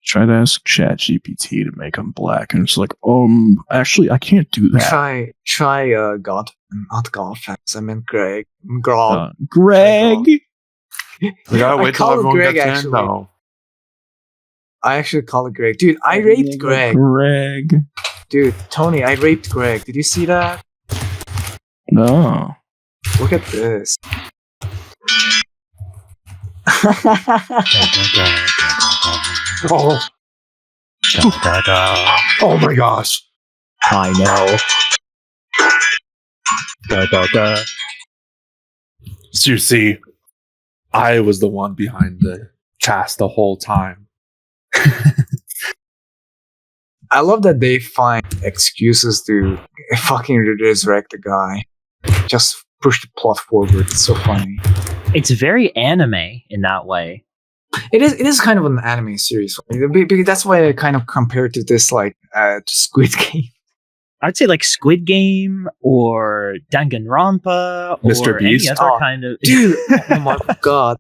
Try to ask ChatGPT to make him black, and it's like, actually, I can't do that. Try God, not Godfax. I meant Greg. Greg. Greg. We gotta wait till everyone gets in, though. I actually call it Greg, dude. I raped Greg. Greg. Dude, Tony, I raped Greg. Did you see that? No. Look at this. Oh. Oh my gosh. I know. So you see, I was the one behind the cast the whole time. I love that they find excuses to fucking resurrect the guy. Just push the plot forward. It's so funny. It's very anime in that way. It is kind of an anime series. Because that's why I kind of compare it to this to Squid Game. I'd say like Squid Game or Danganronpa or Mr. Beast. any other kind of... Dude, oh my god.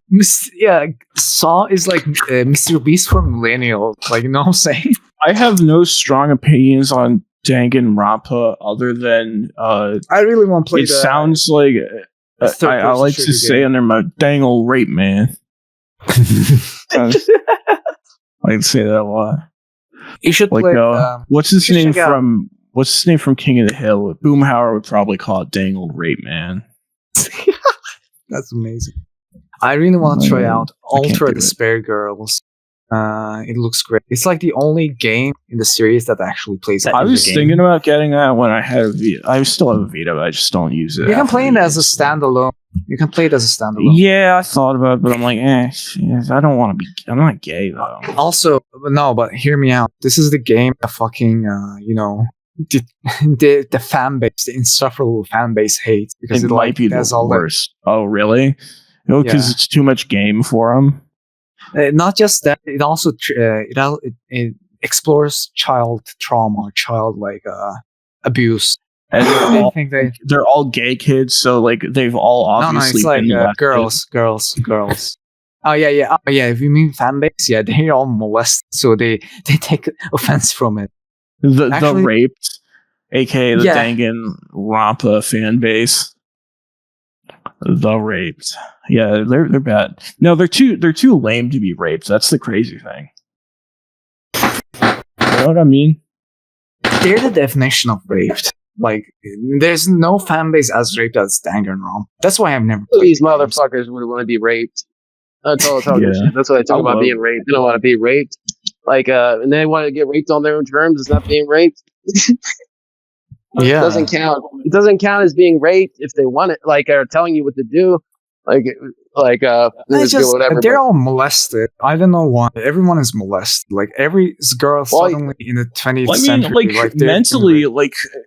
Saw is like Mr. Beast for millennials. Like, you know what I'm saying? I have no strong opinions on Danganronpa other than I really want to play it sounds like I like to say under my dang old rape man. I like to say that a lot. You should like play what's his name from King of the Hill? Boomhauer would probably call it dang old rape man. That's amazing. I really want to try out Ultra Despair Girls. It looks great. It's like the only game in the series that actually plays. I was thinking about getting that when I had a Vita. I still have a Vita, but I just don't use it. You can play it as a standalone. Yeah, I thought about it, but I'm like, I don't want to be. I'm not gay though. Also, no, but hear me out. This is the game that fucking, the fan base, the insufferable fan base hates because it might be the worst. Oh, really? Because it's too much game for them. Not just that, it also it explores child trauma, child abuse. And they're all gay kids, so like they've all obviously it's like girls. Oh yeah. If you mean fan base, they're all molested, so they take offense from it. The raped, aka the Danganronpa fan base. The raped. Yeah, they're bad. No, they're too lame to be raped. That's the crazy thing. You know what I mean? They're the definition of raped. Like, there's no fan base as raped as Danganronpa. That's why I've never. These motherfuckers would want to be raped. That's all. That's what I talk about being raped. They don't want to be raped. Like, and they want to get raped on their own terms. It's not being raped. It doesn't count. It doesn't count as being raped if they want it, like, are telling you what to do. Whatever. They're all molested. I don't know why. Everyone is molested. Like, every girl suddenly in the 20th century. Like mentally,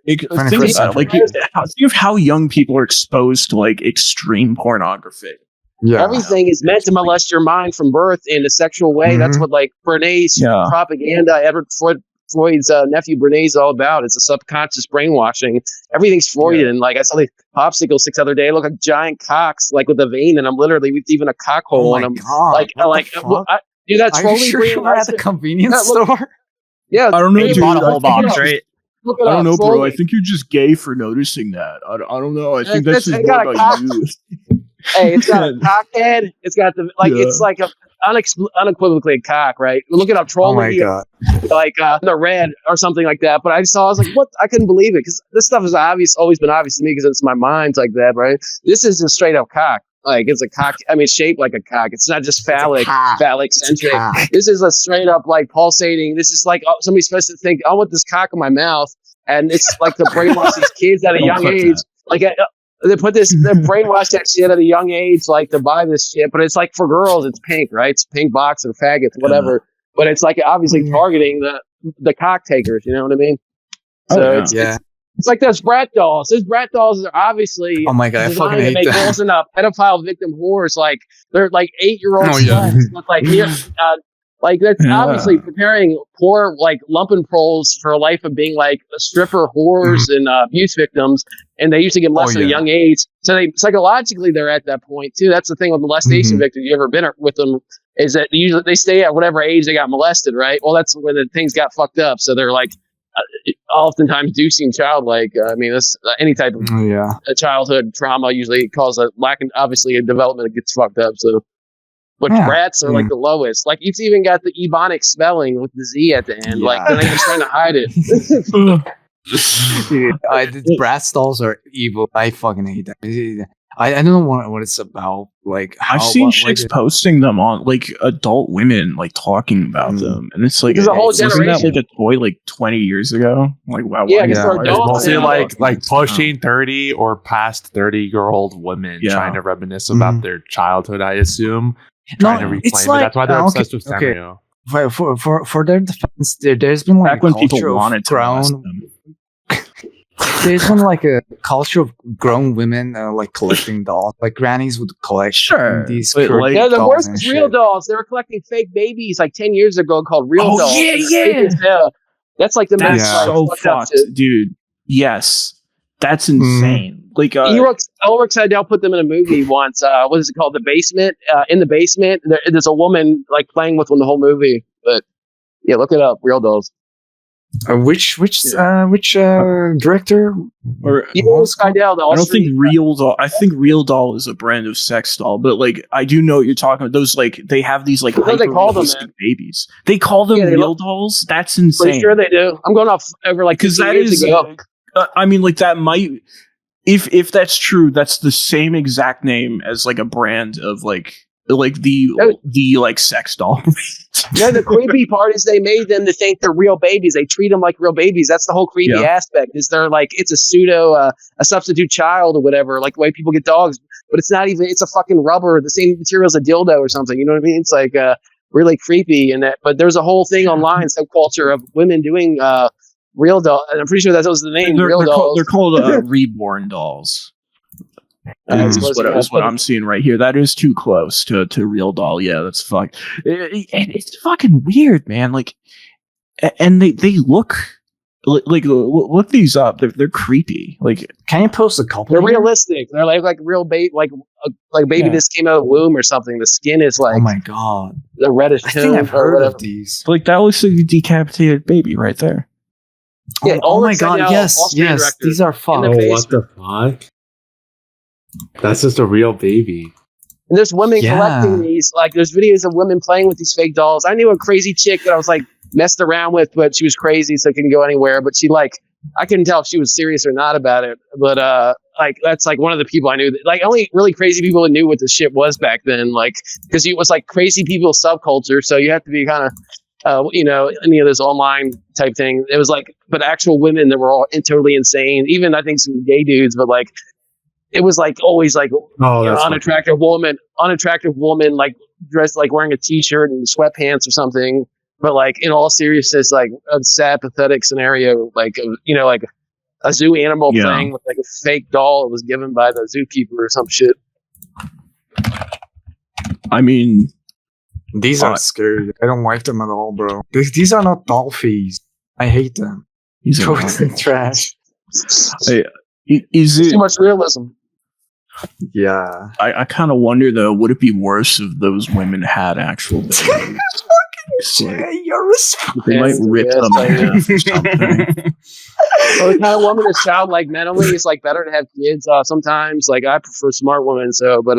think about it. Think of how young people are exposed to like extreme pornography. Yeah. Everything is meant to molest your mind from birth in a sexual way. Mm-hmm. That's what like Bernays propaganda, Edward Freud's nephew Bernays is all about. It's a subconscious brainwashing. Everything's Freudian. Yeah. Like I saw the popsicles 6 other day. Look like giant cocks, like with a vein, and I'm literally with even a cock hole in them. God, dude, that's Are you sure you were at the convenience store? Yeah, I don't know, dude. Bought a whole box, right? I don't know, bro. I think you're just gay for noticing that. I don't know. I think that's just more about you. Hey, it's got a cock head. It's got it's like a unequivocally a cock, right? Look it up, troll. Oh my god! Like the red or something like that. But I was like, what? I couldn't believe it because this stuff is always been obvious to me because it's my mind like that, right? This is a straight up cock. Like it's a cock. I mean, it's shaped like a cock. It's not just phallic centric. This is a straight up like pulsating. This is like somebody's supposed to think, I want this cock in my mouth, and it's like to brainwash these kids at a young age. Like they brainwash that shit at a young age, like to buy this shit. But it's like for girls, it's pink, right? It's pink box or faggots, whatever. But it's like obviously targeting the cock takers. You know what I mean? So it's like those brat dolls. Those brat dolls are obviously I fucking hate them. Girls and pedophile victim whores. Like they're like 8-year-old sons. Look like Like that's obviously preparing poor like lumpen proles for a life of being like stripper whores and abuse victims, and they usually get molested at a young age. So they psychologically they're at that point too. That's the thing with molestation victims. You ever been with them? Is that usually they stay at whatever age they got molested, right? Well, that's when the things got fucked up. So they're like oftentimes do seem childlike. I mean, that's any type of childhood trauma usually causes a lack of obviously a development that gets fucked up. So. But brats are like the lowest. Like it's even got the Ebonic spelling with the Z at the end. Like they're not even trying to hide it. Dude, brat stalls are evil. I fucking hate that. I don't know what it's about. Like I've seen chicks posting them on like adult women like talking about them, and it's like there's a whole generation. Wasn't that like a toy like 20 years ago? Like wow, it's mostly like pushing 30 or past 30-year-old women trying to reminisce about their childhood. I assume. Trying to reclaim it. That's why they're obsessed with Sanrio. For their defense, there's been like back when people wanted to grown. There's been like a culture of grown women like collecting dolls. Like grannies would collect these. The worst is real dolls. They were collecting fake babies like 10 years ago called real dolls. Yeah. That's like the that's so fucked, dude. Yes, that's insane. Like Ulrich Seidel put them in a movie once. What is it called? The Basement. In the basement, there's a woman like playing with them the whole movie. But yeah, look it up. Real dolls. Which director? Or Seidel? I don't think Real Doll. I think Real Doll is a brand of sex doll. But like, I do know what you're talking about. Those like they have these like they call them babies. They call them real dolls. That's insane. Pretty sure they do. I'm going off over like because that is. I mean, like that might. If that's true, that's the same exact name as like a brand of like the like sex doll. Yeah, the creepy part is they made them to think they're real babies. They treat them like real babies. That's the whole creepy aspect. Is they're like it's a pseudo a substitute child or whatever, like the way people get dogs, but it's not even. It's a fucking rubber, the same material as a dildo or something. You know what I mean? It's like really creepy and that. But there's a whole thing online, subculture of women doing. Real doll, and I'm pretty sure that was the name. Real dolls. They're called reborn dolls. Is what I'm seeing right here. That is too close to real doll. Yeah, that's fucked. It's fucking weird, man. Like, and they look like look these up. They're creepy. Like, can you post a couple? They're realistic. They're like real baby, like baby just came out of the womb or something. The skin is like, oh my god, the reddish. I think I've heard of these. Like that looks like a decapitated baby right there. Yeah, oh my god, yes, these are fun. Oh, what the fuck? That's just a real baby. And there's women collecting these. Like, there's videos of women playing with these fake dolls. I knew a crazy chick that I was like messed around with, but she was crazy, so couldn't go anywhere. But she like, I couldn't tell if she was serious or not about it. But like that's like one of the people I knew. Like only really crazy people that knew what the shit was back then. Like because it was like crazy people subculture, so you have to be kind of. Any of this online type thing. It was like, but actual women that were all totally insane. Even I think some gay dudes, but like, it was like always like unattractive woman, like dressed like wearing a t-shirt and sweatpants or something. But like in all seriousness, like a sad, pathetic scenario, like like a zoo animal playing with like a fake doll that was given by the zookeeper or some shit. I mean. These are scary. I don't like them at all, bro. These are not doll fees. I hate them. These are trash. Is it too much realism? Yeah. I kind of wonder though, would it be worse if those women had actual babies? They might rip them in half or something. Well, the kind of woman is childlike mentally. It's like better to have kids sometimes. Like I prefer smart women, but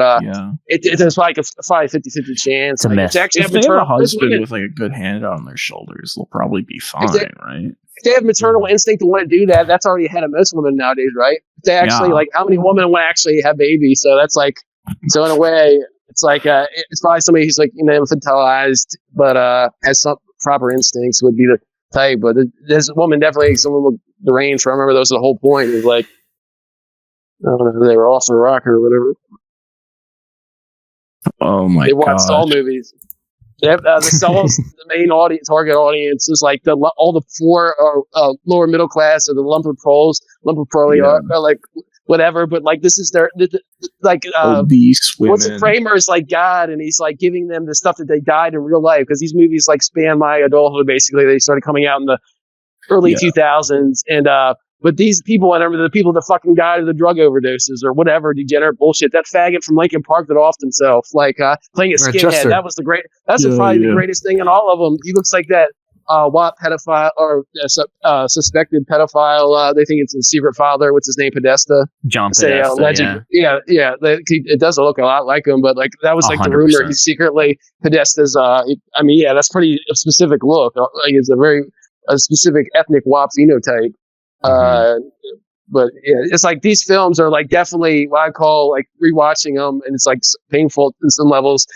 it's like a probably 50-50 chance. It's a mess. Actually if they have a husband with like a good hand on their shoulders, they'll probably be fine, right? If they have maternal instinct to want to do that, that's already ahead of most women nowadays, right? If they actually like how many women want to actually have babies? So that's like so in a way. It's like it's probably somebody who's like infantilized, but has some proper instincts would be the type. But this woman definitely someone with the range. I remember that was the whole point. Is like I don't know, they were off the rock or whatever. Oh my god! They watch Saw movies. They have, the Saw's the main target audience is like all the poor or lower middle class or the lumpen proles are like whatever. But like this is their like obese women. What's Kramer's like God, and he's like giving them the stuff that they died in real life because these movies like span my adulthood. Basically, they started coming out in the early 2000s, and but these people, I remember the people that fucking died of the drug overdoses or whatever degenerate bullshit. That faggot from Lincoln Park that offed himself, like playing a skinhead. That was the great. That's probably the greatest thing in all of them. He looks like that WAP pedophile or suspected pedophile. They think it's a secret father. What's his name? Podesta. John Podesta. Legend. Yeah. It does look a lot like him, but like that was like 100%. The rumor. He's secretly Podesta's. That's pretty specific look. Like it's a specific ethnic WAP phenotype. But yeah, it's like these films are like definitely what I call like rewatching them, and it's like painful in some levels.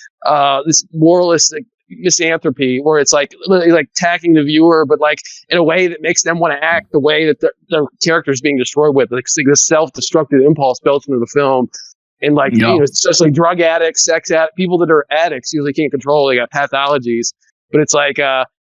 This moralistic misanthropy where it's like literally like attacking the viewer, but like in a way that makes them want to act the way that their character is being destroyed with, like this self-destructive impulse built into the film. And like especially drug addicts, sex addicts, people that are addicts usually can't control. They got pathologies, but it's like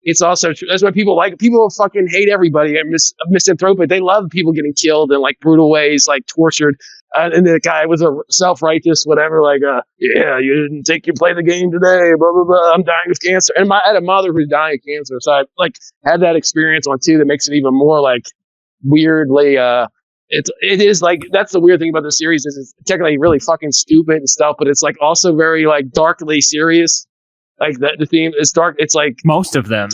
it's also true. That's why people fucking hate everybody. Misanthropic. They love people getting killed in like brutal ways, like tortured. And the guy was a self-righteous, whatever, like, you didn't take you play the game today, blah, blah, blah. I'm dying of cancer. And I had a mother who's dying of cancer. So I like had that experience on too that makes it even more like weirdly, it is like, that's the weird thing about the series is it's technically really fucking stupid and stuff, but it's like also very like darkly serious. Like the theme is dark. It's like most of them.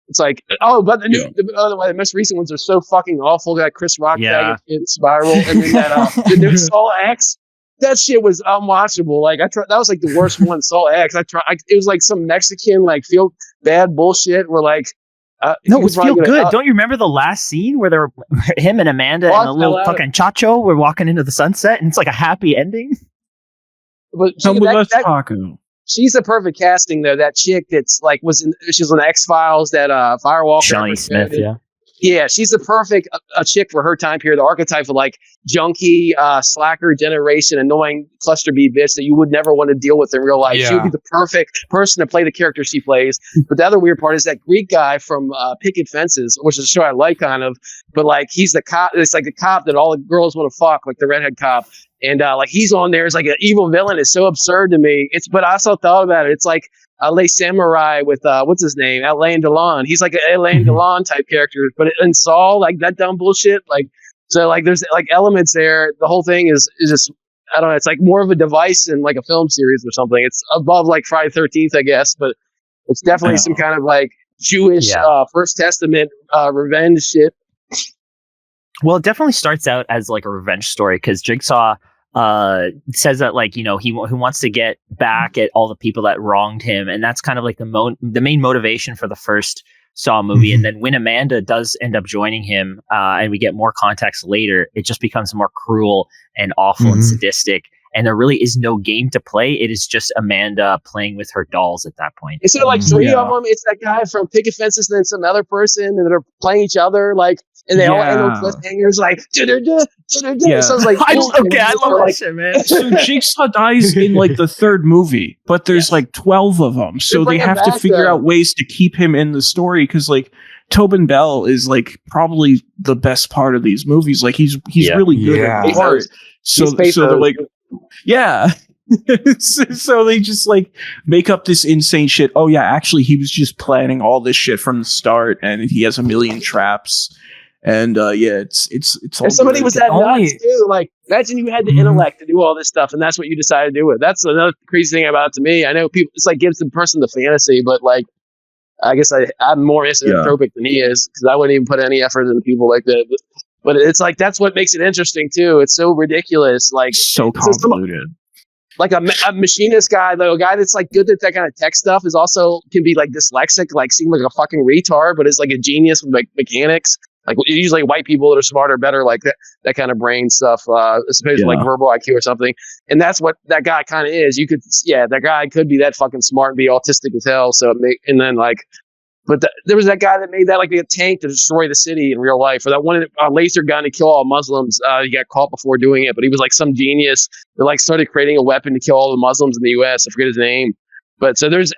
It's like, but the most recent ones are so fucking awful. That Chris Rock in Spiral, and then that the new Saw X. That shit was unwatchable. Like that was like the worst one. Saw X. It was like some Mexican like feel bad bullshit. Where like no, it was feel good. Don't you remember the last scene where they're him and Amanda and a little fucking Chacho were walking into the sunset, and it's like a happy ending. But she's the perfect casting though. That chick that's like she was on X-Files, that Firewalker. Shawnee Smith, Yeah, she's the perfect chick for her time period. The archetype of like junkie, slacker generation, annoying cluster B bitch that you would never want to deal with in real life. Yeah. She would be the perfect person to play the character she plays. But the other weird part is that Greek guy from Picket Fences, which is a show I like kind of, but like he's the cop. It's like the cop that all the girls want to fuck, like the redhead cop. And like he's on there as like an evil villain. It's so absurd to me. But I also thought about it. It's like Les Samurai with what's his name, Alain Delon. He's like an Alain Delon type character. But in Saul, like that dumb bullshit. Like so, like there's like elements there. The whole thing is just I don't know. It's like more of a device in like a film series or something. It's above like Friday the 13th, I guess. But it's definitely some kind of like Jewish First Testament revenge shit. Well, it definitely starts out as like a revenge story because Jigsaw says that like, you know, he wants to get back at all the people that wronged him. And that's kind of like the main motivation for the first Saw movie. And then when Amanda does end up joining him and we get more context later, it just becomes more cruel and awful and sadistic. And there really is no game to play. It is just Amanda playing with her dolls at that point. Is there like three of them? It's that guy from Picket Fences and then some other person and they're playing each other like, and they all end on cliffhangers like, So it's like, I love that shit, man. So Jigsaw dies in like the third movie, but there's like 12 of them. So they have to figure out ways to keep him in the story because like Tobin Bell is like probably the best part of these movies. Like he's really good at the part. So they're like, so they just like make up this insane shit. Oh yeah, actually he was just planning all this shit from the start and he has a million traps. And it's all if somebody was that nuts too, like imagine you had the intellect to do all this stuff and that's what you decided to do with. That's another crazy thing about it to me. I know people it's like gives the person the fantasy, but like I guess I'm more misanthropic than he is because I wouldn't even put any effort into people like that. But it's like that's what makes it interesting too. It's so ridiculous, like so convoluted. Like a machinist guy, though, a guy that's like good at that kind of tech stuff is also can be like dyslexic, like seem like a fucking retard, but is like a genius with like mechanics. Like usually white people that are smarter, better, like that kind of brain stuff, especially like verbal IQ or something. And that's what that guy kind of is. You could, that guy could be that fucking smart and be autistic as hell. So and then like. But there was that guy that made that like a tank to destroy the city in real life, or that one laser gun to kill all Muslims. He got caught before doing it, but he was like some genius that like started creating a weapon to kill all the Muslims in the U.S. I forget his name, but so there's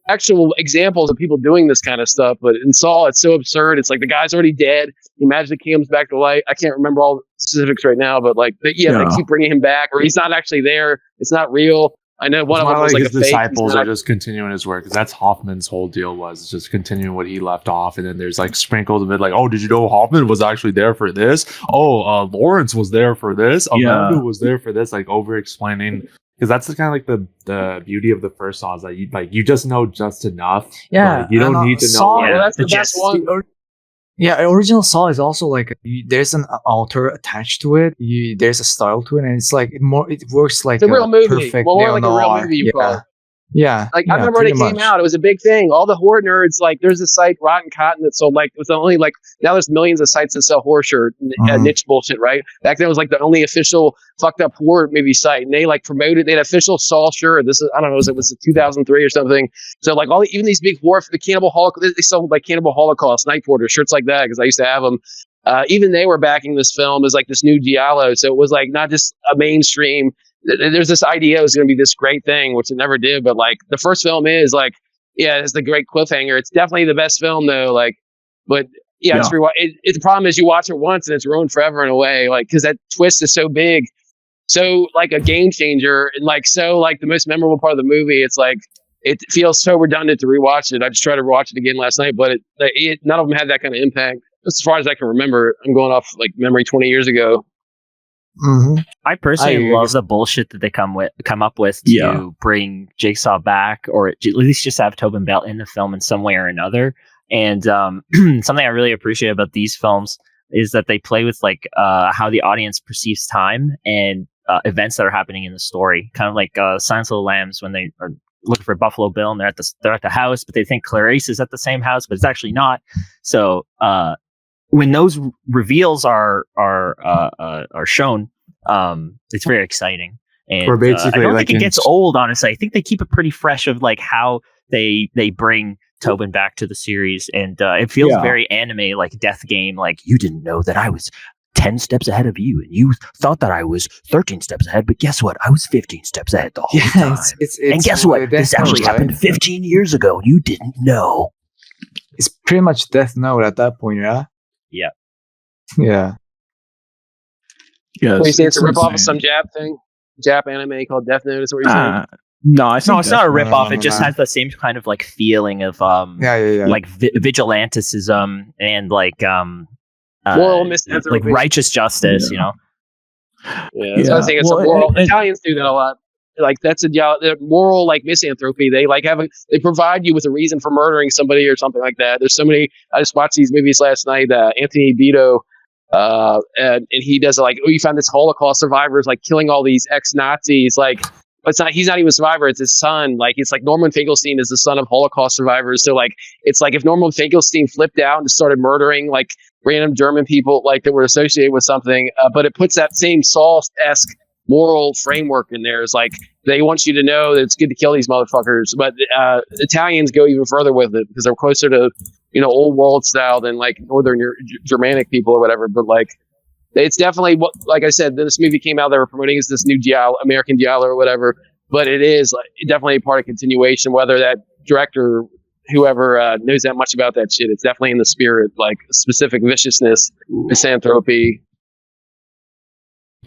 actual examples of people doing this kind of stuff. But in Saw, it's so absurd. It's like the guy's already dead. He magically comes back to life. I can't remember all the specifics right now, but like, they keep bringing him back, or he's not actually there. It's not real. I know one of them was like his disciples are just continuing his work, because that's Hoffman's whole deal, was just continuing what he left off. And then there's like sprinkled a bit like, oh, did you know Hoffman was actually there for this? Oh, Lawrence was there for this. Amanda was there for this. Like over explaining, because that's kind of like the beauty of the first Saw, is that you just know just enough. Yeah, you don't need to know. Well, that's the best one. Yeah, original Saw is also like there's an altar attached to it. There's a style to it, and it's like it works like it's a real movie. Perfect More like a real movie. You call it. Yeah, like I remember when it came out, it was a big thing. All the horror nerds, like, there's a site, Rotten Cotton, that sold like, it was only like, now there's millions of sites that sell horror shirt niche bullshit, right? Back then it was like the only official fucked up horror movie site, and they like promoted. They had official Saw shirt. This is, I don't know, it was 2003 or something. So like even these big horror, the Cannibal Holocaust, they sold like Cannibal Holocaust, Night Porter shirts like that, because I used to have them. Even they were backing this film as like this new giallo, so it was like not just a mainstream. There's this idea it was going to be this great thing, which it never did. But like the first film is like, it's the great cliffhanger. It's definitely the best film though. Like, but it's the problem is you watch it once and it's ruined forever in a way. Like, because that twist is so big, so like a game changer, and like so like the most memorable part of the movie. It's like it feels so redundant to rewatch it. I just tried to watch it again last night, but none of them had that kind of impact as far as I can remember. I'm going off like memory 20 years ago. Mm-hmm. I personally love the bullshit that they come up with to bring Jigsaw back, or at least just have Tobin Bell in the film in some way or another. And something I really appreciate about these films is that they play with like how the audience perceives time and events that are happening in the story. Kind of like Silence of the Lambs, when they are looking for Buffalo Bill and they're at the house, but they think Clarice is at the same house, but it's actually not. So when those reveals are shown, it's very exciting. And or basically, I don't like think it gets old, honestly. I think they keep it pretty fresh of like how they bring Tobin back to the series, and it feels very anime, like Death Game. Like, you didn't know that I was 10 steps ahead of you, and you thought that I was 13 steps ahead, but guess what? I was 15 steps ahead the whole time. And guess what? This actually happened 15 years ago, and you didn't know. It's pretty much Death Note at that point, yeah? Yeah. Yeah. Yeah. So you say it's a ripoff of some Jap anime called Death Note, is what you're saying? No, it's not a ripoff. It just has the same kind of like feeling of like vigilantism and like moral misanthropy, like righteous justice, you know. Yeah, that's what I think. It's a moral. Italians do that a lot. Like that's a moral like misanthropy. They like they provide you with a reason for murdering somebody or something like that. There's so many. I just watched these movies last night. Anthony Vito, and he does like, you found this Holocaust survivors like killing all these ex-Nazis. Like, it's not. He's not even a survivor. It's his son. Like, it's like Norman Finkelstein is the son of Holocaust survivors. So like, it's like if Norman Finkelstein flipped out and started murdering like random German people like that were associated with something, but it puts that same Saul-esque moral framework in there. Is like they want you to know that it's good to kill these motherfuckers, but Italians go even further with it because they're closer to old world style than like northern Germanic people or whatever. But like it's definitely what, like I said, this movie came out, they were promoting as this new American giallo or whatever, but it is like definitely a part of continuation. Whether that director, whoever knows that much about that shit, it's definitely in the spirit, like specific viciousness, misanthropy.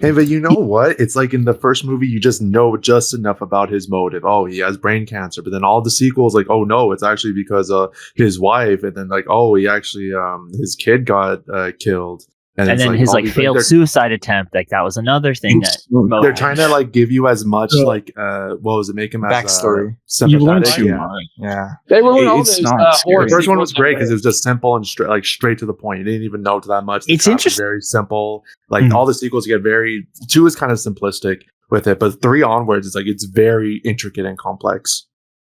Hey, but you know what? It's like in the first movie, you just know just enough about his motive. Oh, he has brain cancer. But then all the sequels, like, oh no, it's actually because his wife. And then like, oh, he actually his kid got killed. And then his like failed suicide attempt, like that was another thing that they're trying to like give you as much like what was it, make him backstory. You learn too much. Yeah, they ruined all those. The first one was great because it was just simple and straight to the point. You didn't even know to that much. It's interesting. Very simple. Like all the sequels get very. 2 is kind of simplistic with it, but 3 onwards, it's very intricate and complex.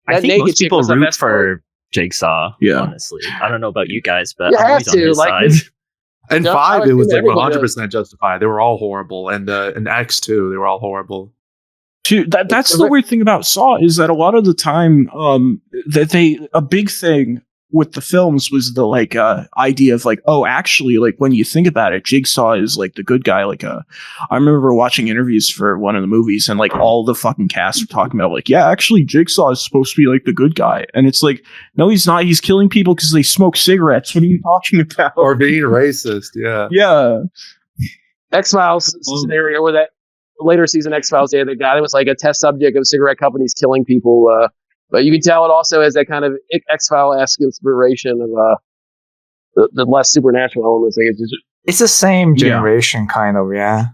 I think most people root for Jigsaw. Yeah, honestly, I don't know about you guys, but I'm always on his side. And 5, it was like 100% justified. They were all horrible, and X too, they were all horrible. Dude, that's the weird thing about Saw is that a lot of the time, a big thing with the films was the like idea of like, oh, actually, like when you think about it, Jigsaw is like the good guy. Like I remember watching interviews for one of the movies, and like all the fucking cast were talking about like, yeah, actually, Jigsaw is supposed to be like the good guy, and it's like, no, he's not. He's killing people because they smoke cigarettes. What are you talking about? Or being racist? Yeah. X-Files scenario where that later season X-Files, the guy that was like a test subject of cigarette companies killing people. But you can tell it also has that kind of X-File-esque inspiration of the less supernatural elements. Like it's the same generation, kind of, yeah.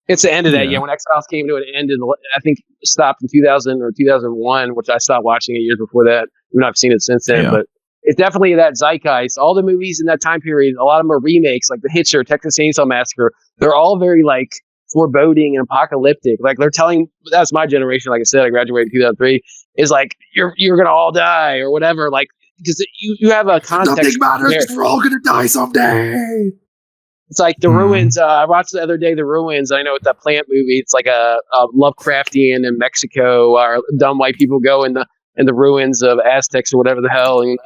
It's the end of that, when X-Files came to an end, I think stopped in 2000 or 2001, which I stopped watching it years before that. I've seen it since then, but it's definitely that zeitgeist. All the movies in that time period, a lot of them are remakes, like The Hitcher, Texas Chainsaw Massacre. They're all very like foreboding and apocalyptic. Like they're telling, that's my generation. Like I said, I graduated in 2003. Is like you're gonna all die or whatever. Like because you have a context. Nothing matters. We're all gonna die someday. It's like The Ruins. I watched the other day The Ruins. I know it's that plant movie. It's like a Lovecraftian in Mexico, or dumb white people go in the ruins of Aztecs or whatever the hell. And,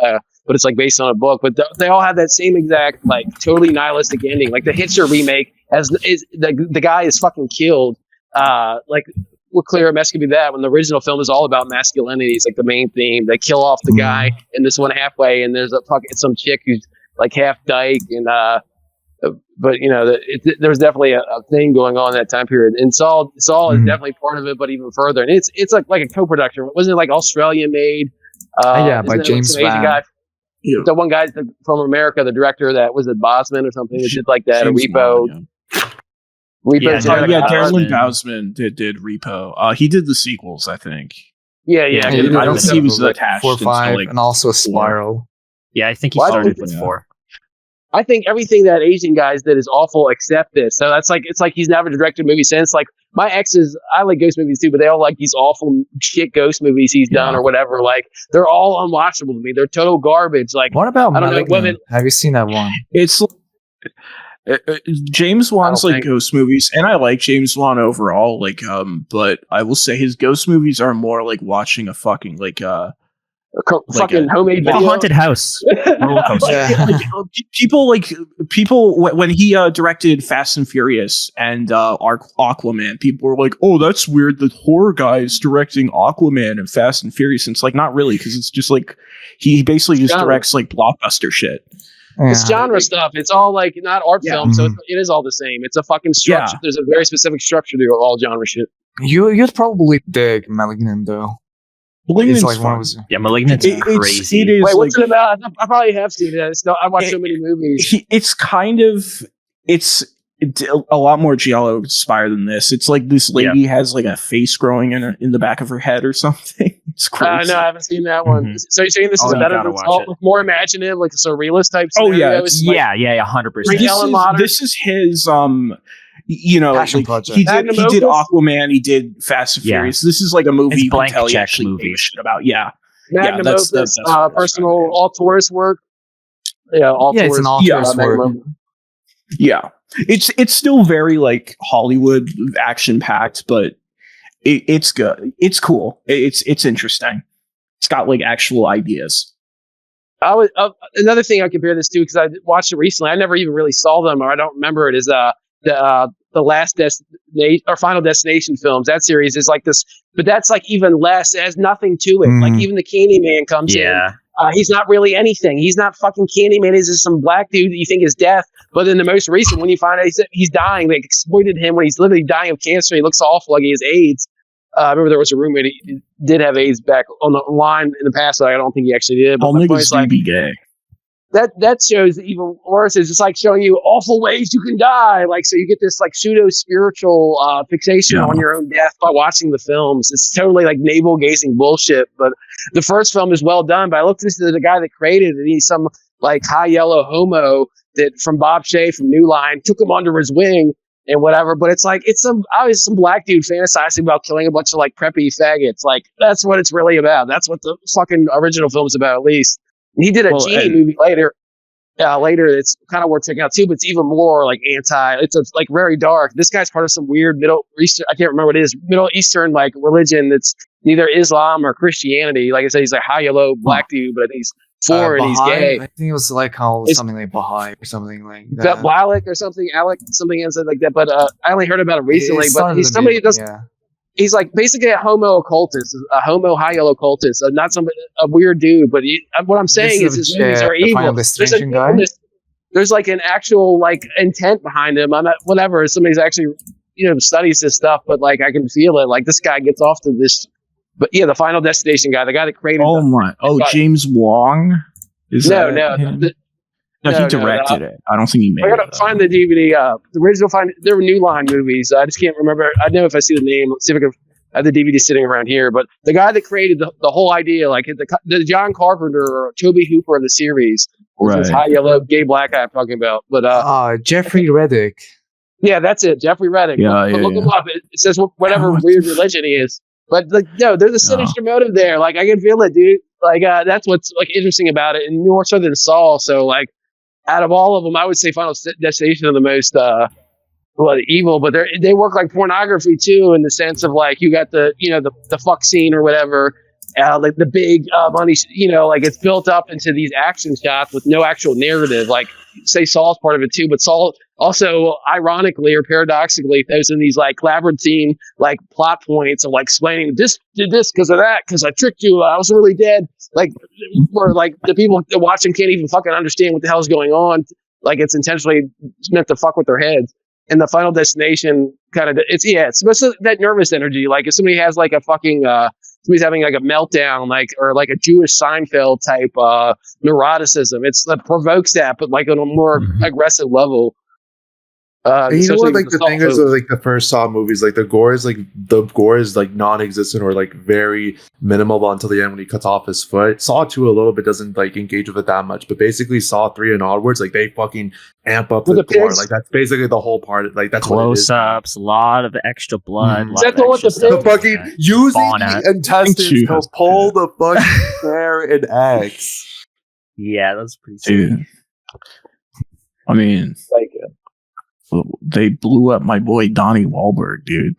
but it's like based on a book. But they all have that same exact like totally nihilistic ending. Like the Hitcher remake is the guy is fucking killed. Like we're clear, mess could be that when the original film is all about masculinity. It's like the main theme. They kill off the guy in this one halfway, and there's some chick who's like half dyke and but there's definitely a thing going on in that time period, and Saul is definitely part of it, but even further. And it's like a co-production. Wasn't it like Australian made? By James Van. Guy, the one guy from America, the director that was it Bosman or something that did like that. James Repo. Bond, Repo. Darren Bousman did Repo. He did the sequels, I think. Yeah. I don't think he was attached 4, 5, like, and also Spiral. Yeah, I think he started with 4. I think everything that Asian guys did is awful except this. So it's like he's never directed a movie since. Like my exes, I like ghost movies too, but they all like these awful shit ghost movies he's done or whatever. Like they're all unwatchable to me. They're total garbage. Like what about I don't know, women? Have you seen that one? It's James Wan's like ghost movies, and I like James Wan overall. Like but I will say his ghost movies are more like watching a fucking like fucking homemade video. A haunted house. People when he directed Fast and Furious and Aquaman, people were like, oh, that's weird, the horror guy is directing Aquaman and Fast and Furious. And it's like, not really, because it's just like he basically just directs like blockbuster shit. It's genre stuff. It's all like not art film, so it is all the same. It's a fucking structure. There's a very specific structure to all genre shit. You'd probably dig Malignant though. Malignant's like Malignant's crazy. It is wait, what's it about? I probably have seen it. I watched so many movies. It's a lot more giallo inspired than this. It's like this lady has like a face growing in the back of her head or something. It's crazy. No, I haven't seen that one. So you're saying this is better than Salt, more imaginative, like a surrealist type scenario? 100%. This is his passion project. He did Aquaman, he did Fast and Furious. This is like a movie you can tell he actually gave a shit about. Magnum Opus, personal all-tourist work. It's an all-tourist work. Yeah. It's still very like Hollywood action packed, but it's good. It's cool. It's interesting. It's got like actual ideas. Another thing I compare this to, because I watched it recently. I never even really saw them, or I don't remember it. Is the Last Destination or Final Destination films? That series is like this, but that's like even less. It has nothing to it. Like even the Candyman comes in. He's not really anything. He's not fucking Candyman. He's just some black dude that you think is death. But in the most recent, when you find out he's dying, they exploited him when he's literally dying of cancer. He looks awful, like he has AIDS. I remember there was a roommate who did have AIDS back on the line in the past, but I don't think he actually did. But all niggas do be gay. That shows even worse. It's just like showing you awful ways you can die. Like, so you get this like pseudo spiritual fixation on your own death by watching the films. It's totally like navel gazing bullshit. But the first film is well done. But I looked into the guy that created it. He's some like high yellow homo that from Bob Shea from New Line took him under his wing and whatever. But it's like it's some black dude fantasizing about killing a bunch of like preppy faggots. Like that's what it's really about. That's what the fucking original film's about, at least. And he did a Genie movie later. It's kind of worth checking out too, but it's even more like it's like very dark. This guy's part of some weird Middle Eastern, I can't remember what it is, Middle Eastern like religion that's neither Islam or Christianity. Like I said, he's a high yellow black dude, but I think he's for and he's Baha'i? gay. I think it was like called something like Baha'i or something like that. Alec or something, Alec, something else like that. But I only heard about it recently. But he's somebody who does. Yeah. He's like basically a homo occultist, a homo high yellow occultist, not a weird dude. But what I'm saying is his movies are evil. There's like an actual like intent behind him. I'm not whatever. Somebody's actually studies this stuff, but like I can feel it. Like this guy gets off to this. But yeah, the Final Destination guy, the guy that created. James Wong. He directed it. I don't think he made it. I gotta find the DVD. The original there were New Line movies. I just can't remember. I know if I see the name. Let's see if I can. I have the DVD sitting around here. But the guy that created the whole idea, like the John Carpenter or Toby Hooper of the series, this high yellow gay black guy I'm talking about. But Jeffrey Reddick. Yeah, that's it. Jeffrey Reddick. Look him up. It says whatever weird religion he is. But there's a sinister motive there. Like I can feel it, dude. Like that's what's like interesting about it, and more so than Saw. So like, out of all of them, I would say Final Destination are the most evil. But they work like pornography too, in the sense of like you got the fuck scene or whatever, like the big money. Like it's built up into these action shots with no actual narrative. Like say Saw's part of it too, but Saw also ironically or paradoxically throws in these like labyrinthine like plot points of like explaining this did this because of that because I tricked you, I was really dead, like where like the people watching can't even fucking understand what the hell's going on, like it's intentionally meant to fuck with their heads. And the Final Destination kind of it's mostly that nervous energy, like if somebody has like a fucking somebody's having like a meltdown, like or like a Jewish Seinfeld type neuroticism, that provokes that, but like on a more aggressive level. You know what? Like the thing is, like the first Saw movies, like the gore is like non-existent or like very minimal until the end when he cuts off his foot. Saw 2 a little bit doesn't like engage with it that much, but basically Saw 3 and onwards, like they fucking amp up the gore. Like that's basically the whole part. Like that's close-ups, a lot of extra blood. Is that the fucking using the intestines to pull the fucking hair and eggs? Yeah, that's pretty. Dude, I mean, they blew up my boy Donnie Wahlberg, dude.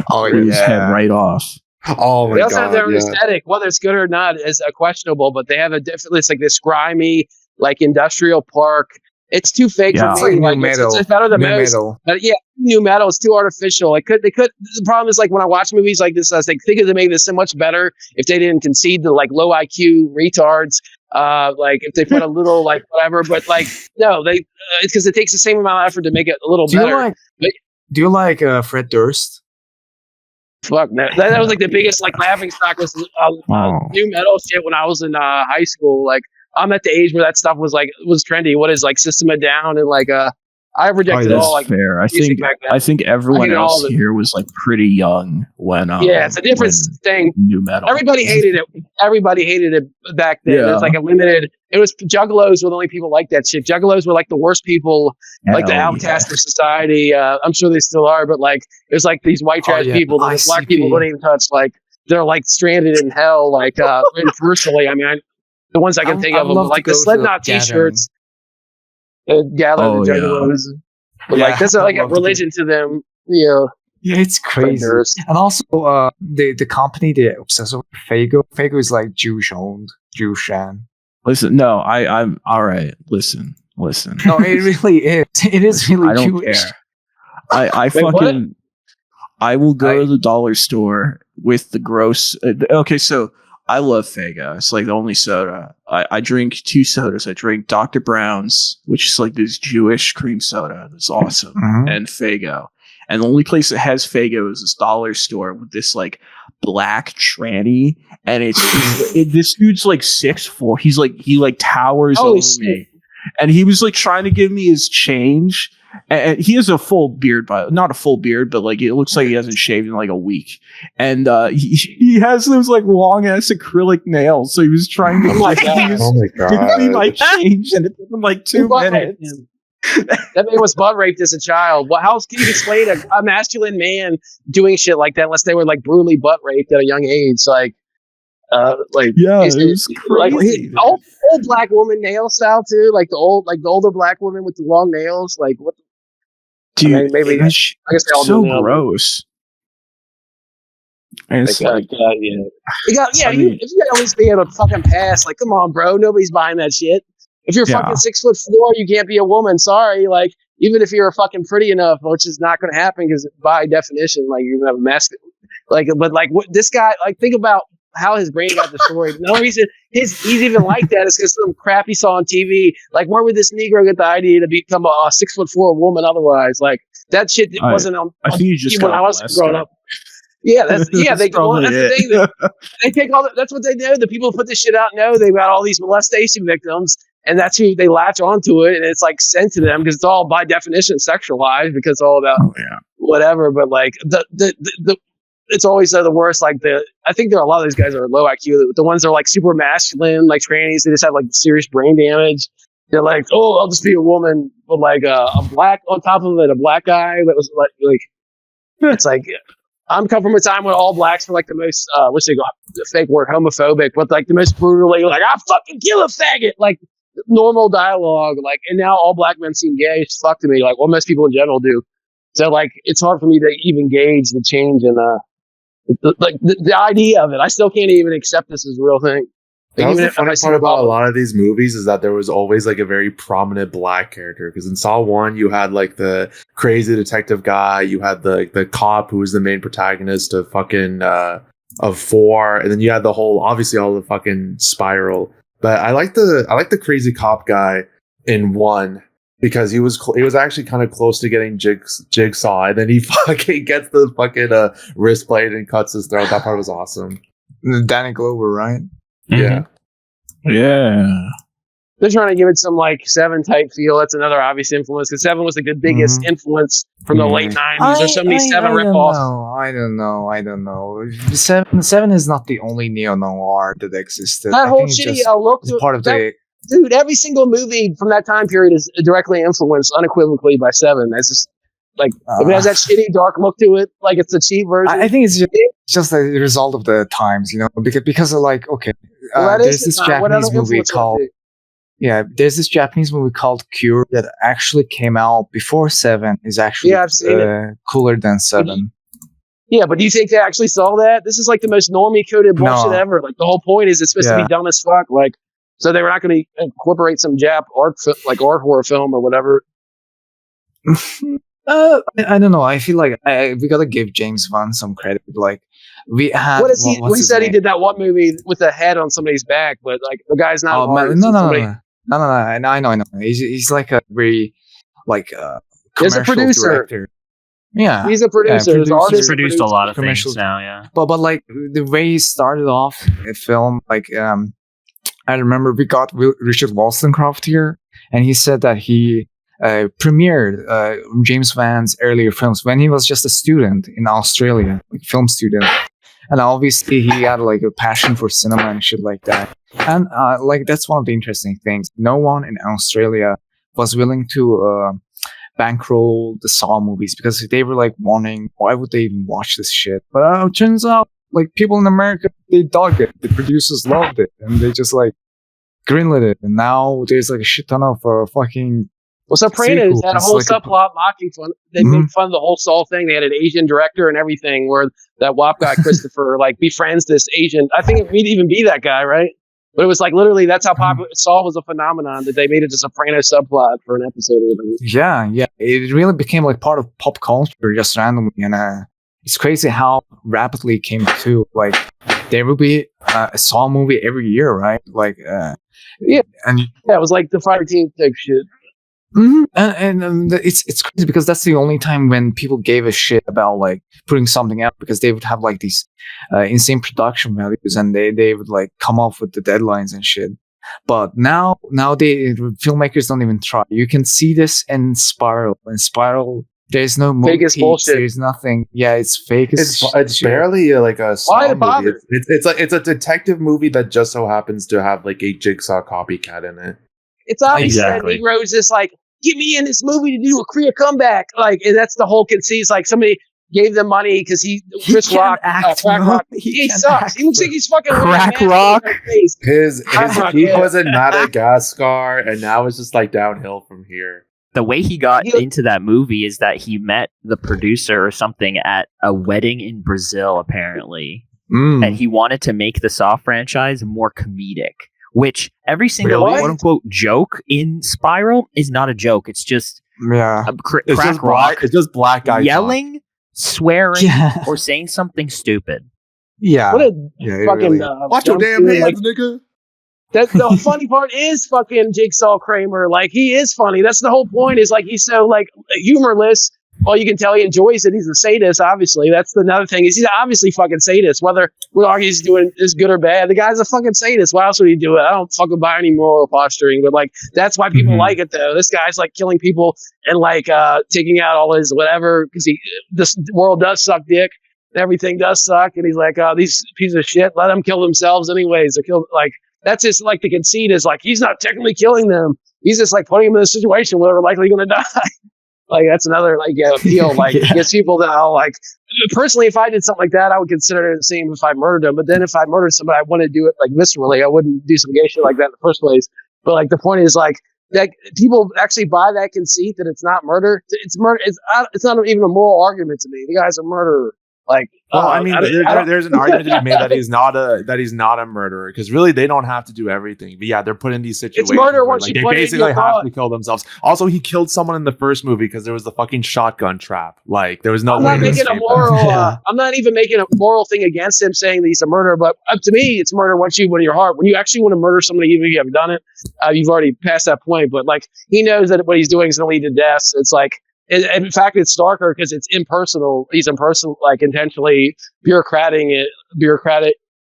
Blew his head right off. Oh my god! They also have their own aesthetic. Whether it's good or not is questionable, but they have a different. It's like this grimy, like industrial park. It's too fake for me. It's like new metal. It's better than most. But yeah, new metal is too artificial. They could. The problem is like when I watch movies like this, I was like, think they made this so much better if they didn't concede to like low IQ retards. Like if they put a little like whatever, but like no, it's because it takes the same amount of effort to make it a little better. Do you like Fred Durst? Fuck no, that was like the biggest like laughing stock was new metal shit when I was in high school. Like I'm at the age where that stuff was trendy. What is like System of a Down and like I rejected all like fair. I think everyone else here was like pretty young when it's a different thing. New metal. Everybody hated it back then. Yeah. It was like a limited. It was Juggalos were the only people like that shit. Juggalos were like the worst people, like the outcast of society. I'm sure they still are, but like there's like these white trash people that black people wouldn't even touch. Like they're like stranded in hell. Like personally, I mean, the ones I can think of them, like the Slipknot t-shirts. Gather the Juggalos. But like that's like a religion to them. Yeah, it's crazy. And also, the company they're obsessed with Fago. Fago is like Jewish owned, Jewish owned. Listen, no, I'm all right. Listen. No, it really is. It is really I don't Jewish. care. I fucking I will go to the dollar store with the gross. Okay, so I love Faygo. It's like the only soda. I drink 2 sodas. I drink Dr. Brown's, which is like this Jewish cream soda. That's awesome. And Faygo. And the only place that has Faygo is this dollar store with this like black tranny. And this dude's like 6'4". He towers over me. And he was like trying to give me his change. And he has a full beard, not a full beard, but like it looks like he hasn't shaved in like a week. And he has those like long ass acrylic nails. So he was trying to give me my change, and it took him like 2 minutes. That man was butt raped as a child. Well, how else can you explain a masculine man doing shit like that unless they were like brutally butt raped at a young age? Like it was crazy. Like old black woman nail style too, like the older black woman with the long nails. Like what? Dude, I mean, maybe I guess they all so gross. And Like, it's like, God, yeah. I mean- If you got at least be able to fucking pass, like, come on, bro, nobody's buying that shit. If you're Yeah. fucking 6'4", you can't be a woman. Sorry, like, even if you're fucking pretty enough, which is not going to happen because by definition, like, you're gonna have a masculine. Like, but like, what this guy, like, think about how his brain got destroyed. The only reason he's even like that is because some crap he saw on TV. Like, where would this Negro get the idea to become a 6'4" woman otherwise? Like, that shit wasn't on. I think you just when got I was blessed, growing guy. up. Yeah, that's That's that's probably the it. thing. They take all. That's what they do. The people who put this shit out know they've got all these molestation victims, and that's who they latch onto it, and it's like sent to them because it's all by definition sexualized because it's all about whatever. But like the it's always the worst. Like I think there are a lot of these guys are low IQ. The ones that are like super masculine, like trannies, they just have like serious brain damage. They're like, oh, I'll just be a woman, but like a black on top of it, a black guy that was like it's like. I'm come from a time when all blacks were like the most, what's the fake word, homophobic, but like the most brutally, like, I'll fucking kill a faggot, like normal dialogue, like, and now all black men seem gay as fuck to me, like what most people in general do. So like, it's hard for me to even gauge the change in, the idea of it. I still can't even accept this as a real thing. That was Even the if I funny see part the about a problem. lot of these movies is that there was always like a very prominent black character. Because in Saw 1, you had like the crazy detective guy, you had the cop who was the main protagonist of fucking of 4, and then you had the whole obviously all the fucking spiral. But I like the crazy cop guy in 1 because he was actually kind of close to getting Jigsaw, and then he fucking gets the fucking wrist blade and cuts his throat. That part was awesome. Danny Glover, right? Yeah. Yeah. They're trying to give it some like 7 type feel. That's another obvious influence because 7 was the biggest influence from the late 90s. There's so many 7 ripoffs. I don't know. Seven is not the only neo noir that existed. That I whole think it's shitty just look it's part of the. dude, every single movie from that time period is directly influenced unequivocally by 7. That's just like if it has that shitty dark look to it, like it's the cheap version. I think it's just a result of the times, you know, because of like there's this Japanese movie called there's this Japanese movie called Cure that actually came out before 7. Is actually I've seen it. Cooler than 7. Yeah, but do you think they actually saw that? This is like the most normie coded bullshit No. ever. Like the whole point is it's supposed to be dumb as fuck. Like so they were not going to incorporate some Jap art horror film or whatever. I don't know. I feel like we gotta give James Wan some credit. Like we had. What is he? He said he did that one movie with a head on somebody's back, but like the guy's not. Oh man, no. I know. He's like a very There's a producer. Director. Yeah, he's a producer. He's produced a lot of things now. Yeah, but like the way he started off a film, like I remember we got Richard Wollstonecraft here, and he said that he premiered James Van's earlier films when he was just a student in Australia, like film student, and obviously he had like a passion for cinema and shit like that. And like that's one of the interesting things. No one in Australia was willing to bankroll the Saw movies because they were like wondering why would they even watch this shit. But it turns out like people in America, they dug it. The producers loved it, and they just like greenlit it. And now there's like a shit ton of fucking. Well, Sopranos had a whole subplot mocking fun. They made fun of the whole Saw thing. They had an Asian director and everything, where that WAP guy Christopher like befriends this Asian. I think it would even be that guy, right? But it was like literally that's how popular Saw was a phenomenon that they made it a Sopranos subplot for an episode. Yeah, it really became like part of pop culture just randomly, and it's crazy how rapidly it came to like there will be a Saw movie every year, right? Like and it was like the Friday Team type shit. Mm-hmm. And it's crazy because that's the only time when people gave a shit about like putting something out because they would have like these insane production values and they would like come off with the deadlines and shit. But now filmmakers don't even try. You can see this in Spiral. In Spiral, there's no movies. There's nothing. Yeah, it's fake. It's barely like a Saw movie. It's a detective movie that just so happens to have like a Jigsaw copycat in it. It's obvious that Negro's just like, get me in this movie to do a Korea comeback. Like, and that's the whole conceit. It's like somebody gave them money because Chris Rock, Crack Rock. He sucks. He looks like he's fucking Crack Rock. His peak was in Madagascar, and now it's just like downhill from here. The way he got He- into that movie is that he met the producer or something at a wedding in Brazil, apparently, and he wanted to make the Saw franchise more comedic. Which every single Really? quote unquote joke in Spiral is not a joke. It's just Yeah. It's crack just rock black. It's just black guy yelling, swearing, Yeah. or saying something stupid. Yeah. What a Yeah, it fucking really- Watch your damn dude, hands, nigga. That the funny part is fucking Jigsaw Kramer. Like he is funny. That's the whole point. Is like he's so like humorless. Well, you can tell he enjoys it. He's a sadist, obviously. That's another thing. Is he's obviously fucking sadist. Whether we argue he's doing is good or bad, the guy's a fucking sadist. Why else would he do it? I don't fucking buy any moral posturing, but like that's why people like it though. This guy's like killing people and like taking out all his whatever because this world does suck dick. Everything does suck, and he's like, these pieces of shit. Let them kill themselves anyways. They're kill like. That's just like the conceit is like he's not technically killing them. He's just like putting them in a situation where they're likely going to die. Like that's another like appeal. Like gets people that I'll like. Personally, if I did something like that, I would consider it the same if I murdered them. But then if I murdered somebody, I want to do it like viscerally. I wouldn't do some gay shit like that in the first place. But like the point is like that people actually buy that conceit that it's not murder. It's murder. It's not even a moral argument to me. The guy's a murderer. Like, well, I mean, there's an argument to be made that he's not a murderer because really they don't have to do everything. But yeah, they're put in these situations. It's murder where, once like, you they put it in basically your have thought. to kill themselves. Also, he killed someone in the first movie because there was the fucking shotgun trap. Like there was no I'm way not to making a escape moral. that. Yeah. I'm not even making a moral thing against him saying that he's a murderer. But to me, it's murder once you win your heart. When you actually want to murder somebody, even if you haven't done it, you've already passed that point. But like he knows that what he's doing is going to lead to deaths. It's like. In fact, it's darker because it's impersonal. He's impersonal, like intentionally bureaucratic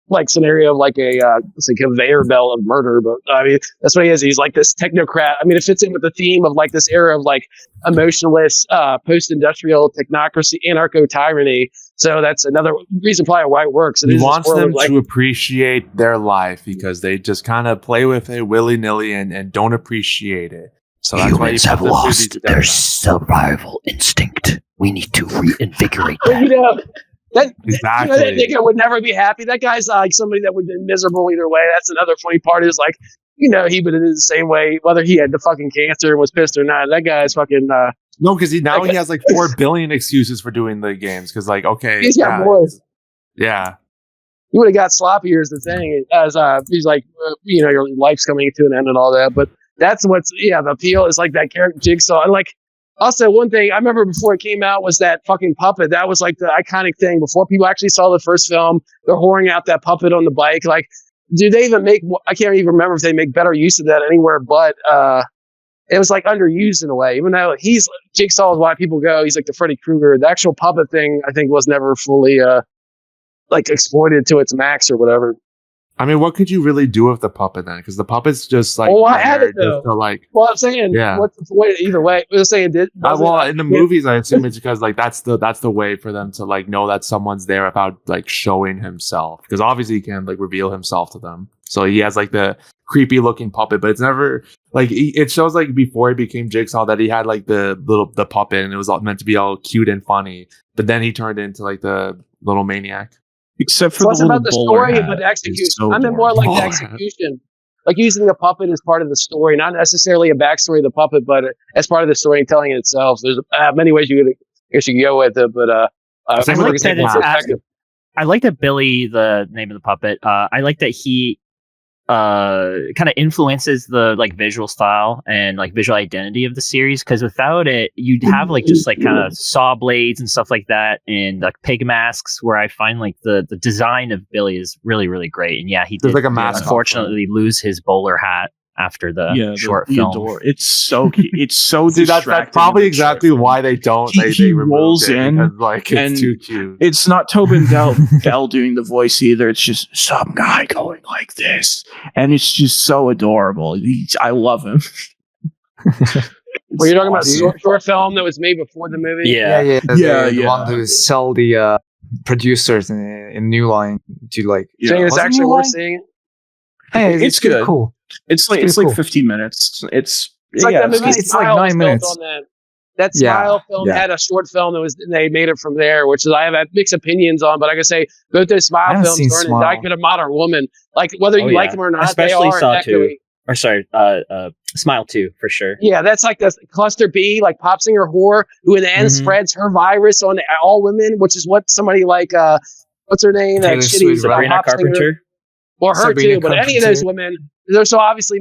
like scenario of like a it's a conveyor belt of murder. But I mean, that's what he is. He's like this technocrat. I mean, it fits in with the theme of like this era of like emotionless post-industrial technocracy, anarcho-tyranny. So that's another reason probably why it works. He wants them to appreciate their life because they just kind of play with it willy-nilly and don't appreciate it. So that's why Humans have lost their survival instinct. We need to reinvigorate that. You know, that Exactly. that nigga would never be happy. That guy's like somebody that would be miserable either way. That's another funny part is like, he would have did the same way, whether he had the fucking cancer and was pissed or not. That guy's fucking. No, because he has like 4 billion excuses for doing the games. Because like, okay, He's got more. Yeah. He would have got sloppier is the thing. As he's like, your life's coming to an end and all that. But that's what's the appeal is like that character Jigsaw. And like also one thing I remember before it came out was that fucking puppet. That was like the iconic thing before people actually saw the first film. They're whoring out that puppet on the bike. Like, do they even make? I can't even remember if they make better use of that anywhere. But it was like underused in a way. Even though Jigsaw is why people go. He's like the Freddy Krueger. The actual puppet thing I think was never fully like exploited to its max or whatever. I mean, what could you really do with the puppet then? Because the puppet's just like, I had it though. To, like, well, I'm saying, yeah. What's the way? Either way, I was saying, in the movies, I assume it's because like that's the way for them to like know that someone's there without like showing himself. Because obviously he can like reveal himself to them. So he has like the creepy looking puppet, but it's never like it shows like before he became Jigsaw that he had like the puppet and it was all meant to be all cute and funny. But then he turned into like the little maniac. Except for so it's the about the story, but the It's execution. so I meant more like boring. the execution, like using the puppet as part of the story, not necessarily a backstory of the puppet, but as part of the story and telling it itself. There's many ways you could go with it, but I like that Billy, the name of the puppet. I like that he kind of influences the like visual style and like visual identity of the series, because without it you'd have like just like kind of saw blades and stuff like that and like pig masks, where I find like the design of Billy is really, really great. And he did like a mask unfortunately lose his bowler hat after the short film. It's so it's so See, that's probably exactly why they don't. They rolls in because, like it's too cute. It's not Tobin Bell doing the voice either. It's just some guy going like this, and it's just so adorable. I love him. Well, you're talking about a short film that was made before the movie. The one who sell the producers in New Line to like. So it's actually worth seeing. Hey, it's good. Cool. It's like 15 minutes. It's like that movie. It's like 9 minutes. On that Smile film had a short film they made it from there, which is I have mixed opinions on, but I can say both those Smile films are an indictment of modern woman. Like whether you like them or not, especially they are Saw 2. or sorry, Smile 2 for sure. Yeah, that's like the cluster B, like pop singer whore, who in the end spreads her virus on all women, which is what somebody like what's her name? That shitty Sabrina Carpenter. Or her Sabrina too, but any of Carpenter. those women, they're so obviously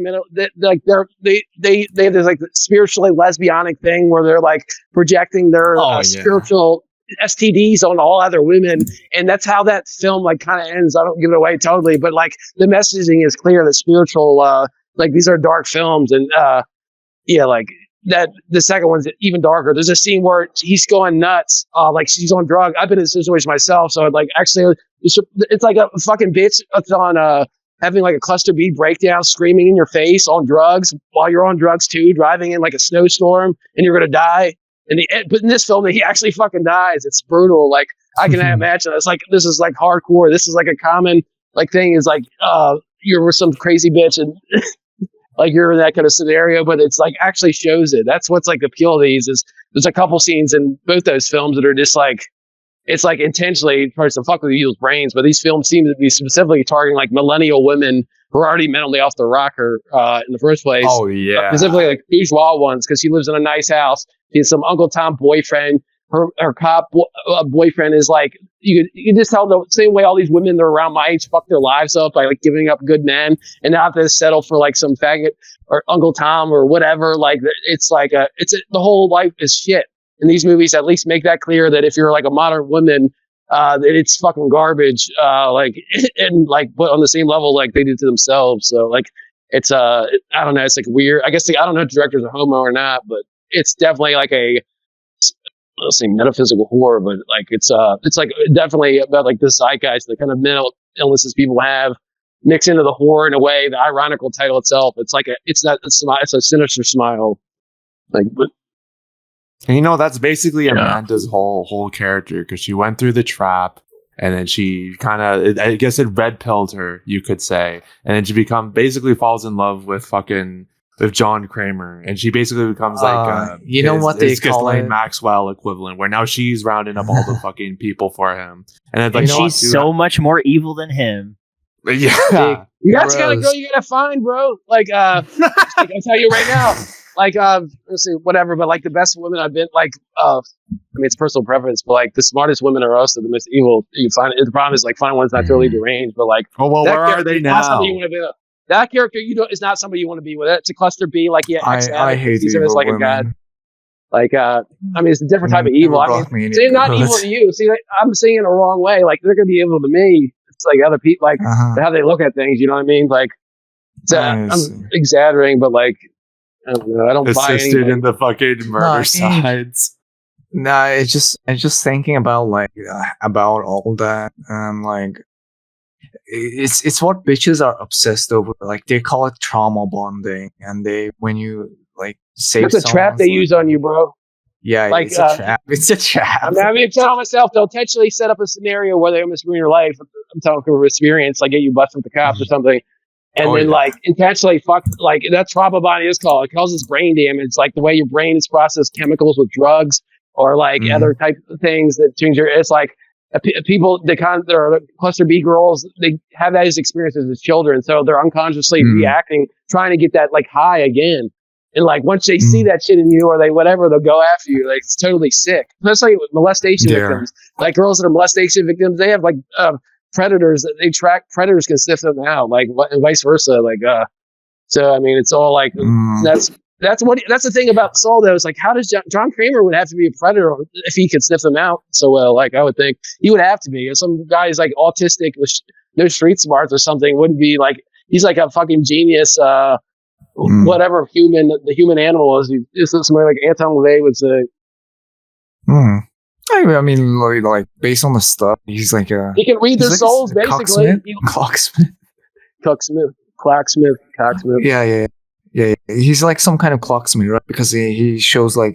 like they have this like spiritually lesbianic thing where they're like projecting their spiritual STDs on all other women, and that's how that film like kind of ends. I don't give it away totally, but like the messaging is clear. The spiritual, like these are dark films, and like that. The second one's even darker. There's a scene where he's going nuts, like she's on drugs. I've been in a situation myself, so like actually, it's like a fucking bitch that's on having like a cluster B breakdown, screaming in your face on drugs while you're on drugs too, driving in like a snowstorm, and you're gonna die. But in this film, he actually fucking dies. It's brutal. Like I can imagine. It's like this is like hardcore. This is like a common like thing. Is like you're with some crazy bitch and like you're in that kind of scenario. But it's like actually shows it. That's what's like the appeal of these. Is there's a couple scenes in both those films that are just like it's like intentionally tries to fuck with people's brains. But these films seem to be specifically targeting like millennial women who are already mentally off the rocker in the first place. Oh yeah, specifically like bourgeois ones because she lives in a nice house. She has some Uncle Tom boyfriend. Her cop boyfriend is like you just tell the same way all these women that are around my age fuck their lives up by like giving up good men and now have to settle for like some faggot or Uncle Tom or whatever. Like it's like the whole life is shit. And these movies at least make that clear that if you're like a modern woman, that it's fucking garbage. Like and like but on the same level like they do to themselves. So like it's I don't know. It's like weird. I guess I don't know if directors are homo or not, but it's definitely like let's say metaphysical horror, but like it's like definitely about like the zeitgeist, the kind of mental illnesses people have mixed into the horror in a way. The ironical title itself, it's like it's a sinister smile. Like, but and that's basically Amanda's whole character because she went through the trap and then she kind of, I guess it red pilled her, you could say, and then she basically falls in love with John Kramer, and she basically becomes like what they call Ghislaine it? Maxwell equivalent, where now she's rounding up all the fucking people for him, and then like she's so much more evil than him. Yeah, that's kind of girl you gotta find, bro. Like, I'll tell you right now. Like, let's see, whatever. But like the best women I've been, like, I mean, it's personal preference, but like the smartest women are also the most evil. You find the problem is like finding one's not totally deranged, but like, where are they now? That character is not somebody you want to be with. It's a cluster B. Like, I hate evil as like women. a god. Like, I mean, it's a different type of evil. I mean, they're not evil to you. See, like, I'm saying it the wrong way. Like, they're gonna be evil to me. It's like other people, like how they look at things. You know what I mean? Like, I'm exaggerating, but like, I don't know. I don't buy assisted in the fucking murder sides. No, it's just thinking about like about all that and like it's what bitches are obsessed over. Like they call it trauma bonding, and when you like save. It's a trap they use on you, bro. Yeah, like, it's a trap. It's a trap. I mean, I'm telling myself they'll intentionally set up a scenario where they almost ruin your life. I'm telling from experience, like get you busted with the cops or something. And then like intentionally fuck, like that's trauma bonding is called. It causes brain damage. Like the way your brain is processed chemicals with drugs or like other type of things that change your, it's like people, there are cluster B girls, they have that as experiences as children. So they're unconsciously reacting, trying to get that like high again. And like once they see that shit in you or they whatever, they'll go after you. Like it's totally sick. Especially with molestation victims. Like girls that are molestation victims, they have like predators that they track. Predators can sniff them out, like and vice versa. Like so I mean it's all like that's the thing about Saul though. It's like how does John Kramer would have to be a predator if he could sniff them out so well? Like I would think he would have to be. If some guy's like autistic with no street smarts or something wouldn't be like he's like a fucking genius. Whatever the human animal is somebody like Anton LaVey would say. I mean, like based on the stuff, he's like he can read their souls basically. Clocksmith. Yeah. He's like some kind of clocksmith, right? Because he shows like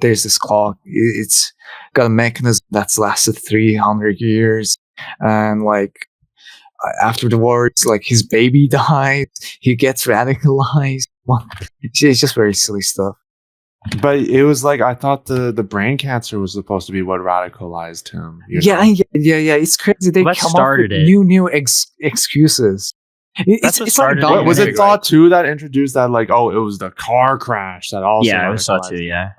there's this clock. It's got a mechanism that's lasted 300 years, and like. After the war, it's like his baby dies. He gets radicalized. It's just very silly stuff. But it was like I thought the brain cancer was supposed to be what radicalized him. Yeah. It's crazy. They come up with new excuses. That's what it's started like it. What, was it documentary, Saw right? 2 that introduced that? Like, oh, it was the car crash that also. Yeah, it was Saw radicalized 2, yeah.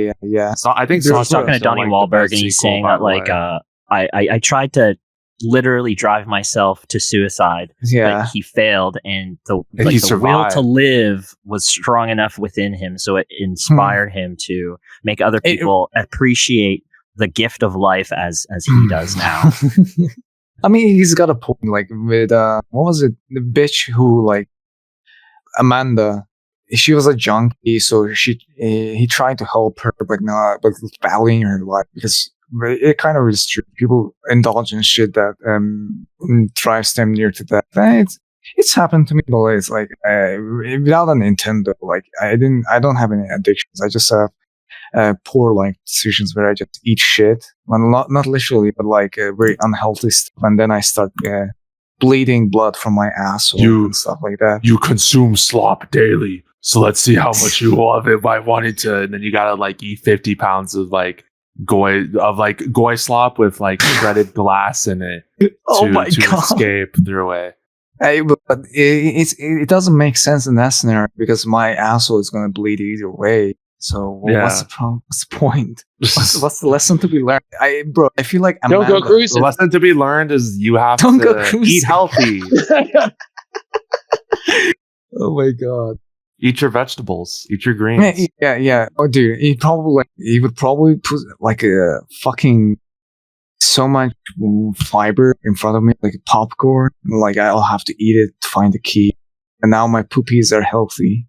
him. Yeah. So I think There's Saw He's 2 talking to is still, Donnie like, the Wahlberg, best and he's sequel, saying by that, the like, way. I tried to literally drive myself to suicide, Yeah. but he failed, and the And like he the will survived. to live was strong enough within him, so it inspired him to make other people appreciate the gift of life as he does now. I mean, he's got a point. Like with what was it? The bitch who like Amanda. She was a junkie, so he tried to help her, but valuing her life because it kind of restricts people indulge in shit that drives them near to death. And it's happened to me, but it's like without a Nintendo, like I don't have any addictions. I just have poor life decisions where I just eat shit, well, not literally, but like very unhealthy stuff, and then I start bleeding blood from my asshole and stuff like that. You consume slop daily, so let's see how much you love it by wanting to. And then you gotta like eat 50 pounds of like goy slop with like shredded glass in it to escape through it. But it doesn't make sense in that scenario because my asshole is going to bleed either way. So what's the problem? What's the point? What's the lesson to be learned? I feel like Don't go The cruising. lesson to be learned is you have Don't go to cruising. eat healthy. Oh my god! Eat your vegetables. Eat your greens. Yeah. Oh, dude, he would probably put like a fucking so much fiber in front of me, like popcorn. Like I'll have to eat it to find the key. And now my poopies are healthy.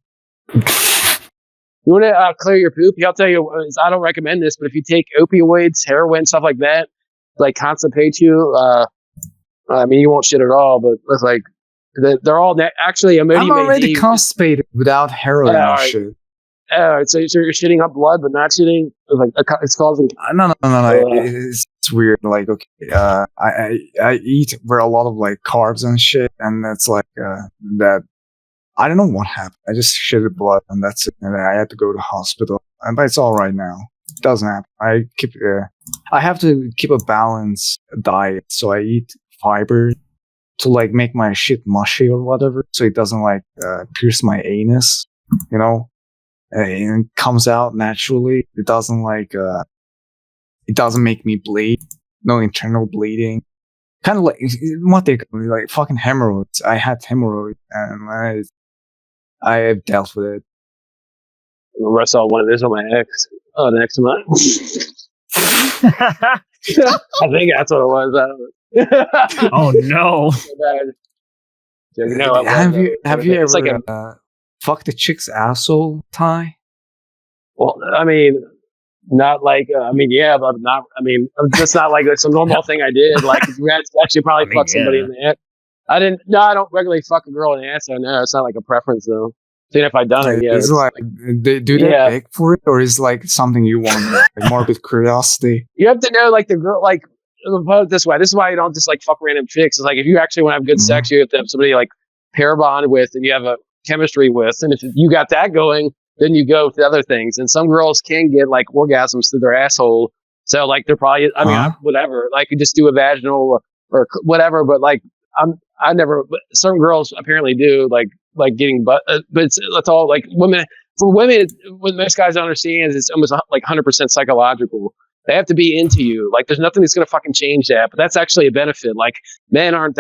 You want to clear your poop? I'll tell you, I don't recommend this, but if you take opioids, heroin, stuff like that, like constipate you, I mean, you won't shit at all, but it's like, they're all actually I'm already constipated without heroin and shit. So you're shitting up blood, but not shitting, like, it's causing... No. It's weird. Like, okay, I eat where a lot of like carbs and shit, and it's like that. I don't know what happened. I just shitted blood, and that's it. And I had to go to hospital, but it's all right now. It doesn't happen. I have to keep a balanced diet, so I eat fiber to like make my shit mushy or whatever, so it doesn't like pierce my anus. You know, and it comes out naturally. It doesn't like it doesn't make me bleed. No internal bleeding. Kind of like what they call it, like fucking hemorrhoids. I had hemorrhoids, and I have dealt with it. I saw one of this on my ex. Oh, the ex of mine. I think that's what it was. I don't know. Oh no! Have you ever like fucked a chick's asshole, Ty? Well, I mean, not like yeah, but not. I mean, that's not like some normal thing I did. Like you had to actually probably fuck somebody in the ass. I didn't. No, I don't regularly fuck a girl in the ass. I know it's not like a preference though. Even if I done it, yeah. It's like they beg for it, or is like something you want, like morbid curiosity? You have to know, like the girl, like put it this way. This is why you don't just like fuck random chicks. It's like if you actually want to have good sex, you have to have somebody like pair bond with, and you have a chemistry with, and if you got that going, then you go to other things. And some girls can get like orgasms through their asshole. So like they're probably, I mean, whatever. Like you just do a vaginal or whatever. But like I never. Certain girls apparently do like getting butt. But it's all like women. For women, what most guys don't understand is it's almost like 100% psychological. They have to be into you. Like there's nothing that's gonna fucking change that. But that's actually a benefit. Like men are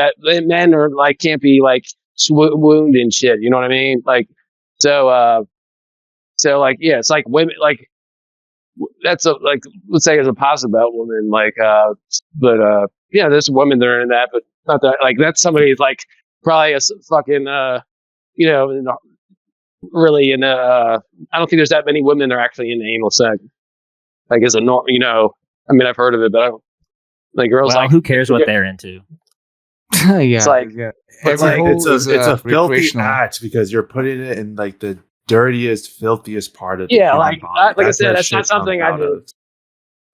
like can't be like wounded and shit. You know what I mean? Like so like yeah, it's like women like that's a like let's say as a positive about women like but yeah, there's women that are in that, but not that like that's somebody like probably a fucking you know really in I don't think there's that many women that are actually into anal sex like as a you know I mean I've heard of it but I don't like girls well, like who cares what they're into. Yeah, it's like It's like it's a filthy act because you're putting it in like the dirtiest, filthiest part of the like I said, that's not something I do.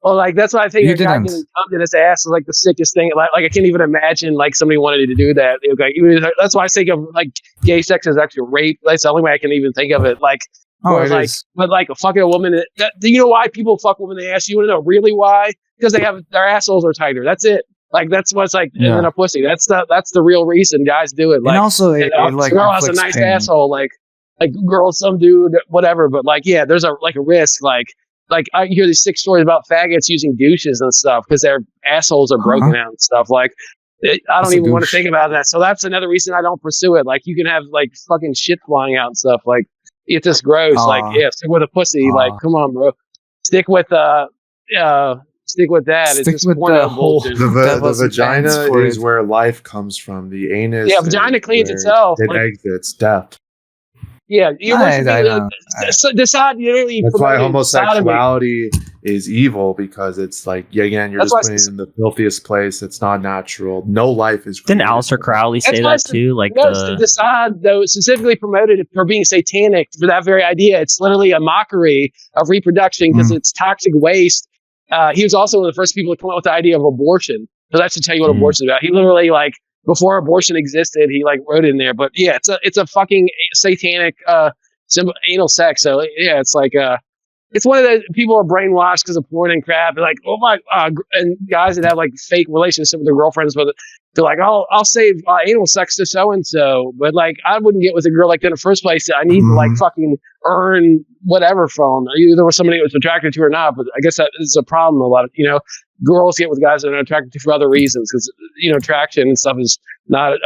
Well, like that's what I think. A guy getting come in his ass is like the sickest thing. Like I can't even imagine like somebody wanted to do that. Like, that's why I think of like gay sex as actually rape. That's the only way I can even think of it. Like, but like fucking a woman. Do you know why people fuck women in the ass? You want to know really why? Because they have their assholes are tighter. That's it. Like that's what's like and then a pussy. That's the real reason guys do it. Like, and also, and, like girl has a nice asshole. Like girl, some dude, whatever. But like, yeah, there's a risk. Like I hear these 6 stories about faggots using douches and stuff because their assholes are broken out and stuff. Like, I don't even want to think about that. So that's another reason I don't pursue it. Like, you can have like fucking shit flying out and stuff. Like, it's just gross. Like, stick with a pussy. Like, come on, bro. Stick with stick with that. Stick it's just with the whole. The vagina is where life comes from. The anus. Yeah, vagina cleans itself. It exits death. Yeah, you decide. That's why homosexuality is evil, because it's like, again, you're just putting it in the filthiest place. It's not natural. No life is. Didn't Aleister Crowley say that too? Like, decide though, specifically promoted for being satanic for that very idea. It's literally a mockery of reproduction because it's toxic waste. He was also one of the first people to come up with the idea of abortion. So that should tell you what abortion is about. He literally, like, before abortion existed, he like wrote in there. But yeah, it's a fucking satanic anal sex. So yeah, it's like it's one of the people are brainwashed because of porn and crap. They're like, oh my, and guys that have like fake relationships with their girlfriends, but they're like, I'll save anal sex to so and so, but like I wouldn't get with a girl like that in the first place. I need to like fucking earn whatever from either with somebody that was attracted to or not. But I guess that is a problem. A lot of girls get with guys that are attracted to for other reasons because attraction and stuff is not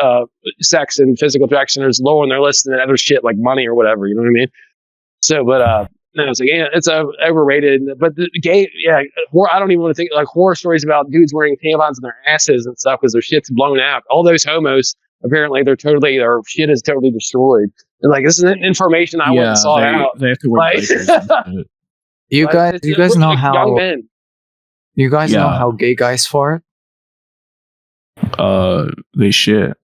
sex and physical attraction is low on their list than other shit like money or whatever. You know what I mean? So, but no, it's like it's overrated. But the gay, I don't even want to think like horror stories about dudes wearing tampons in their asses and stuff because their shit's blown out. All those homos apparently their shit is totally destroyed. And like this is information I went and saw out. They have to wear diapers. You guys know how you guys know how gay guys fart? They shit.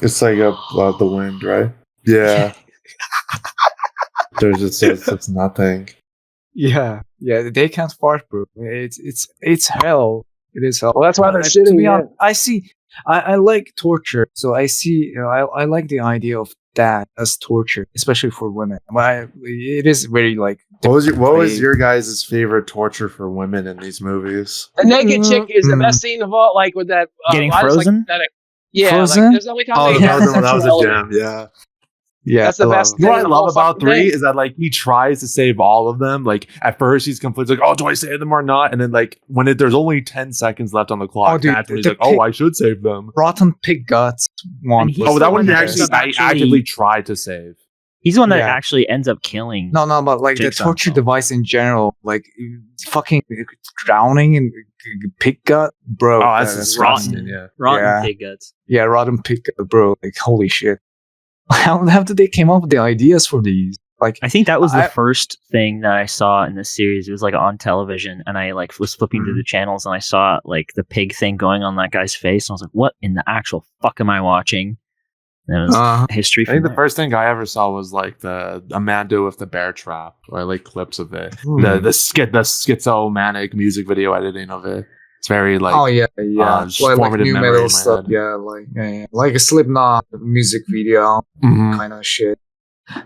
It's like the wind, right? Yeah. There's just it's nothing. Yeah, they can't fart, bro. It's hell. It is hell. Well, that's why they're shitting. I see. I like torture, so I see. I like the idea of that as torture, especially for women. It is very like. What was your guys' favorite torture for women in these movies? The naked chick is the best scene of all. Like with that getting frozen. Frozen? Like, there's only time that was a gem. Yeah. Yeah, that's the best thing. What I love about 3 is that like he tries to save all of them. Like at first he's completely like, oh, do I save them or not? And then like when there's only 10 seconds left on the clock, he's like, oh, I should save them. Rotten pig guts. That one he actually actively tried to save. He's the one that actually ends up killing. No, but like the torture device in general, like fucking drowning in pig gut, bro. Oh, that's disgusting. Rotten pig guts. Yeah, rotten pig gut, bro. Like holy shit. How did they came up with the ideas for these? Like, I think that was the first thing that I saw in this series. It was like on television, and I like was flipping through the channels, and I saw like the pig thing going on that guy's face, and I was like, "What in the actual fuck am I watching?" And it was history. I think the first thing I ever saw was like the Amanda with the bear trap, or like clips of it. The schizomanic music video editing of it. It's very like like new metal stuff. Like a Slipknot music video kind of shit.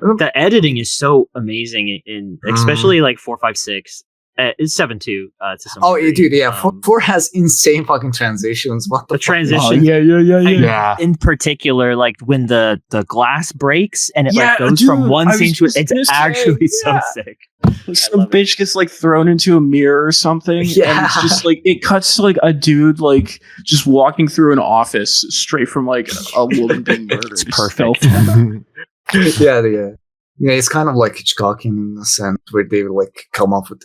The editing is so amazing in especially like 4, 5, 6. It's 7 too. To some degree. Dude, yeah. 4 has insane fucking transitions. What the transition? Yeah. In particular, like when the glass breaks and it like goes from one scene to it's actually so sick. Some bitch gets like thrown into a mirror or something, and it's just like it cuts to like a dude like just walking through an office straight from like a woman being murdered. It's perfect. Yeah, it's kind of like Hitchcockian in a sense where they would like come up with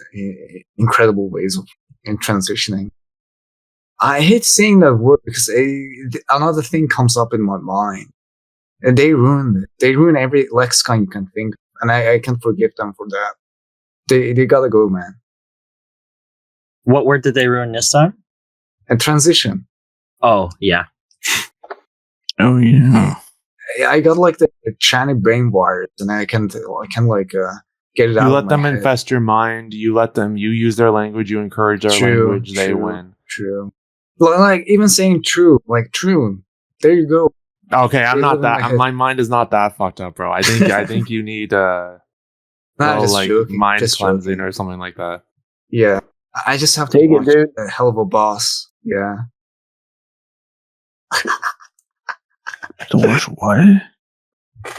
incredible ways of transitioning. I hate saying that word because another thing comes up in my mind, and they ruined it. They ruin every lexicon you can think, and I can forgive them for that. They gotta go, man. What word did they ruin this time? And transition. Oh yeah. Oh yeah. I got like the tranny brain virus, and I can like get it out. You let them infest your mind. You let them. You use their language. You encourage their language. They win. True. Well, like even saying true, like true. There you go. Okay, I'm not that. My mind is not that fucked up, bro. I think you need like mind cleansing or something like that. Yeah, I just have to take it, dude. A hell of a boss. Yeah. To watch what?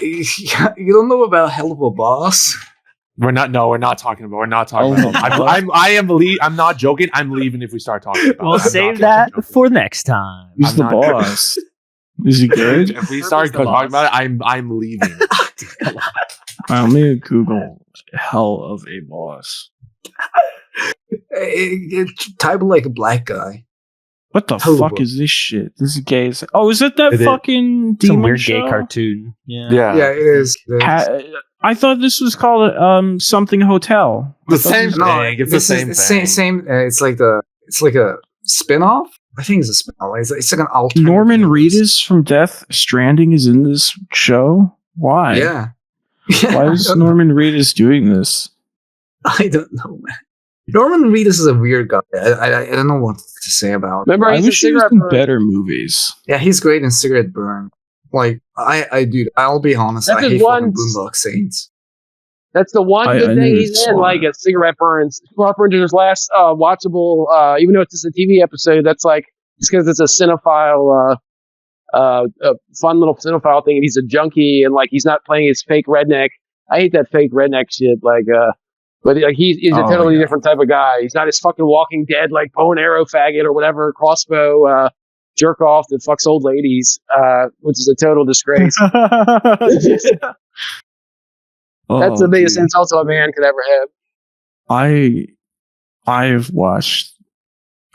You don't know about Helluva Boss? We're not talking about. Oh, I'm not joking. I'm leaving if we start talking about. We'll it. I'm save not that joking. for next time. Who's I'm the not- boss? Is he good? If we start Purpose the talking boss. about it, I'm leaving. Let me Google Hell of a Boss. Type like a black guy. What the Helluva. fuck is this shit? This is gay. Oh, is it that It is. fucking Some demon weird show? gay cartoon. Yeah. Yeah, it is. I thought this was called something hotel. The same No, thing. It's the this is same thing. Same. It's like a spin-off. I think it's a spin-off. It's like an alternate. Norman universe. Reedus from Death Stranding is in this show. Why? Yeah. Why is Norman Reedus doing this? I don't know, man. Norman Reedus is a weird guy. I don't know what to say about him. Remember, I he's a wish he was cigarette in burn. better movies. Yeah, he's great in Cigarette Burn. Like, I'll be honest, That's I his hate fucking one- Boondock Saints. That's the one I good knew thing you he's saw in, like that. a Cigarette Burns. Cigarette Burns is his last watchable, even though it's just a TV episode, that's like, it's because it's a cinephile, fun little cinephile thing, and he's a junkie, and like, he's not playing his fake redneck. I hate that fake redneck shit, like, but like, he's a Oh, totally yeah. different type of guy. He's not his fucking Walking Dead, like, bow and arrow faggot or whatever, crossbow, jerk off that fucks old ladies, which is a total disgrace. That's the biggest insult a man could ever have. I've watched.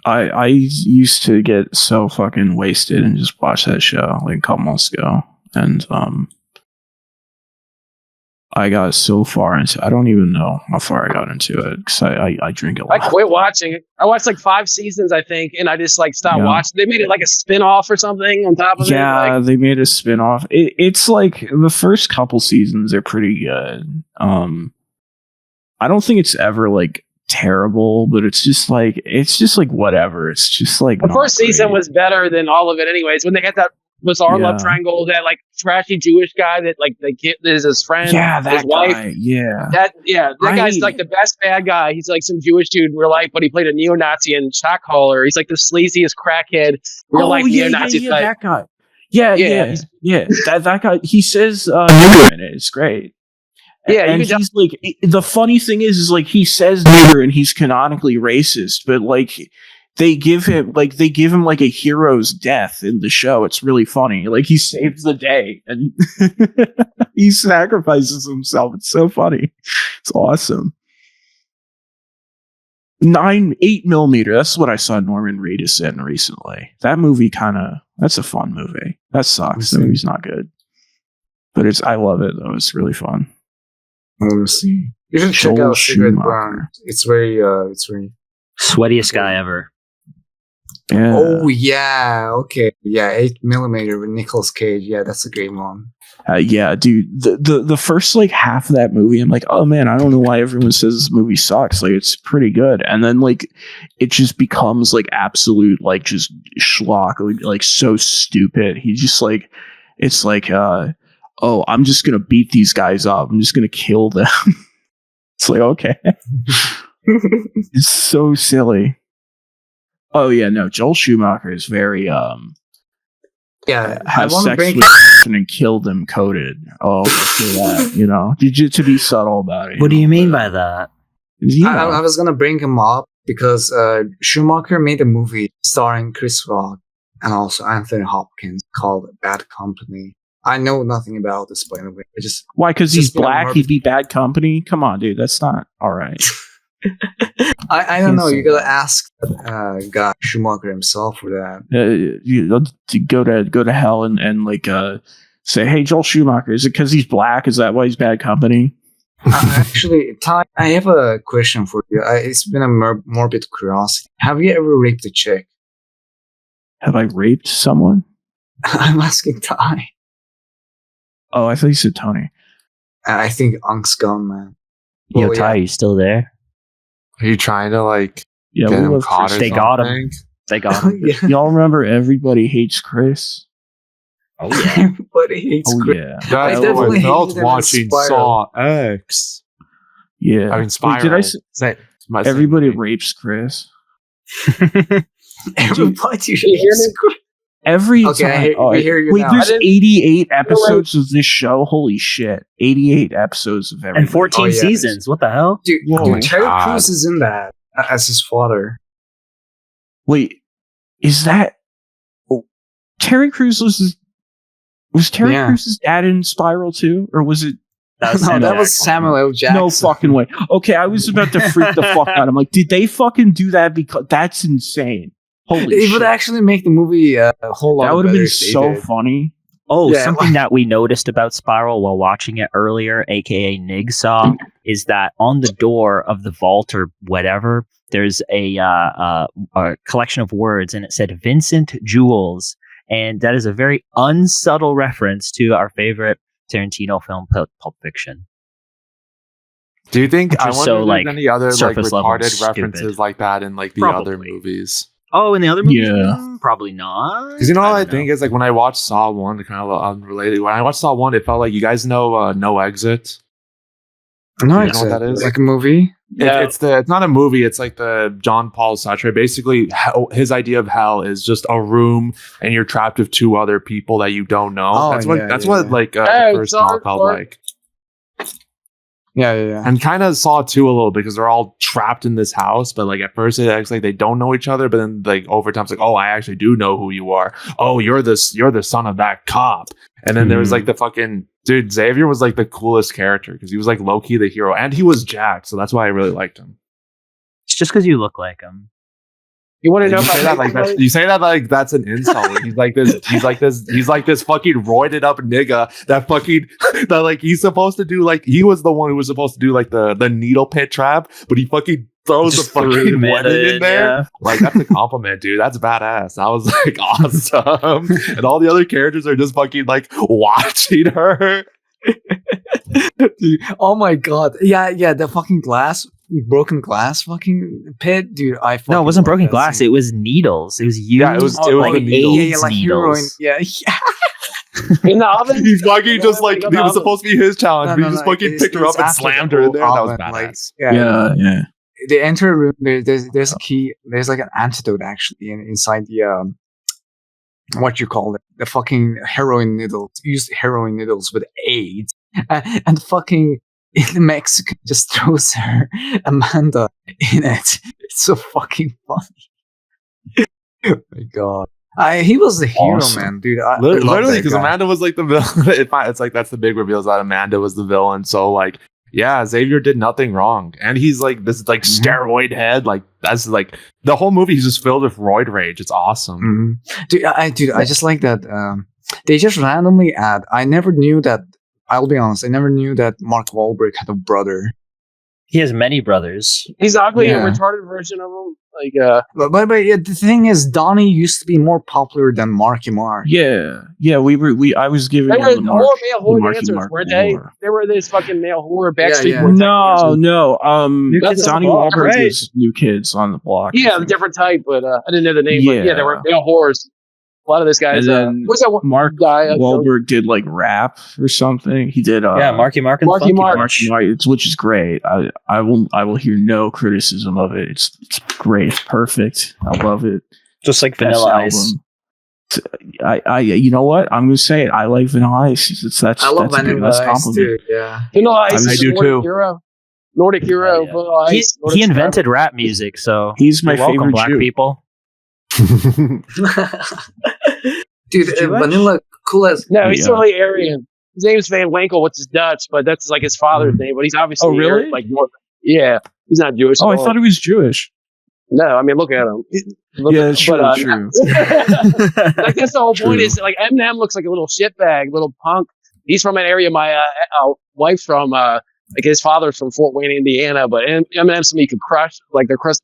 I used to get so fucking wasted and just watch that show like a couple months ago, and I got so far into. I don't even know how far I got into it because I drink a lot. I quit watching it. I watched like 5 seasons, I think, and I just like stopped Yeah. watching. They made it like a spin-off or something on top of it. Yeah, Like, they made a spin-off. It's like the first couple seasons are pretty good. I don't think it's ever like terrible, but it's just like whatever. It's just like the not first season great. was better than all of it, anyways. When they had that bizarre love Yeah. triangle, that like trashy Jewish guy that like the kid is his friend, Yeah, that his wife. guy. Yeah. That guy's I- like the best bad guy. He's like some Jewish dude in real life, but he played a neo-Nazi in Shockcaller. He's like the sleaziest crackhead real life neo-Nazi type. that guy. Yeah. That guy. He says nigger in it. It's great. Yeah, you and can he's like, the funny thing is like he says nigger and he's canonically racist, but like they give him like a hero's death in the show. It's really funny. Like he saves the day and he sacrifices himself. It's so funny. It's awesome. 8mm. That's what I saw Norman Reedus in recently. That movie that's a fun movie. That sucks. The movie's not good, but I love it though. It's really fun. Let me see. You should check Joel out Cigarette Schumacher. Burn. It's very Sweatiest guy ever. Yeah. Oh yeah, okay. Yeah, 8mm with Nicolas Cage. Yeah, that's a great one. Yeah, dude. The first like half of that movie, I'm like, oh man, I don't know why everyone says this movie sucks. Like it's pretty good, and then like it just becomes like absolute like just schlock, like so stupid. He's just like, it's like, oh, I'm just gonna beat these guys up. I'm just gonna kill them. It's like okay, it's so silly. Oh yeah, no, Joel Schumacher is very Yeah, I have want to sex bring. with and kill them coded. Oh, for that, you know, to be subtle about it. What do you mean by that? You know. I was gonna bring him up because Schumacher made a movie starring Chris Rock and also Anthony Hopkins called Bad Company. I know nothing about this, by the way. I just Why? Because he's just being black, morbid. he'd be bad company. Come on, dude, that's not all right. I don't Can't know. say You gotta ask guy Schumacher himself for that. You to go to hell and like say, hey, Joel Schumacher, is it because he's black? Is that why he's bad company? Actually, Ty, I have a question for you. It's been a morbid curiosity. Have you ever raped a chick? Have I raped someone? I'm asking Ty. Oh, I thought you said Tony. I think Unk's gone, man. Yo, Well, Ty, yeah. you still there? Are you trying to like Yeah, get we him love caught Chris. or They got him. something? They got him. Yeah. Y'all remember Everybody Hates Chris? Oh yeah. Everybody hates Oh Chris. yeah, That's I what definitely I felt hated him in watching Spiral. Saw X. yeah. I mean, Wait, Spiral. did I say My Everybody same thing. rapes Chris? Everybody you hear hates me? Chris. Every Okay, time. we hear you wait, now. there's 88 episodes of this show. Holy shit. 88 episodes of everything. And 14 seasons. What the hell? Dude, Whoa. Terry God. Crews is in that as his father. Wait, is that Terry Crews was Terry Crews' dad in Spiral too, or was it? That was Samuel L. Jackson. No fucking way. Okay, I was about to freak the fuck out. I'm like, did they fucking do that? Because that's insane. Holy It shit! would actually make the movie a whole lot. That would have better been if they so did. funny. Oh, Yeah, something that we noticed about Spiral while watching it earlier, aka Nig saw, is that on the door of the vault or whatever, there's a collection of words, and it said Vincent Jules, and that is a very unsubtle reference to our favorite Tarantino film, Pulp Fiction. Do you think Which I is wonder so, if like, there's any other like surface level retarded stupid. references like that in like the Probably. other movies? Oh, in the other movies? Yeah. Probably not. Because you know what I don't think is like when I watched Saw 1, kind of unrelated. When I watched Saw 1, it felt like you guys know No Exit. No, You it's know what that is? like a movie. Yeah. It's not a movie. It's like the John Paul Sartre. Basically, his idea of hell is just a room, and you're trapped with two other people that you don't know. Oh, That's what yeah, like Hey, the first sorry, Saw felt sorry. like. Yeah. And kind of Saw 2 a little because they're all trapped in this house. But like at first it acts like they don't know each other, but then like over time it's like, oh, I actually do know who you are. Oh, you're the son of that cop. And then there was like the fucking dude. Xavier was like the coolest character because he was like low key the hero, and he was jacked, so that's why I really liked him. It's just because you look like him. You want to know You say that like you say that like that's an insult. He's like this fucking roided up nigga that like he's supposed to do, like he was the one who was supposed to do like the needle pit trap, but he fucking throws Just the threw fucking meta weapon in there. yeah. Like that's a compliment, dude. That's badass. That was like awesome. And all the other characters are just fucking like watching her. Dude, oh my god. Yeah, the fucking broken glass fucking pit, dude. No, it wasn't broken glass. It was needles. It was used Yeah, it was like the needles. AIDS like needles. heroin. in the oven. He's fucking just like in it the was oven. supposed to be his challenge, but he just fucking it's- picked her up it's and after slammed the her in there. That was oven, like, badass. Yeah. They enter a room. There's a key. There's like an antidote actually inside the what you call it, the fucking heroin needles. Used heroin needles with AIDS, and fucking the Mexican just throws her Amanda in it. It's so fucking funny. Oh my god. He was the hero, Awesome. man, dude. I love Literally, that because guy. Amanda was like the villain. It's like that's the big reveal is that Amanda was the villain. So like, yeah, Xavier did nothing wrong, and he's like this like steroid head. Like that's like the whole movie. He's just filled with roid rage. It's awesome. Dude, I just like that. They just randomly add. I never knew that. I'll be honest. I never knew that Mark Wahlberg had a brother. He has many brothers. He's ugly, Yeah. a retarded version of him. Like, But yeah, the thing is, Donnie used to be more popular than Marky Mark. Yeah. I was giving they him were the male Marky dancers, Mark weren't they? award. They were this fucking male horror Backstreet yeah. Boys. No. New Kids on Donnie the Block, Wahlberg right? is New Kids on the Block. Yeah, a different type, but I didn't know the name. But yeah, they were male horrors. A lot of this guys. And then what's that one Mark guy? Wahlberg did like rap or something. He did. Yeah, Marky Mark and Marky Funky Mark. March. Which is great. I will hear no criticism of it. It's great. It's perfect. I love it. Just like Best Vanilla Ice. album. I you know what? I'm gonna say it. I like Vanilla Ice. That's I love that's a good- Vanilla that's a Ice compliment. too. Yeah. Vanilla Ice. I is do Nordic too. Hero. Nordic Hero. Yeah. Vanilla Ice. He Nordic invented rap music, so He's my you're welcome, favorite black Jew. people. Dude, Jewish? Vanilla cool as. No, he's Yeah. totally Aryan. His name's Van Winkle, which is Dutch, but that's like his father's name. But he's obviously Oh, really? Aryan, like North. Yeah, he's not Jewish. Oh, I at all. thought he was Jewish. No, I mean, look at him. Yeah, true, But, true. like that's the whole point. True. Is like Eminem looks like a little shitbag, little punk. He's from an area my wife's from. Like his father's from Fort Wayne, Indiana, but Eminem's somebody you could crush. Like they're crushed.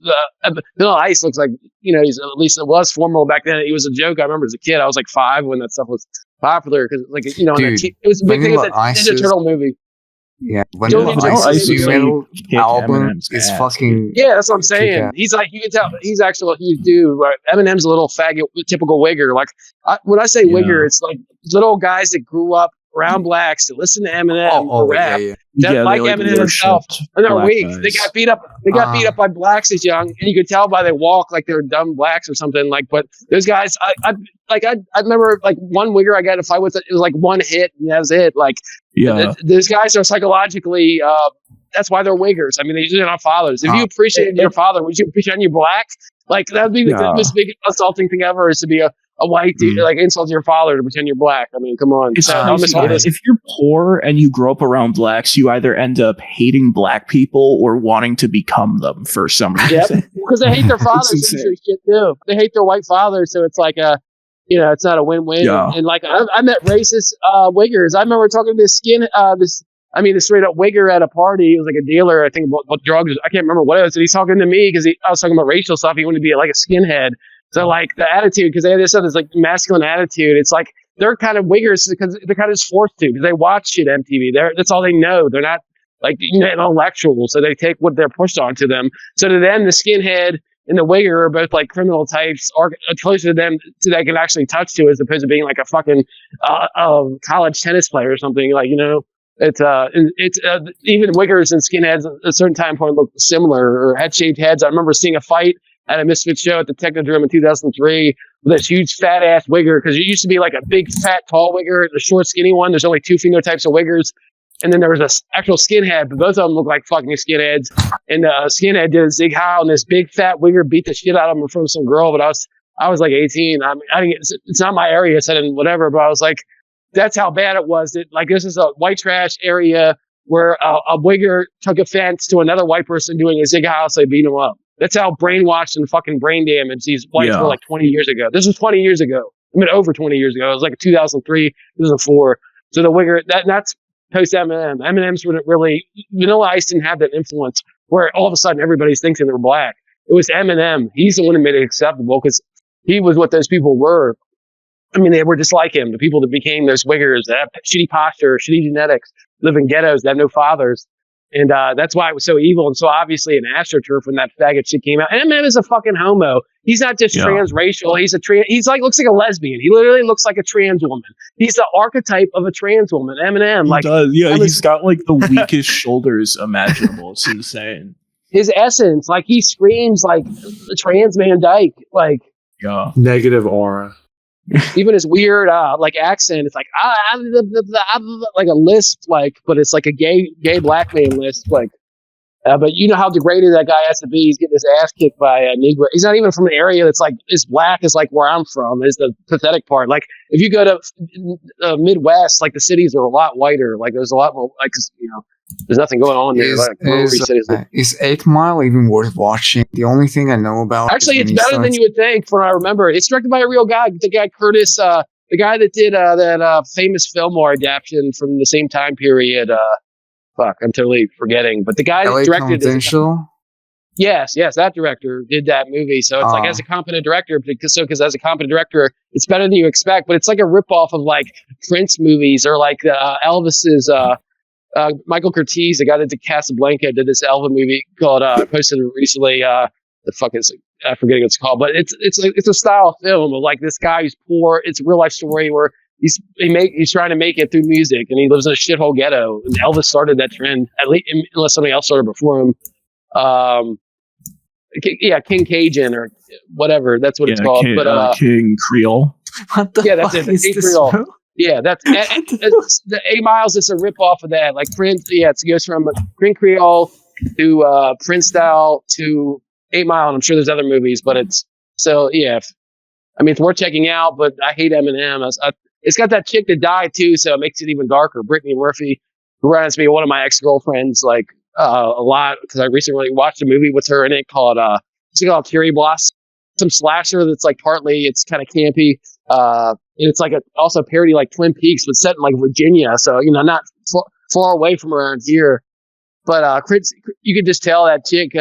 Vanilla Ice looks like he's at least it was formal back then. He was a joke. I remember as a kid. I was like 5 when that stuff was popular because like in Dude, it was a big thing. It's Vanilla a Ice Ninja is- Turtle movie. Yeah, Vanilla Vanilla Ice's Ice new is metal kick album Eminem's is ass, fucking. Yeah, that's what I'm saying. Yeah. He's like, you can tell he's actually a huge dude. Right? Eminem's a little faggot, typical wigger. Like when I say Yeah. wigger, it's like little guys that grew up around blacks to listen to Eminem or rap. Yeah. like Eminem himself. And they're weak. Guys. They got beat up. They got beat up by blacks as young, and you could tell by they walk like they're dumb blacks or something. Like, but those guys, I remember like one wigger I got in a fight with. It was like one hit, and that was it. Like, those guys are psychologically. That's why they're wiggers. I mean, they're usually not fathers. If you appreciated your father, would you pretend you're black? Like, that would be the most big insulting thing ever, is to be a white dude, like insult your father to pretend you're black. I mean, come on. If you're poor and you grow up around blacks, you either end up hating black people or wanting to become them for some reason. Yep, because they hate their fathers and shit too. They hate their white fathers, so it's like it's not a win-win. Yeah. And like I met racist wiggers. I remember talking to this straight up wigger at a party. He was like a dealer, I think, about drugs. I can't remember what it was. And he's talking to me because I was talking about racial stuff. He wanted to be like a skinhead. So like the attitude, because they have this like masculine attitude. It's like they're kind of wiggers because they're kind of just forced to, because they watch shit MTV. That's all they know. They're not like intellectual, so they take what they're pushed onto them. So to them, the skinhead and the wigger are both like criminal types, or closer to them to they can actually touch to, as opposed to being like a fucking college tennis player or something. Like, it's even wiggers and skinheads at a certain time point look similar, or had shaved heads. I remember seeing a fight at a Misfit show at the Technodrome in 2003 with this huge fat ass wigger, because it used to be like a big fat tall wigger, the short skinny one. There's only two phenotypes of wiggers, and then there was an actual skinhead, but both of them look like fucking skinheads. And the skinhead did a Zig Heil, and this big fat wigger beat the shit out of him in front of some girl. But I was like 18. I mean, it's not my area, so I didn't whatever. But I was like, that's how bad it was. That like, this is a white trash area where a wigger took offense to another white person doing a Zig Heil, so they beat him up. That's how brainwashed and fucking brain damaged these whites were like 20 years ago. This was 20 years ago. I mean, over 20 years ago. It was like 2003, 2004. So the wigger, that's post Eminem. Eminem's wouldn't really, Vanilla Ice didn't have that influence where all of a sudden everybody's thinking they're black. It was Eminem. He's the one who made it acceptable, because he was what those people were. I mean, they were just like him. The people that became those wiggers, that have shitty posture, shitty genetics, live in ghettos, that have no fathers. And that's why it was so evil and so obviously an AstroTurf when that faggot shit came out. And Eminem is a fucking homo. He's not just transracial. He's like, looks like a lesbian. He literally looks like a trans woman. He's the archetype of a trans woman. Eminem, like, he's got like the weakest shoulders imaginable. It's insane. His essence, like, he screams like the trans man dyke, like negative aura. Even his weird like accent, it's like like a lisp, like, but it's like a gay black man lisp, like. But you know how degraded that guy has to be. He's getting his ass kicked by a Negro. He's not even from an area that's like as black as like where I'm from. Is the pathetic part. Like if you go to Midwest, like the cities are a lot whiter. Like there's a lot more. Like, 'cause, there's nothing going on there. Is 8 Mile even worth watching? The only thing I know about. Actually, it's better than you would think. From what I remember, it's directed by a real guy. The guy Curtis, the guy that did that famous film noir adaptation from the same time period. Fuck, I'm totally forgetting. But the guy that directed Confidential? Yes, that director did that movie. So it's like, as a competent director, because as a competent director, it's better than you expect. But it's like a ripoff of like Prince movies, or like Elvis's. Michael Curtiz, the guy that did Casablanca, did this Elvis movie called. Posted recently. The fuck is I'm forgetting what it's called, but it's a style film of like this guy who's poor. It's a real life story where he's trying to make it through music, and he lives in a shithole ghetto. And Elvis started that trend, at least, unless somebody else started before him. King Cajun or whatever. That's what it's called. King Creole. What the that's it. Is King this Creole. real? Yeah, that's the 8 Miles. It's a rip off of that. Like Prince. Yeah, it goes from King Creole to Prince style to 8 Mile. And I'm sure there's other movies, but it's so yeah. I mean, it's worth checking out. But I hate Eminem. It's got that chick that died too, so it makes it even darker. Brittany Murphy, who reminds me of one of my ex-girlfriends, like a lot, because I recently watched a movie with her in it called Cherry Blossom Slasher. That's like partly it's kind of campy, and it's like also parody like Twin Peaks, but set in like Virginia, so not far away from around here. But you could just tell that chick,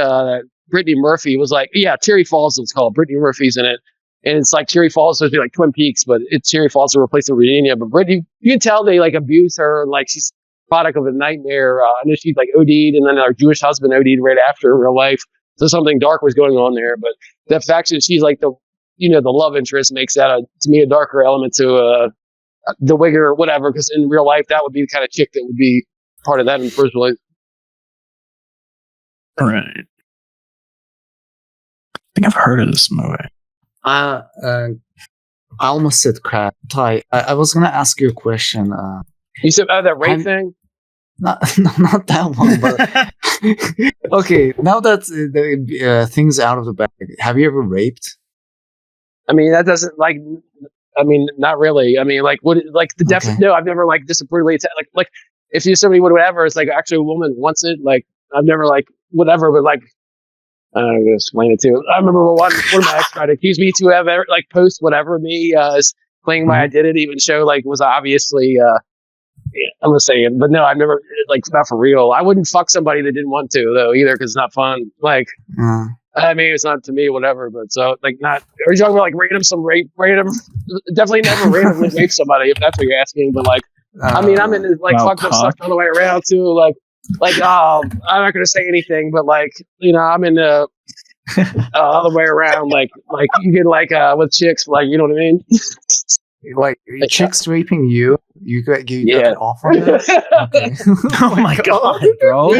Brittany Murphy, was like, Cherry Falls. It's called. Brittany Murphy's in it. And it's like Cherry Falls supposed to be like Twin Peaks, but it's Cherry Falls to replace Virginia. But Brittany, you can tell they like abuse her, and like she's product of a nightmare. I know she's like OD'd, and then her Jewish husband OD'd right after in real life. So something dark was going on there. But the fact that she's like the love interest makes that to me a darker element to the wigger or whatever. Because in real life, that would be the kind of chick that would be part of that in the first place. All right. I think I've heard of this movie. I almost said crap. Ty, I was gonna ask you a question. You said that rape thing? Not that one, but okay. Now that the things out of the bag, have you ever raped? I mean, that doesn't like. I mean, not really. I mean, like, what? Like the Okay. No, I've never like disapprovingly like if you somebody would whatever. It's like actually a woman wants it. Like I've never like whatever, but like I don't know, I'm gonna explain it too. I remember one of my ex tried to accuse me to have ever, like post whatever me as claiming my identity, even show like was obviously. I'm gonna say it, but no, I've never like not for real. I wouldn't fuck somebody that didn't want to though either because it's not fun. Like. I mean, it's not to me, whatever, but so, like, not, are you talking about, like, random, definitely never randomly rape somebody, if that's what you're asking, but, like, I mean, I'm into, like, fucked up stuff all the way around, too, like, oh, I'm not gonna say anything, but, like, you know, I'm into, all the way around, like, you get, like, with chicks, like, you know what I mean? Like chicks raping you? You got an offer? Okay. Oh my god, bro.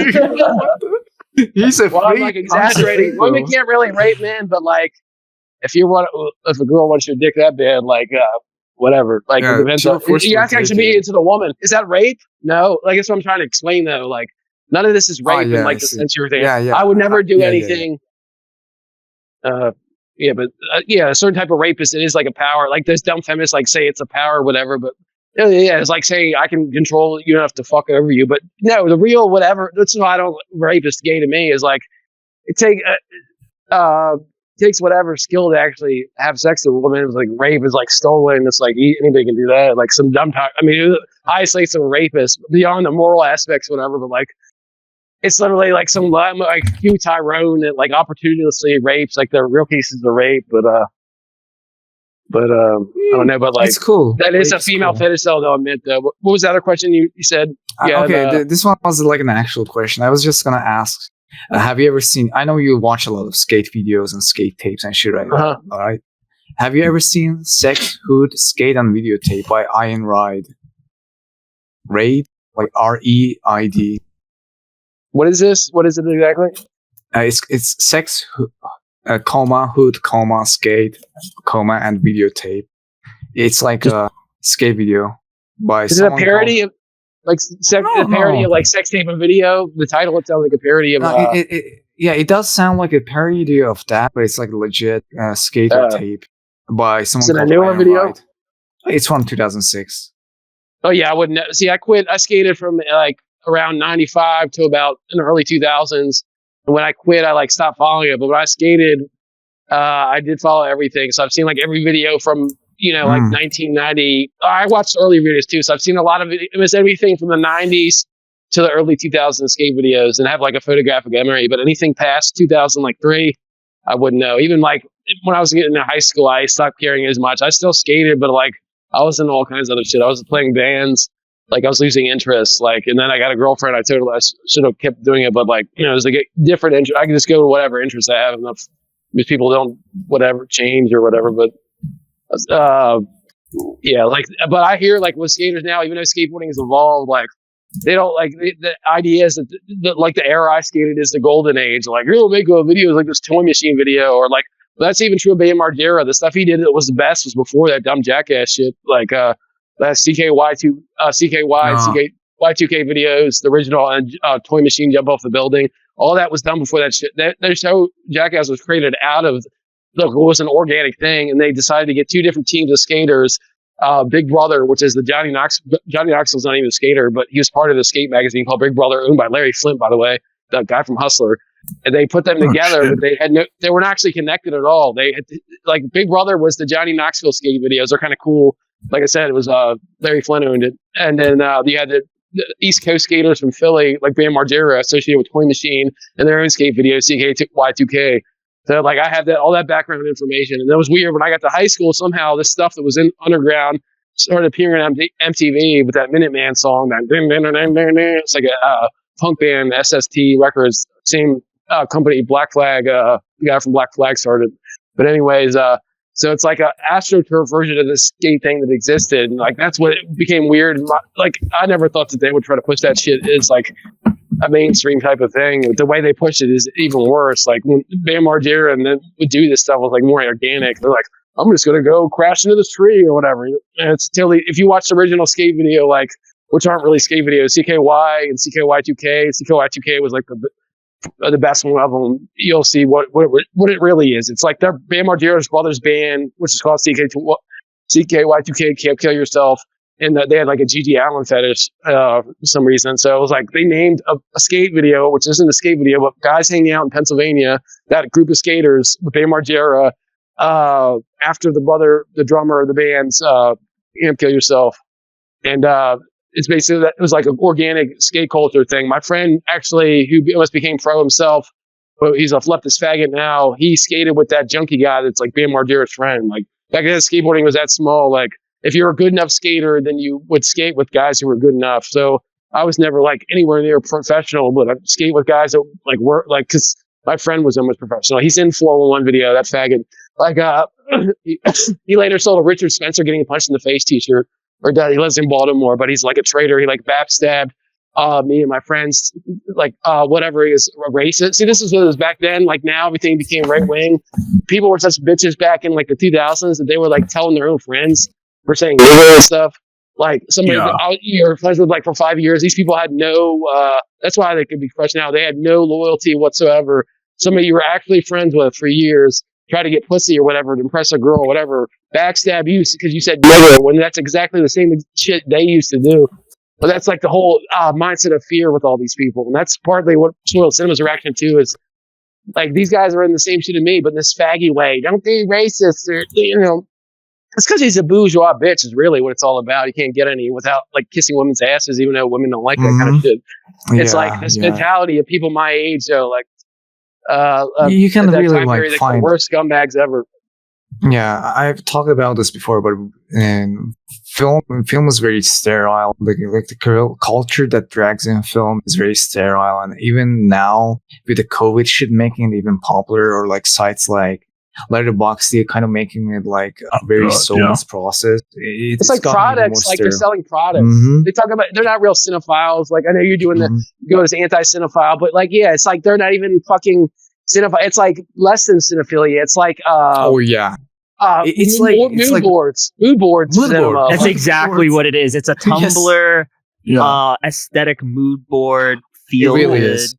He's a well, I'm like exaggerating. Women can't really rape men, but like, if a girl wants your dick that bad, like, whatever. Like, it depends on. You actually should be into the woman. Is that rape? No. Like, that's what I'm trying to explain though. Like, none of this is rape in like the sense you're saying. I would never do anything. But a certain type of rapist, it is like a power. Like those dumb feminists, like say it's a power, or whatever. But yeah, it's like saying I can control you enough to fuck over you. But no, the real whatever. That's why I don't rapist gay to me is like it takes whatever skill to actually have sex with a woman. It's like rape is like stolen. It's like anybody can do that. Like some dumb talk. I mean, I say some rapists beyond the moral aspects, whatever. But like. It's literally like some like Hugh Tyrone that like opportunistically rapes, like the real cases of rape, but I don't know, but like it's cool. That is a female fetish, though. I'll admit. Though, what was the other question you said? This one was like an actual question. I was just gonna ask: have you ever seen? I know you watch a lot of skate videos and skate tapes and shit, right? All right. Have you ever seen "Sex, Hood, Skate and Videotape" by Ian Reid? Reid, like REID. What is this? What is it exactly? It's sex, hood, skate, and videotape. It's like a skate video by. Is it a parody of like of like sex tape and video? The title it sounds like a parody of. It does sound like a parody of that, but it's like legit skater tape by someone. Is it a newer video? Wright. It's from 2006. Oh yeah, I wouldn't know. See, I quit. I skated from like. Around 95 to about in the early 2000s. And when I quit, I like stopped following it. But when I skated, I did follow everything. So I've seen like every video from, like 1990. I watched early videos too. So I've seen a lot of it. It was everything from the 90s to the early 2000s skate videos and have like a photographic memory. But anything past 2003, I wouldn't know. Even like when I was getting into high school, I stopped caring as much. I still skated, but like I was in all kinds of other shit. I was playing bands. Like I was losing interest, like, and then I got a girlfriend. I should have kept doing it, but like, it was like a different interest. I can just go to whatever interest I have enough because people don't whatever change or whatever. But, but I hear like with skaters now, even though skateboarding has evolved, like they don't like the idea is that like the era I skated is the golden age. Like you'll make videos like this Toy Machine video or like, that's even true of Bam Margera. The stuff he did that was the best was before that dumb jackass shit. Like, that Y2K videos, the original Toy Machine jump off the building. All that was done before that shit. That show Jackass was created out of it was an organic thing, and they decided to get two different teams of skaters. Big Brother, which is the Johnny Knoxville's not even a skater, but he was part of the skate magazine called Big Brother, owned by Larry Flint, by the way, the guy from Hustler. And they put them together, but they weren't actually connected at all. They had, like Big Brother was the Johnny Knoxville skate videos. They're kind of cool. Like I said, it was Larry Flint owned it. And then you had the East Coast skaters from Philly, like Bam Margera, associated with Toy Machine and their own skate video, Y2K. So like I have all that background information. And that was weird. When I got to high school, somehow this stuff that was in underground started appearing on MTV with that Minuteman song. It's like a punk band, SST Records, same company, Black Flag, the guy from Black Flag started. But anyways, So it's like a AstroTurf version of this skate thing that existed. And like that's what it became weird. Like I never thought that they would try to push that shit as like a mainstream type of thing. The way they push it is even worse. Like when Bam Margera and then would do this stuff was like more organic. They're like, I'm just gonna go crash into this tree or whatever. And it's totally. If you watch the original skate video, like which aren't really skate videos, CKY and CKY2K. CKY2K was like the best one of them. You'll see what it really is. It's like their Bam Margera's brother's band, which is called CKY2K. Can't Kill Yourself. And they had like a Gigi Allen fetish for some reason. So it was like they named a skate video, which isn't a skate video, but guys hanging out in Pennsylvania, that group of skaters with Bam Margera, after the drummer of the band's Can't Kill Yourself. And it's basically that it was like an organic skate culture thing. My friend actually, who almost became pro himself, but he's a leftist faggot now, he skated with that junkie guy that's like Bam Margera's friend. Like back then skateboarding was that small. Like if you're a good enough skater, then you would skate with guys who were good enough. So I was never like anywhere near professional, but I skate with guys that like were like, cause my friend was almost professional. He's in 411 video, that faggot. Like, he later sold a Richard Spencer getting punched in the face t-shirt. Or he lives in Baltimore, but he's like a traitor. He like backstabbed me and my friends, like whatever he is, racist. See, this is what it was back then. Like now everything became right wing. People were such bitches back in like the 2000s that they were like telling their own friends for saying nigger and stuff. Like somebody that you're friends with like for 5 years. These people had no. That's why they could be fresh now. They had no loyalty whatsoever. Somebody you were actually friends with for years try to get pussy or whatever to impress a girl or whatever, backstab you because you said nigger when that's exactly the same shit they used to do. But that's like the whole mindset of fear with all these people. And that's partly what Soiled Cinema's reaction to is like these guys are in the same shit as me, but in this faggy way. Don't be racist or, you know. It's because he's a bourgeois bitch is really what it's all about. You can't get any without like kissing women's asses, even though women don't like that kind of shit. It's like this mentality of people my age, though, like you can really like find the worst scumbags ever. Yeah, I've talked about this before, but film is very sterile. Like the culture that drags in film is very sterile, and even now with the COVID shit making it even popular, or like sites like Letterboxd, they're kind of making it like a very soulless process. It's like products, like they're selling products. They talk about they're not real cinephiles. Like I know you're doing go as anti-cinephile, but like it's like they're not even fucking cinephile. It's like less than cinephilia. It's like it's like mood boards. That's exactly what it is. It's a Tumblr aesthetic mood board. Feel it really good. is.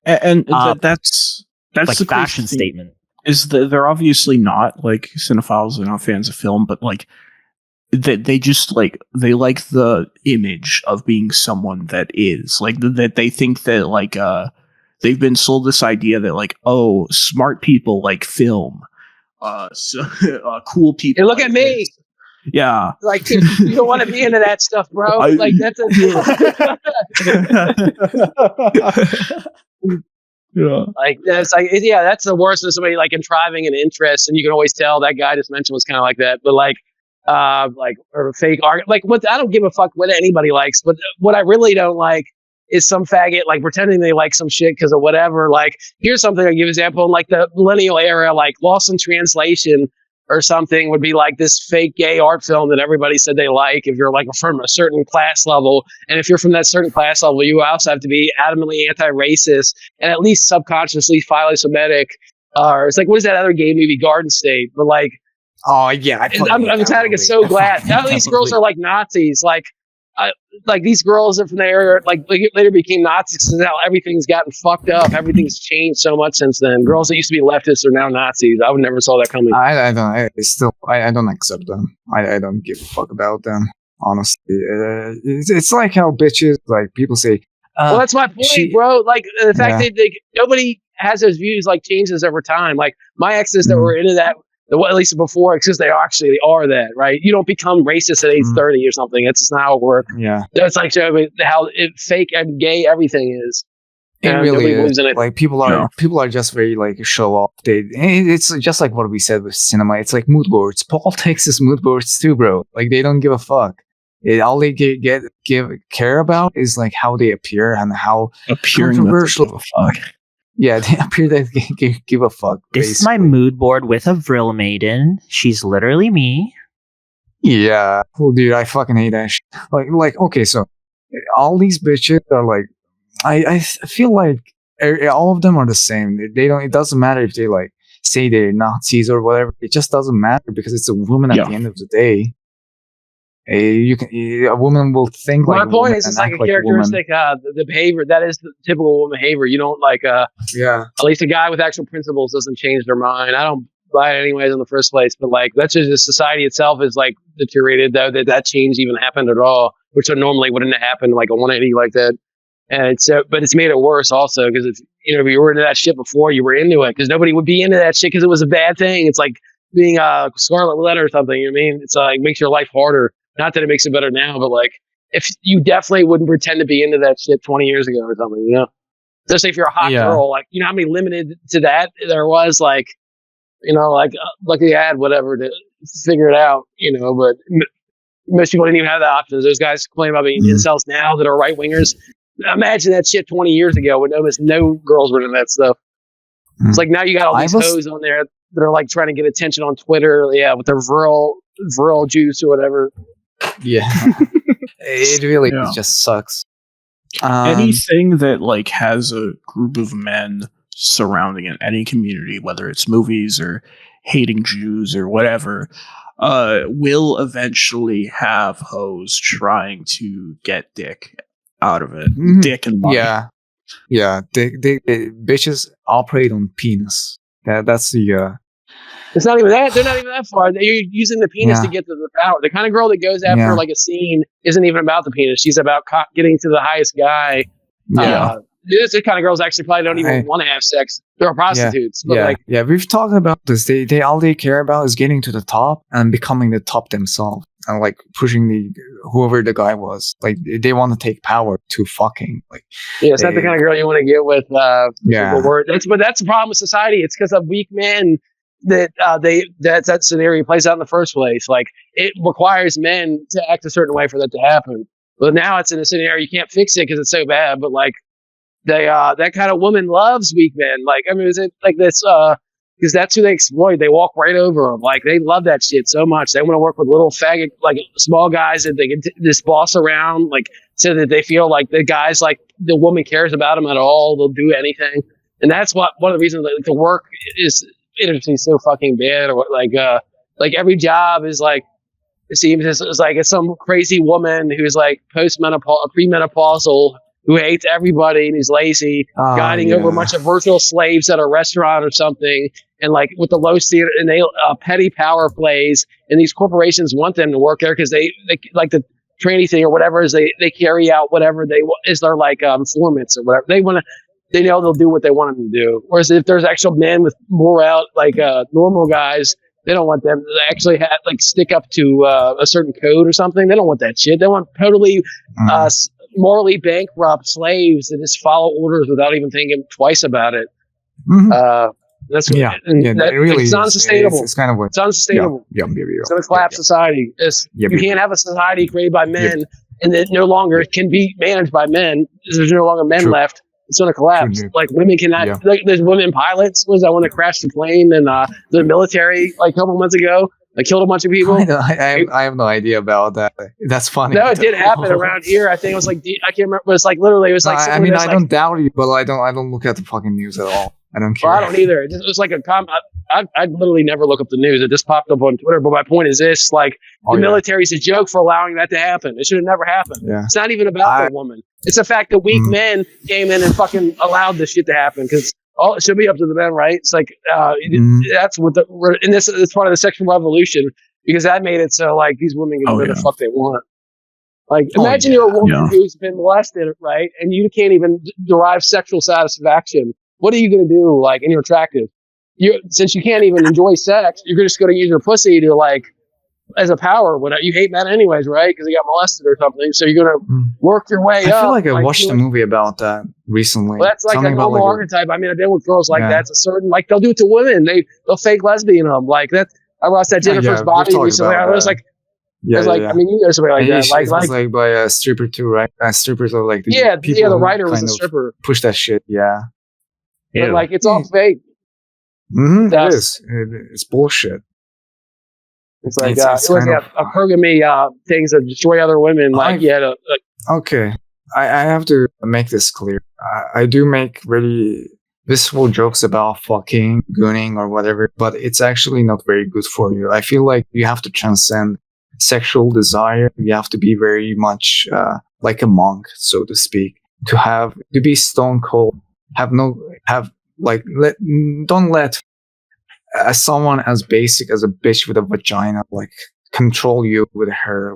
And that's like the fashion statement. Is that they're obviously not like cinephiles, they're not fans of film, but like they just like they like the image of being someone that is like that they think that like they've been sold this idea that like smart people like film, cool people. Hey, look at me. This. Yeah, like you don't want to be into that stuff, bro. Like that's yeah. Like that's like that's the worst of somebody like contriving an interest, and you can always tell that guy I just mentioned was kind of like that. But like or fake art, like what I don't give a fuck what anybody likes, but what I really don't like is some faggot like pretending they like some shit because of whatever. Like here's something I give an example in like the millennial era, like Lost in Translation or something would be like this fake gay art film that everybody said they like if you're like from a certain class level. And if you're from that certain class level, you also have to be adamantly anti-racist and at least subconsciously philo-Semitic. It's like, what is that other gay movie, Garden State? But like, oh yeah, I'm trying to get so glad. Now these girls are like Nazis. Like these girls are from there, like later became Nazis. So now everything's gotten fucked up. Everything's changed so much since then. Girls that used to be leftists are now Nazis. I would never saw that coming. I don't accept them. I don't give a fuck about them. Honestly, it's like how bitches like people say. Well, that's my point, bro. Like the fact that nobody has those views like changes over time. Like my exes that were into that. At least before, because they actually are that, right? You don't become racist at age 30 or something. That's just not how it works. Yeah. That's like how fake and gay everything is. It really is. Like people are just very like show off. It's just like what we said with cinema. It's like mood boards. Politics is mood boards too, bro. Like they don't give a fuck. All they care about is like how they appear and how controversial. fuck. Yeah, they appear to give a fuck. This is my mood board with a Vril maiden. She's literally me. Yeah, well, dude, I fucking hate that shit. Like, okay, so all these bitches are like, I feel like all of them are the same. They don't. It doesn't matter if they like say they're Nazis or whatever. It just doesn't matter because it's a woman at the end of the day. A woman will think like. My point is, it's like a characteristic. The behavior that is the typical woman behavior. You don't like. Yeah. At least a guy with actual principles doesn't change their mind. I don't buy it anyways in the first place. But like, that's just the society itself is like deteriorated. Though that change even happened at all, which normally wouldn't have happened like a 180 like that. And it's but it's made it worse also because if you were into that shit before, you were into it because nobody would be into that shit because it was a bad thing. It's like being a scarlet letter or something. You know what I mean? It's like makes your life harder. Not that it makes it better now, but like if you definitely wouldn't pretend to be into that shit 20 years ago or something, you know? Especially if you're a hot girl, like you know how many limited to that there was, like lucky I had whatever to figure it out, but most people didn't even have the options. Those guys complain about being incels now that are right wingers. Imagine that shit 20 years ago when almost no girls were in that stuff. It's like now you got all these hoes on there that are like trying to get attention on Twitter, with their Vril juice or whatever. Yeah, it really just sucks. Anything that like has a group of men surrounding it, any community, whether it's movies or hating Jews or whatever, will eventually have hoes trying to get dick out of it. Dick and money. Yeah. They bitches operate on penis. That's the. It's not even that. They're not even that far. They're using the penis to get to the power. The kind of girl that goes after like a scene isn't even about the penis. She's about getting to the highest guy. This kind of girls actually probably don't even want to have sex. They're prostitutes. But we've talked about this. They all they care about is getting to the top and becoming the top themselves and like pushing whoever the guy was. Like they want to take power to fucking like. Yeah, it's not the kind of girl you want to get with. That's the problem with society. It's because of weak men. That scenario plays out in the first place. Like it requires men to act a certain way for that to happen. But now it's in a scenario you can't fix it because it's so bad. But like that kind of woman loves weak men. Like I mean, is it like this? Because that's who they exploit. They walk right over them. Like they love that shit so much. They want to work with little faggot, like small guys that they can just boss around, like so that they feel like the guys, like the woman cares about them at all. They'll do anything, and that's one of the reasons the work is. Industry so fucking bad, or like every job is like it seems it's like it's some crazy woman who's like premenopausal who hates everybody and is lazy, guiding over a bunch of virtual slaves at a restaurant or something, and like with the low standard and they petty power plays, and these corporations want them to work there because they like the tranny thing or whatever is they carry out whatever they is their like informants or whatever they want to. They know they'll do what they want them to do. Whereas if there's actual men with morale, like normal guys, they don't want them to actually stick up to a certain code or something. They don't want that shit. They want totally morally bankrupt slaves that just follow orders without even thinking twice about it. That's really it's unsustainable. It's kind of what it's unsustainable. It's going to collapse society. You can't have a society created by men and that no longer can be managed by men. There's no longer men left. It's going to collapse. Like women cannot. Like there's women pilots. Was that one that crashed the plane and the military like a couple months ago? Like killed a bunch of people. I have no idea about that. That's funny. No, it did happen around here. I think it was like I can't remember. It was like literally. It was like. I mean, I don't doubt you, but I don't look at the fucking news at all. I don't care. Well, I don't either. It was like I literally never look up the news. It just popped up on Twitter. But my point is this: like the military's a joke for allowing that to happen. It should have never happened. Yeah. It's not even about the woman. It's the fact that weak men came in and fucking allowed this shit to happen because it should be up to the men, right? It's like that's what and this is part of the sexual revolution because that made it so like these women can do whatever the fuck they want. Like imagine you're a woman who's been molested, right? And you can't even derive sexual satisfaction. What are you going to do? Like, and you're attractive. Since you can't even enjoy sex, you're just going to use your pussy to like, as a power. Whatever. You hate men anyways, right? Because they got molested or something. So you're going to work your way up. I feel like I watched a movie about that recently. Well, that's like a normal archetype. I mean, I've been with girls like that. It's a certain, like, they'll do it to women. They'll fake lesbian them. Like that. I watched that Jennifer's Body recently. I was like, I mean, you know somebody like that. Like by a stripper too, right? Strippers are like the writer was a stripper. Push that shit, yeah. But like, it's all fake. Mm-hmm, it is. It's bullshit. It's like, it was a polygamy things that destroy other women. Like, okay. I have to make this clear. I do make really visceral jokes about fucking, gooning, or whatever, but it's actually not very good for you. I feel like you have to transcend sexual desire. You have to be very much like a monk, so to speak, to be stone cold. Don't let someone as basic as a bitch with a vagina like control you with her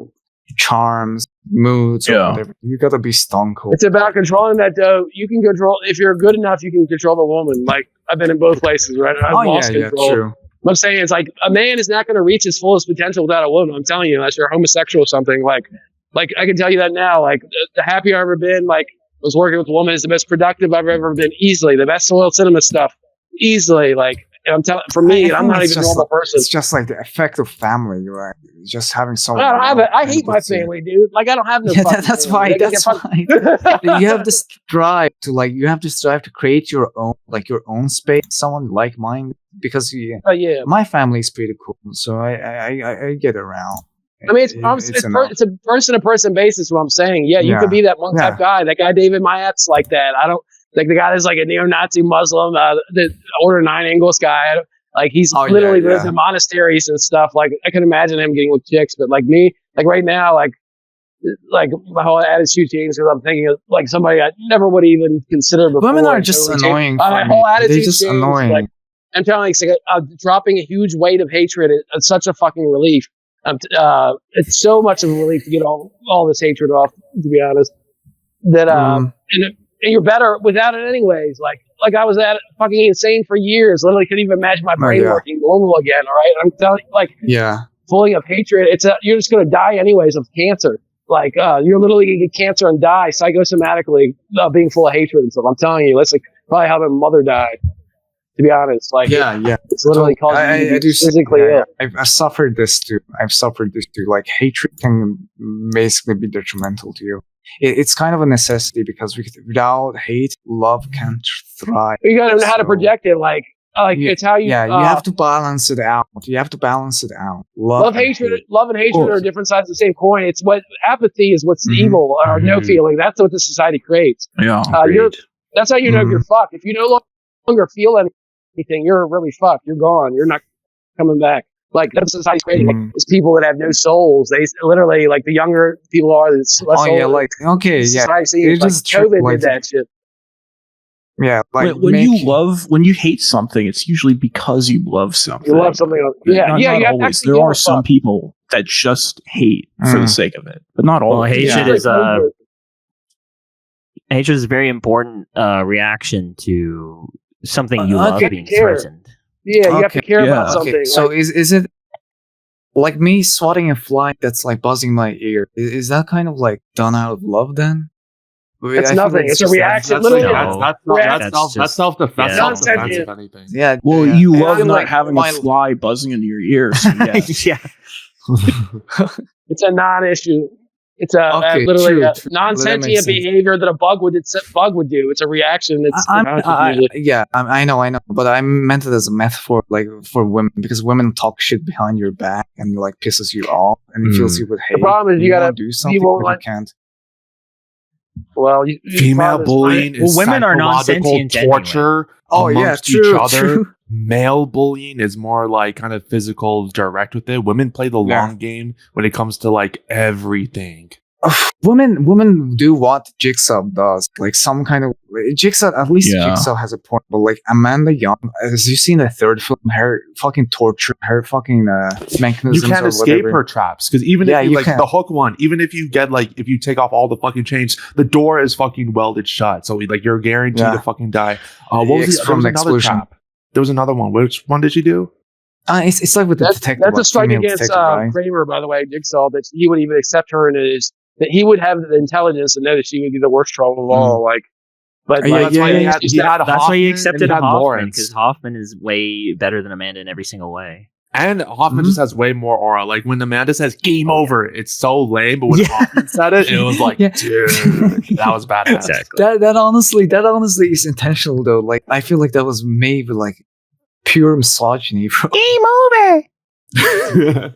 charms, moods, or whatever. You gotta be stone cold. It's about controlling that, though. You can control, if you're good enough, you can control the woman. Like, I've been in both places, right? I've lost control. True. What I'm saying is, like, a man is not going to reach his fullest potential without a woman. I'm telling you, unless you're homosexual or something. Like I can tell you that now. Like, the happier I've ever been, like, was working with a woman is the most productive I've ever been. Easily, the best soil cinema stuff. Easily, like. And I'm telling, for me, I'm not even a normal person. It's just like the effect of family, right? Just having someone. I don't have it. I hate my family, dude. Like, I don't have no. That's why. That's why. You have this drive to to create your own space, someone like mine, because my family is pretty cool, so I get around. I mean, it's a person-to-person basis. What I'm saying, you could be that one type guy. That guy David Mayat's like that. I don't. Like the guy that's like a neo-Nazi Muslim, the Order 9 Angles guy. Like he's literally lives in monasteries and stuff. Like I can imagine him getting with chicks, but like me, like right now, like my whole attitude changed because I'm thinking of like somebody I never would even consider before. Women are just annoying. My whole attitude They're just annoying. Like, I'm telling you, dropping a huge weight of hatred. It's such a fucking relief. It's so much of a relief to get all this hatred off. To be honest, that and you're better without it anyways. Like I was fucking insane for years. Literally couldn't even imagine my brain working normal again. All right. I'm telling you, full of hatred. You're just going to die anyways of cancer. Like, you're literally going to get cancer and die psychosomatically being full of hatred and stuff. I'm telling you, that's like probably how my mother died, to be honest. Like, it's literally causing you to be physically ill. I've suffered this too. Like, hatred can basically be detrimental to you. It's kind of a necessity because without hate, love can't thrive. You gotta know how to project it. It's how you. Yeah, you have to balance it out. Love and hatred are different sides of the same coin. It's what apathy is. What's evil or no feeling. That's what the society creates. Yeah, that's how you know you're fucked. If you no longer feel anything, you're really fucked. You're gone. You're not coming back. Like that's what society's creating. Is people that have no souls. They literally like the younger people are. It's less It just COVID did that shit. Yeah, like when you hate something, it's usually because you love something. You love something else. Not always. There are some people that just hate for the sake of it, but not all. Well, hatred is a very important reaction to something you love being threatened. Yeah, you have to care about something. Okay. So is it like me swatting a fly that's like buzzing my ear? Is that kind of like done out of love then? It's nothing. It's a reaction. That's self-defense. Self-defense, if anything. Yeah. Well, you love not having a fly buzzing into your ears. So yeah. It's a non-issue. It's literally a non-sentient behavior that a bug would do. It's a reaction. I know, but I meant it as a metaphor, like for women, because women talk shit behind your back and like pisses you off and it fills you with hate. The problem is you gotta do something, but you can't. Well, female bullying is women are non-sentient torture. Anyway. Each other. Male bullying is more like kind of physical, direct with it. Women play the long game when it comes to like everything. Women do what Jigsaw does, like some kind of Jigsaw. At least Jigsaw has a point, but like Amanda Young, as you see in the third film, her fucking torture, her fucking mechanisms. You can't escape her traps because even if you like the hook one, even if you get like if you take off all the fucking chains, the door is fucking welded shut, so like you're guaranteed to fucking die. What was from the explosion? Trap. There was another one. Which one did you do? It's like with the detective. That's a strike against Kramer, by the way, Jigsaw. That he would even accept her that he would have the intelligence to know that she would be the worst trouble of all. Like, but that's why he accepted Hoffman because Hoffman is way better than Amanda in every single way. And Hoffman just has way more aura. Like when Amanda says "game over," it's so lame. But when Hoffman said it, it was like, dude, that was badass. Exactly. That honestly is intentional though. Like I feel like that was made with like pure misogyny. Game over.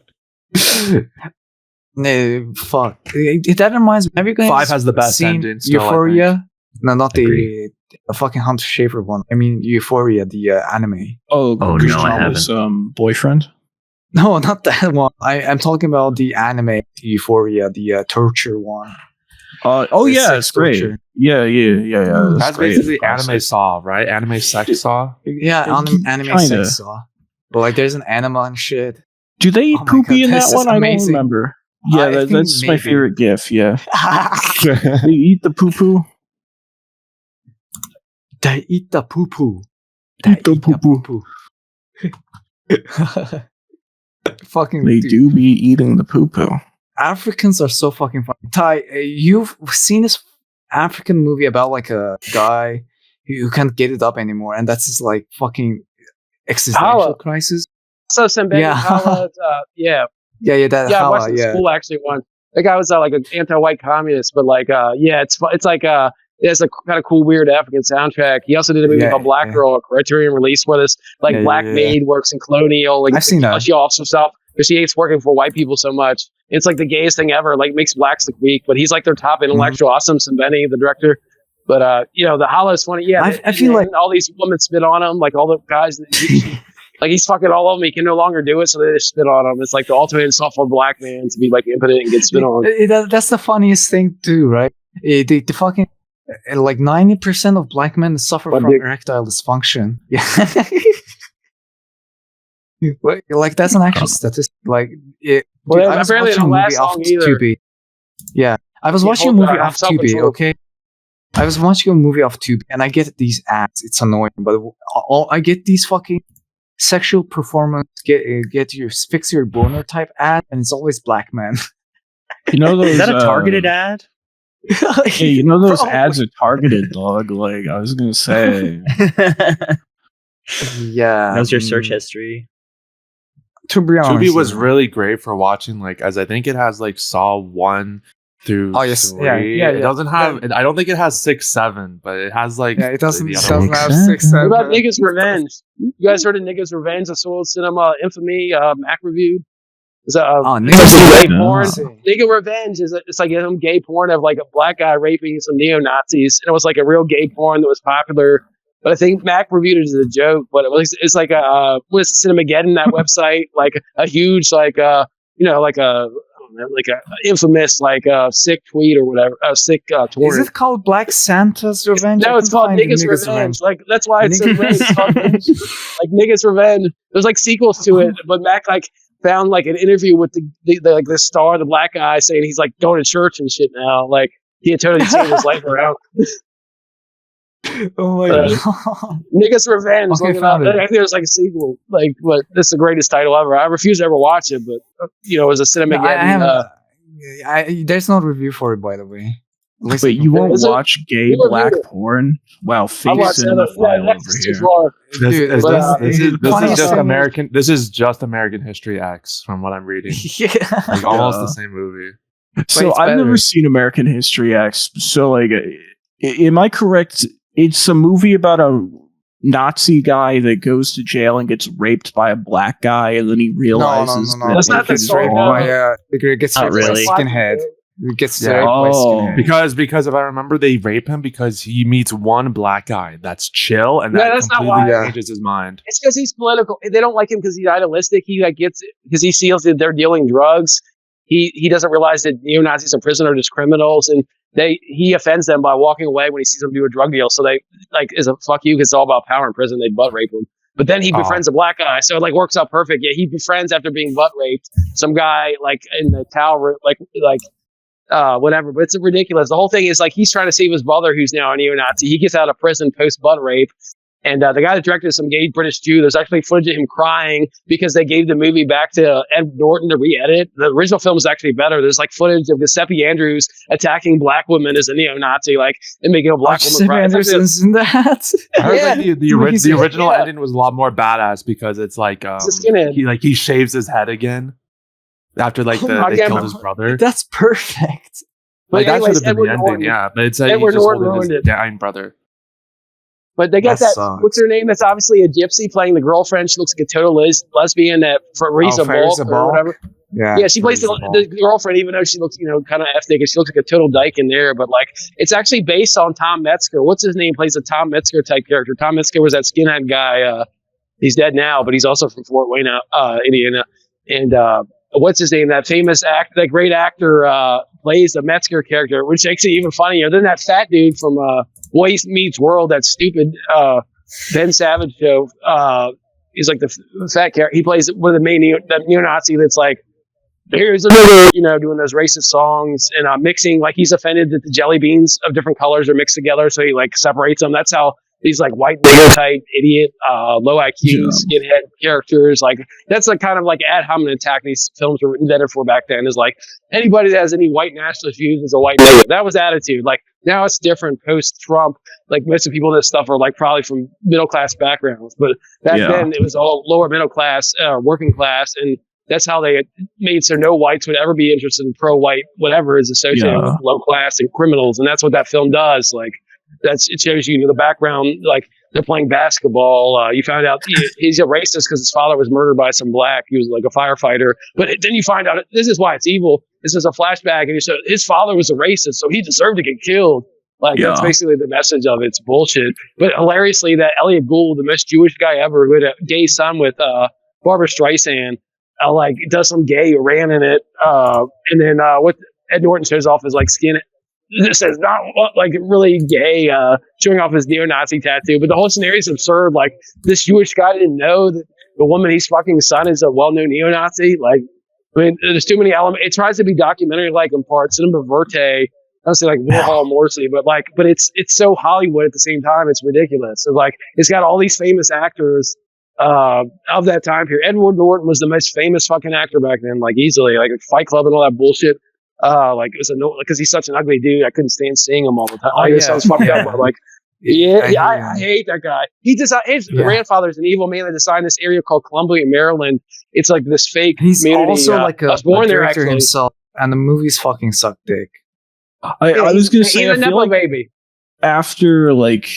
No, fuck. That reminds me. Have you guys 5 has the best seen ending still, I Euphoria? No, not Agree. the fucking Hunter Schafer one. I mean Euphoria, the anime. Oh, no, Chris I Chavez, boyfriend. No, not that one. I'm talking about the anime Euphoria, the torture one. Oh The yeah, sex it's great. torture. Yeah. That's great. basically anime Saw, right? Anime sex Saw. Yeah, anime Kinda. sex saw. But like, there's an anima and shit. Do they eat Oh my poopy God, in this that is one? I don't amazing. remember. I Yeah, think that's my maybe. favorite gif. Yeah, they eat the poo poo. They eat the poo poo. Eat the poo-poo. Fucking They dude. do be eating the poo poo. Africans are so fucking funny. Ty, you've seen this African movie about like a guy who can't get it up anymore, and that's his like fucking existential Hala. crisis. So Sembeni, Yeah. Hala, yeah. That Yeah, I Hala, watched the school actually one. The guy was like an anti-white communist, but like, it's like it's a kind of cool, weird African soundtrack. He also did a movie Yeah, called Black yeah. Girl, a Criterion release where this like Yeah, black yeah. maid works in Colonial. Like I've seen that. She offs herself because she hates working for white people so much. It's like the gayest thing ever. Like makes blacks look weak, but he's like their top intellectual. Awesome, Sembeni, the director. But the Hala is funny. Yeah, I feel like all these women spit on him, like all the guys. Like he's fucking all of them. He can no longer do it, so they just spit on him. It's like the ultimate insult for a black man to be like impotent and get spit on. That's the funniest thing too, right? The fucking like 90% of black men suffer from erectile dysfunction. Yeah, like that's an actual statistic. Like, Well, I was apparently watching a the movie last off song either. Tubi. Yeah, I was watching a hold movie on, off self-control. Tubi. Okay, I was watching a movie off Tubi, and I get these ads. It's annoying, but I get these fucking sexual performance, get your fix your boner type ad, and it's always black men. You know those? Is that a targeted ad? Hey, you know those Probably. ads are targeted, dog. Like I was gonna say. Yeah, That was your search history. To be honest, Tubi was really great for watching, like, as I think it has like Saw 1 through 3. Yeah. It doesn't have. I don't think it has 6, 7, but it has like. Yeah, it doesn't. the It other doesn't ones. have 6, 7. What about Niggas Revenge? You guys heard of Niggas Revenge? The Soul Cinema Infamy Mac review. It's niggas gay porn. revenge. Nigga Revenge it's like some gay porn of like a black guy raping some neo Nazis, and it was like a real gay porn that was popular. But I think Mac reviewed it as a joke. But it's like a what is it, Cinemageddon, that website? Like a huge like like a infamous sick tweet or whatever, sick Is torrent. it called Black Santa's Revenge? No, I it's couldn't called find the Niggas Revenge. Like that's why it's so great. It's called like Niggas Revenge. There's like sequels to it, but Mac like found like an interview with the star, the black guy, saying he's like going to church and shit now. Like he had totally changed his life around. Oh my god! Niggas Revenge. Okay, Look it up. found it. I think there's like a sequel. Like, but this is the greatest title ever. I refuse to ever watch it, but it was a No, Cinemageddon. I haven't. There's no review for it, by the way. Wait, you won't Is it- watch gay you black reviewed it. porn? Wow, I fake watched cinema file over that's too here. far. Dude, This is funny just thing- American. This is just American History X from what I'm reading. Yeah. Like almost the same movie. So it's I've better. never seen American History X. So like, am I correct? It's a movie about a Nazi guy that goes to jail and gets raped by a black guy, and then he realizes No. that That's it not the is story, wrong. no. It gets Not raped by a really. skinhead. It gets Yeah. raped by a Oh. skinhead. Because if I remember, they rape him because he meets one black guy that's chill, and No, that that's not completely why. changes his mind. It's because he's political. They don't like him because he's idealistic. He like gets because he sees that they're dealing drugs. He doesn't realize that neo Nazis in prison are just criminals, and he offends them by walking away when he sees them do a drug deal. So they like is a fuck you because it's all about power in prison. They butt rape him. But then he befriends a black guy, so it like works out perfect. Yeah, he befriends after being butt raped some guy like in the tower, like whatever. But it's ridiculous. The whole thing is like he's trying to save his brother, who's now a neo-Nazi. He gets out of prison post butt rape, And the guy that directed some gay British Jew, there's actually footage of him crying because they gave the movie back to Ed Norton to re-edit. The original film is actually better. There's like footage of Giuseppe Andrews attacking black women as a neo-Nazi, like, and making a black woman cry. Anderson's in that. I heard like the original yeah. ending was a lot more badass because it's like he shaves his head again after like they killed his brother. That's perfect. Like that anyways, should have been the ending, Norton, yeah. But it's Edward he just Norton holding his ruined it. dying brother. But they got That that. sucks. What's her name? That's obviously a gypsy playing the girlfriend. She looks like a total lesbian. That for Risa Balk or whatever. Yeah, she plays the girlfriend, even though she looks, kind of ethnic, and she looks like a total dyke in there. But like, it's actually based on Tom Metzger. What's his name? Plays a Tom Metzger type character. Tom Metzger was that skinhead guy. He's dead now, but he's also from Fort Wayne, Indiana. And what's his name? That famous that great actor plays the Metzger character, which makes it even funnier. Then that fat dude from Boy Meets World, that stupid Ben Savage show. He's like the fat character. He plays one of the main neo-Nazi that's like, here's another, doing those racist songs and mixing, like he's offended that the jelly beans of different colors are mixed together, so he like separates them. That's how these like white male type idiot, low IQ skinhead characters. Like that's the kind of like ad hominem attack these films were invented for back then. Is like anybody that has any white nationalist views is a white man. That was attitude. Like now it's different post Trump. Like most of the people in this stuff are like probably from middle class backgrounds, but back then it was all lower middle class, working class, and that's how they made so no whites would ever be interested in pro-white whatever is associated with low class and criminals, and that's what that film does. Like it shows you the background. Like they're playing basketball. You found out he's a racist because his father was murdered by some black. He was like a firefighter, but then you find out this is why it's evil. This is a flashback, and so his father was a racist, so he deserved to get killed. Like that's basically the message of it. It's bullshit. But hilariously, that Elliot Gould, the most Jewish guy ever, who had a gay son with Barbara Streisand. Like does some gay ran in it, and then what Ed Norton shows off is like skin. This says not like really gay, showing off his neo-Nazi tattoo. But the whole scenario is absurd. Like this Jewish guy didn't know that the woman he's fucking son is a well-known neo-Nazi. Like, I mean, there's too many elements. It tries to be documentary-like in parts. Cinema Verte, I don't say like Warhol Morrissey, but it's so Hollywood at the same time. It's ridiculous. So like it's got all these famous actors of that time period. Edward Norton was the most famous fucking actor back then, like easily, like Fight Club and all that bullshit. Like it was because he's such an ugly dude. I couldn't stand seeing him all the time. Sounds fucked up. But like, I hate that guy. His grandfather's an evil man that designed this area called Columbia, Maryland. It's like this fake community. He's also like a director himself, and the movies fucking suck dick. I was gonna say, I feel like baby. After like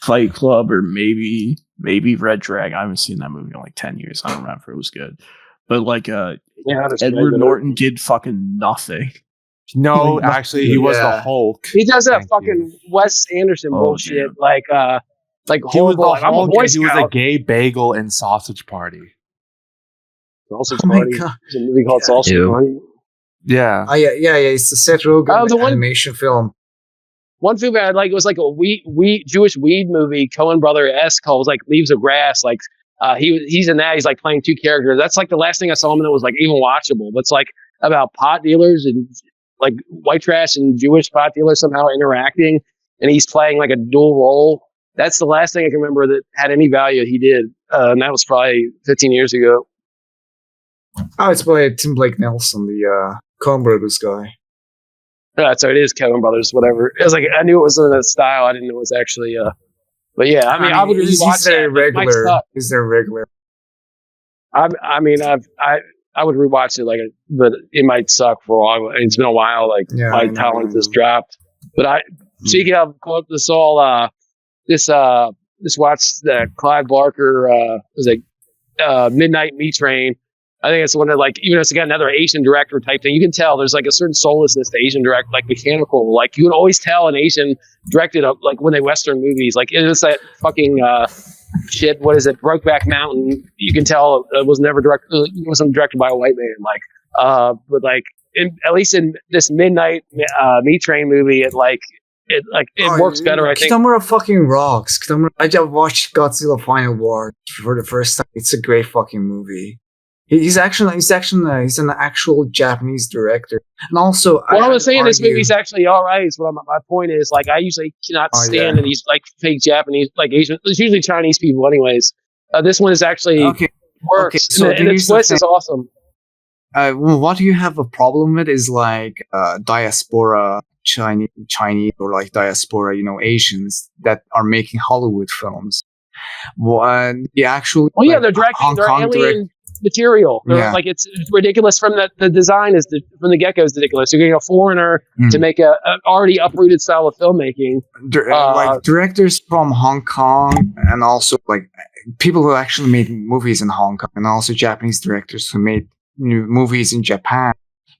Fight Club or maybe Red Dragon. I haven't seen that movie in like 10 years. I don't remember if it was good. But like Edward Norton did fucking nothing. No, actually he was the Hulk. He does that fucking Wes Anderson bullshit. Man. Like he was the Hulk, he was a gay bagel and sausage party. Sausage Party. There's a movie called Sausage Party. Yeah. Oh yeah. It's the Seth Rogen animation film. One film I like was like a Jewish weed movie, Coen Brother-esque, called like Leaves of Grass. Like he's in that. He's like playing two characters. That's like the last thing I saw him in that was like even watchable. But it's like about pot dealers and like white trash and Jewish pot dealers somehow interacting, and he's playing like a dual role. That's the last thing I can remember that had any value he did, and that was probably 15 years ago. Oh, it's by Tim Blake Nelson, the Coen Brothers guy. So it is Coen Brothers, whatever. It was like I knew it was in that style. I didn't know it was actually. But yeah, I mean, I would rewatch that. Regular. Is there regular? I would rewatch it, but it might suck for a while. It's been a while. Like my talent has dropped. But speaking of this all, this watch that Clive Barker was like Midnight Meat Train. I think it's one that like even if it's got another Asian director type thing, you can tell there's like a certain soullessness to Asian direct, like mechanical. Like you can always tell an Asian directed like when they Western movies, like it was that fucking shit. What is it? Brokeback Mountain. You can tell it was never it wasn't directed by a white man. Like, but like at least in this Midnight Meat Train movie, it works better. I think. Kitamura fucking rocks. I just watched Godzilla Final War for the first time. It's a great fucking movie. He's an actual Japanese director, and also. Well, I was saying this movie's actually all right. Is what my point is. Like, I usually cannot stand these like fake Japanese, like Asian. It's usually Chinese people, anyways. This one is actually works, so and the twist is awesome. Well, what you have a problem with is like diaspora Chinese or like diaspora, Asians that are making Hollywood films. Well, they're directing their alien material. Like it's ridiculous from the design from the get-go is ridiculous. You're getting a foreigner to make a already uprooted style of filmmaking. Like directors from Hong Kong, and also like people who actually made movies in Hong Kong, and also Japanese directors who made new movies in Japan,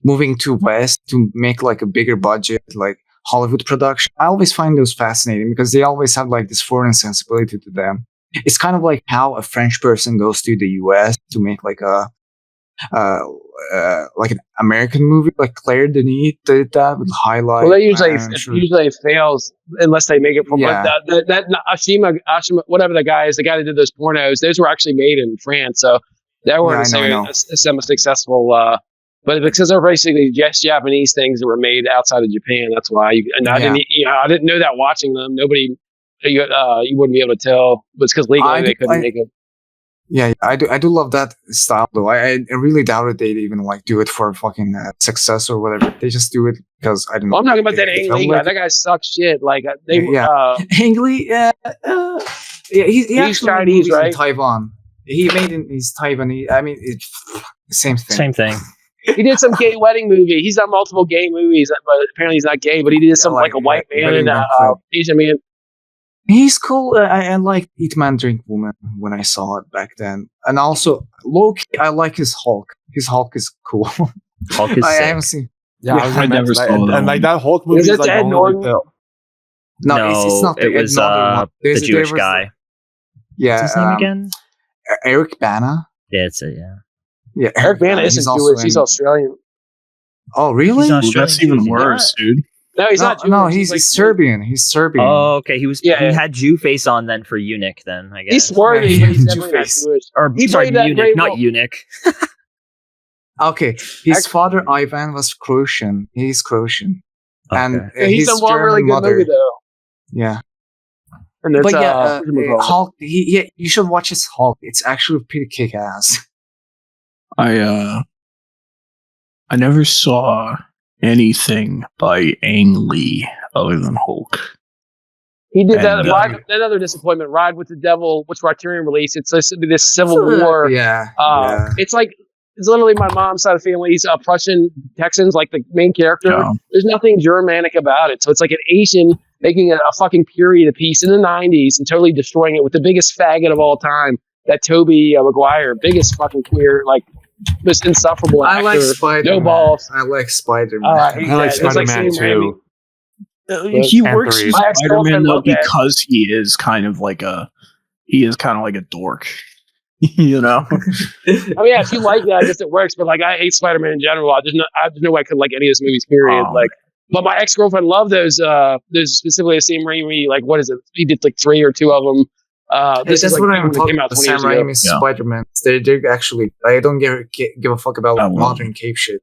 moving to West to make like a bigger budget, like Hollywood production. I always find those fascinating because they always have like this foreign sensibility to them. It's kind of like how a French person goes to the US to make like like an American movie, like Claire Denis did that with highlight. Well, usually it fails unless they make it from that Ashima, whatever the guy is, the guy that did those pornos. Those were actually made in France, so they weren't semi-successful. But because they're basically just Japanese things that were made outside of Japan, that's why. I didn't know that watching them. Nobody. You wouldn't be able to tell, but it's because legally they couldn't make it. Yeah, I do love that style though. I really doubted they'd even like do it for fucking success or whatever. They just do it because I don't know. I'm talking about that Ang Lee guy. That guy sucks shit. Like Ang Lee, he actually Chinese, right? In Taiwan. He made he's Taiwanese. I mean, it's same thing. Same thing. He did some gay wedding movie. He's done multiple gay movies, but apparently he's not gay. But he did some like a white man and Asian man. He's cool. I like Eat Man Drink Woman when I saw it back then, and also Loki. I like his Hulk. His Hulk is cool. Hulk is I sick. haven't seen. Yeah, I never saw that. And like that Hulk movie is like Ed Norton? No, it's not. It was the Jewish guy. Yeah, What's his name again? Eric Bana. Yeah, it's it. Yeah. Yeah, Eric Bana isn't Jewish. He's Australian. Oh, really? That's even worse, dude. No, he's not Jewish. No, he's like Serbian. He's Serbian. Oh, okay. He had Jew face on then for eunuch. Then I guess he's swarthy, but he's definitely not Jewish. Or he sorry, played that eunuch, not eunuch. Okay, his father Ivan was Croatian. He's Croatian, and he's done one really good movie though. Yeah, and that's, Hulk. You should watch his Hulk. It's actually pretty kick-ass. I never saw anything by Ang Lee other than Hulk. He did that. Another disappointment. Ride with the Devil, which Criterion released. It's supposed to be this Civil War. It's like it's literally my mom's side of the family. He's Prussian Texans, like the main character. Yeah. There's nothing Germanic about it. So it's like an Asian making a fucking period piece in the 90s and totally destroying it with the biggest faggot of all time. That Toby Maguire, biggest fucking queer, like most insufferable actor. I like Spider-Man. No balls. I like Spider-Man. I like Spider-Man too. He works with Spider-Man though because he is kind of like a dork. You know? I mean, yeah, if you like that, I guess it works. But like, I hate Spider-Man in general. There's no way I could like any of his movies. Period. But my ex-girlfriend loved those. There's specifically the Sam Raimi. Like, what is it? He did like 3 or 2 of them. That's what I'm talking about. Sam Raimi's Spider-Man. They're actually. I don't give a fuck about modern cape shit.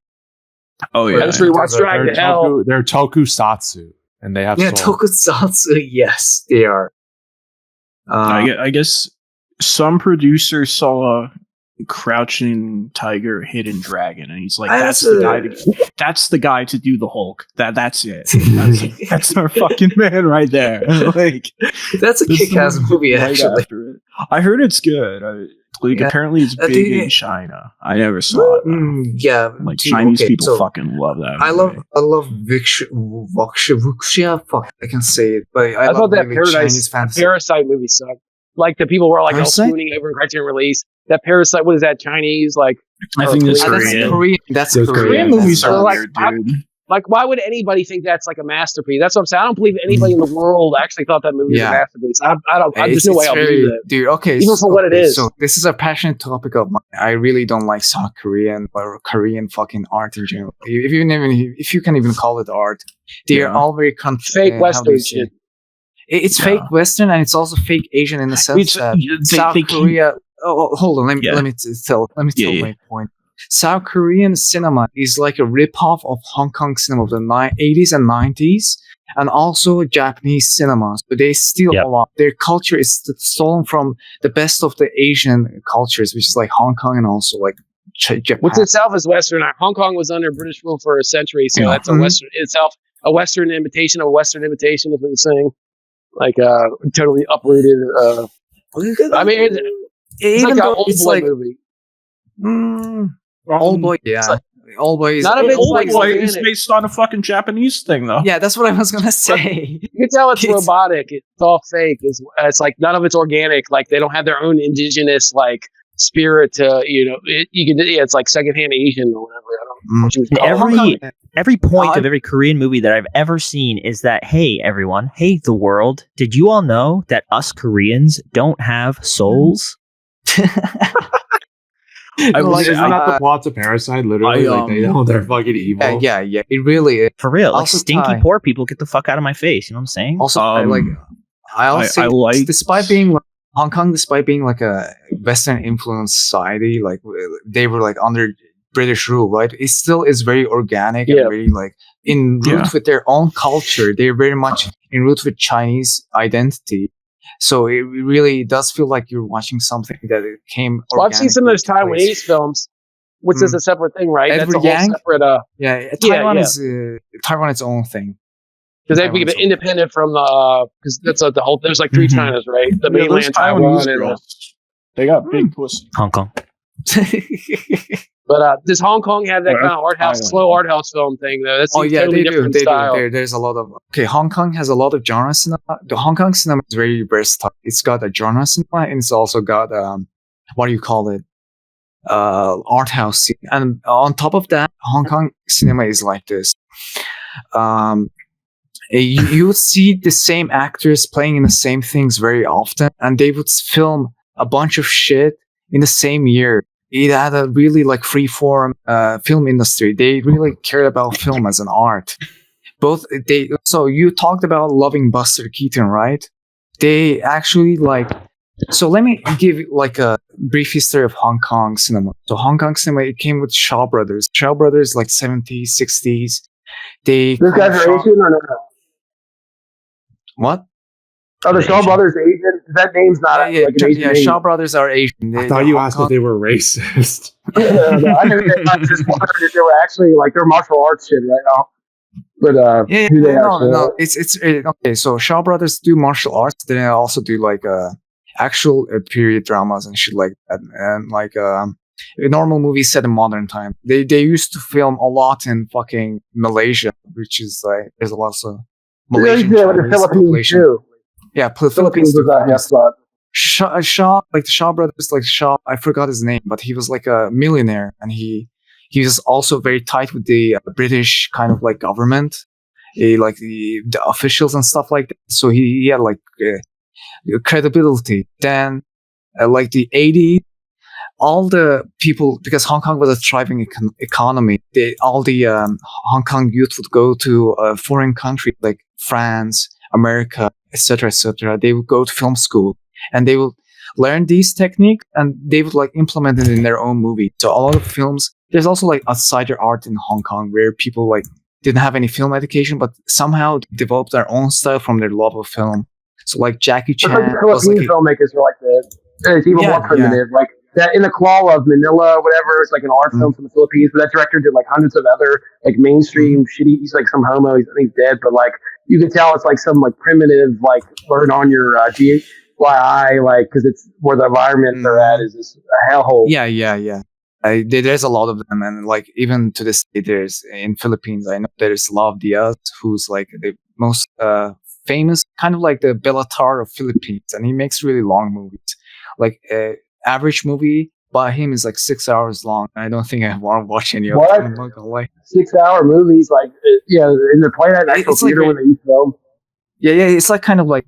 Oh yeah, that's rewatch Drag to Hell. They're tokusatsu, and they have tokusatsu. Yes, they are. I guess some producer saw a Crouching Tiger, Hidden Dragon, and he's like, "That's the guy to do the Hulk. That's it. That's our fucking man right there." Like, that's a kick-ass movie. Actually, I heard it's good. Apparently it's big in China. I never saw it. Yeah, like Chinese people fucking love that. I love Wuxia. Fuck, I can say it, but I thought that Parasite movie sucked. Like the people were like all swooning over Criterion release. That Parasite, what is that, Chinese? Like, I think that's Korean. That's Korean. Korean movies are weird, dude. Like, why would anybody think that's like a masterpiece? That's what I'm saying. I don't believe anybody in the world actually thought that movie was a masterpiece. There's no way I'll believe it. Dude, okay. Even for what it is. So this is a passionate topic of mine. I really don't like South Korean or Korean fucking art in general. If you can even call it art, they're all very fake Western shit. It's fake Western and it's also fake Asian in the sense that South Korea hold on. Let me Yeah. let me tell Yeah. my point. South Korean cinema is like a ripoff of Hong Kong cinema of the 80s and 90s, and also Japanese cinemas. But they steal Yep. a lot. Their culture is stolen from the best of the Asian cultures, which is like Hong Kong and also like Japan. Which itself is Western. Hong Kong was under British rule for a century, so Yeah. that's a Western itself, a Western imitation of a Western imitation, is what you're saying. Like totally uprooted. I mean, it's Even like an though old it's boy like movie. Old boy, yeah. like- Old boy is None of it's Old like Boy is organic. based on a fucking Japanese thing, though. yeah, that's what I was gonna say. You can tell it's It's- robotic. It's all fake. It's like none of it's organic. Like they don't have their own indigenous like spirit to it's like secondhand Asian or whatever. I don't know what you would call it. Hong Kong- Every point I- of every Korean movie that I've ever seen is that, hey, everyone, hey, the world, did you all know that us Koreans don't have souls? I Like, was- isn't that the plot to Parasite? Literally, I, like they know they're fucking evil. yeah, it really is. For real. Like, Also, stinky Ty- poor people, get the fuck out of my face. You know what I'm saying? Also, I I like- despite being like, Hong Kong, despite being like a Western influenced society, like they were like under British rule, right? It still is very organic Yeah. and very like in root Yeah. with their own culture. They're very much in root with Chinese identity. So it really does feel like you're watching something that it came. Well, I've seen some of those organically to place. Taiwanese films, which is a separate thing, right? Edward That's a whole Yang? separate Yeah, Yeah, Taiwan yeah. is Taiwan its own thing. because they have to keep it independent from the because that's the whole. There's like three Mhm. Chinas, right? The Yeah, those mainland Taiwan Taiwanese and girls, they got big pussy. Hong Kong. But does Hong Kong have that Well, kind of art house, Taiwan. slow art house film thing though? That's Oh yeah, totally they do. different They style. do. There's a lot of Hong Kong has a lot of genre cinema. The Hong Kong cinema is very versatile. It's got a genre cinema and it's also got what do you call it? Art house scene. And on top of that, Hong Kong cinema is like this. You would see the same actors playing in the same things very often, and they would film a bunch of shit in the same year. It had a really like free-form film industry. They really cared about film as an art. So you talked about loving Buster Keaton, right? They actually like. So let me give like a brief history of Hong Kong cinema. So Hong Kong cinema, it came with Shaw Brothers. Shaw Brothers like 70s, 60s. They Those guys are Shaw- Asian or not? What? Oh, the Shaw Asian. Brothers Asian. That name's not like an Asian name. Shaw Brothers are Asian. I thought you asked if they were racist. No, I think they I just wondered if they were actually like they're martial arts shit right now. But who they actually no. are. It's okay. So Shaw Brothers do martial arts. Then they also do like actual period dramas and shit like that, and like normal movies set in modern time. They used to film a lot in fucking Malaysia, which is like there's a lot of Malaysian Yeah, with the Chinese Philippines population. too. Yeah, Philippines was a half spot. Shaw, like the Shaw brothers, like Shaw, I forgot his name, but he was like a millionaire, and he was also very tight with the British kind of like government, like the officials and stuff like that. So he had like credibility. Then, like the 80s, all the people, because Hong Kong was a thriving economy, all the Hong Kong youth would go to a foreign country like France, America, etc., etc. They would go to film school and they would learn these techniques and they would like implement it in their own movie. So a lot of films, there's also like outsider art in Hong Kong where people like didn't have any film education, but somehow developed their own style from their love of film. So like Jackie It's like Chan the was like Philippine filmmakers are like that. It's even more primitive. Like that in the Claw of Manila, or whatever. It's like an art film from the Philippines. But that director did like hundreds of other like mainstream shitty. He's like some homo. I think he's dead, but like you can tell it's like some like primitive like learn on your GYI like because it's where the environment they're at is this hellhole. Yeah. There's a lot of them, and like even to this day, there's in Philippines. I know there's Love Diaz, who's like the most famous, kind of like the Bellatar of Philippines, and he makes really long movies. Like average movie by him is like 6 hours long. I don't think I want to watch any of What? them. I'm not gonna lie. 6 hour movies like in the play at actual It's like theater when they used to film. Yeah, it's like kind of like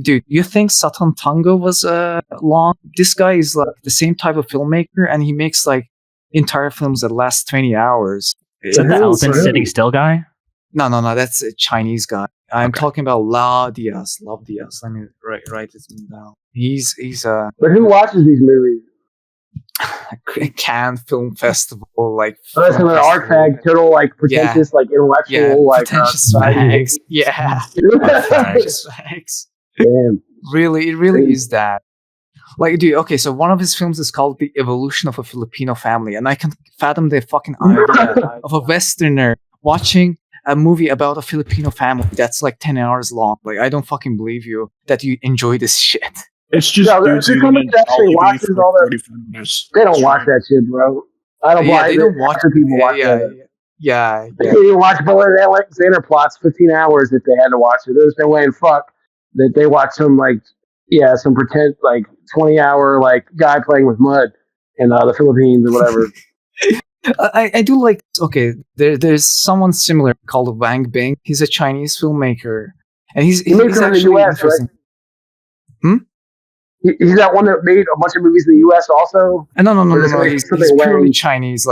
dude, you think Satan Tango was long? This guy is like the same type of filmmaker, and he makes like entire films that last 20 hours. Is that the elephant sitting still guy? No, that's a Chinese guy. I'm talking about Love Diaz. Let me write this down. He's But who watches these movies? Cannes Film Festival, like Oh, that's an art fag, total like pretentious, like intellectual, like pretentious society. fags. Yeah, Fags. pretentious fags. Damn. Really, it really is that. Like, dude, okay, so one of his films is called The Evolution of a Filipino Family, and I can fathom the fucking idea of a Westerner watching a movie about a Filipino family that's like 10 hours long. Like, I don't fucking believe you that you enjoy this shit. It's just No, dudes there's eating somebody an that actually Jollibee watches for all that. 45 minutes. They don't watch that shit, bro. I don't Yeah, buy they it. don't watch. Other people watch Yeah, that. yeah. They didn't watch Bullet Alexander plots 15 hours if they had to watch it. There's no way in fuck that they watch some some pretend like 20-hour like guy playing with mud in the Philippines or whatever. I do like. Okay, there's someone similar called Wang Bing. He's a Chinese filmmaker, and he's He makes them in the actually US, interesting. right? He's that one that made a bunch of movies in the US also? No. Or is it He's something purely Wang? Chinese,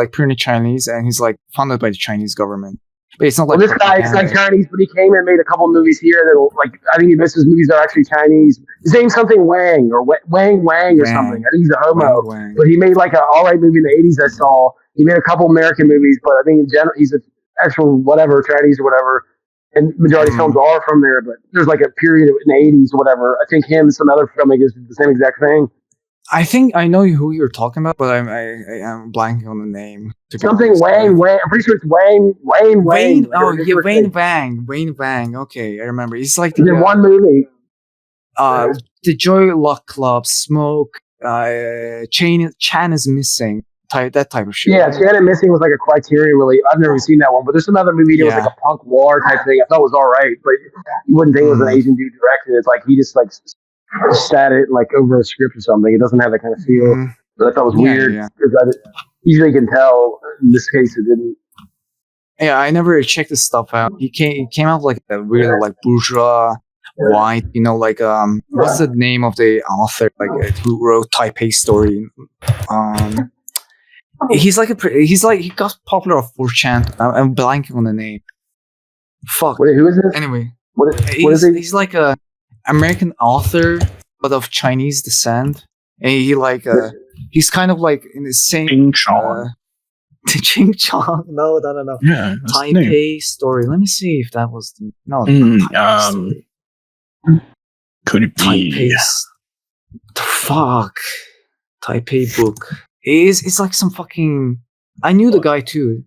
and he's like funded by the Chinese government. But it's not Well, like this guy is like propaganda. Chinese, but he came and made a couple movies here that like I think his movies are actually Chinese. His name's something Wang or Wang or Wang. something. I think he's a homo, Wang. but he made like an alright movie in the '80s. I saw he made a couple American movies, but I think in general he's an actual whatever Chinese or whatever. And majority of films are from there, but there's like a period in the '80s or whatever. I think him and some other filmmakers did the same exact thing. I think I know who you're talking about, but I'm blanking on the name. Something Wang. I'm pretty sure it's Wang. Wayne. Oh Like, yeah, Wayne Wang. Okay, I remember. He's like he did one movie. the Joy Luck Club, Smoke, Chan is Missing, that type of shit. Yeah, Shannon Missing was like a Criterion really. I've never seen that one, but there's another movie that was like a punk war type thing. I thought it was all right, but you wouldn't think it was an Asian dude directed. It's like he just like sat it like over a script or something. It doesn't have that kind of feel. But I thought it was weird because I usually can tell. In this case, it didn't. Yeah, I never checked this stuff out. He came out like a really like bourgeois white, like what's the name of the author who wrote Taipei Story? He got popular off 4chan. I'm blanking on the name. Fuck. Wait, who is this? Anyway, what is he? He's like a American author, but of Chinese descent, and he's kind of like in the same. Ching Chong. Ching Chong. No. Yeah. Taipei Story. Let me see if that was Could it be? The fuck. Taipei book. It's like some fucking. I knew the guy too.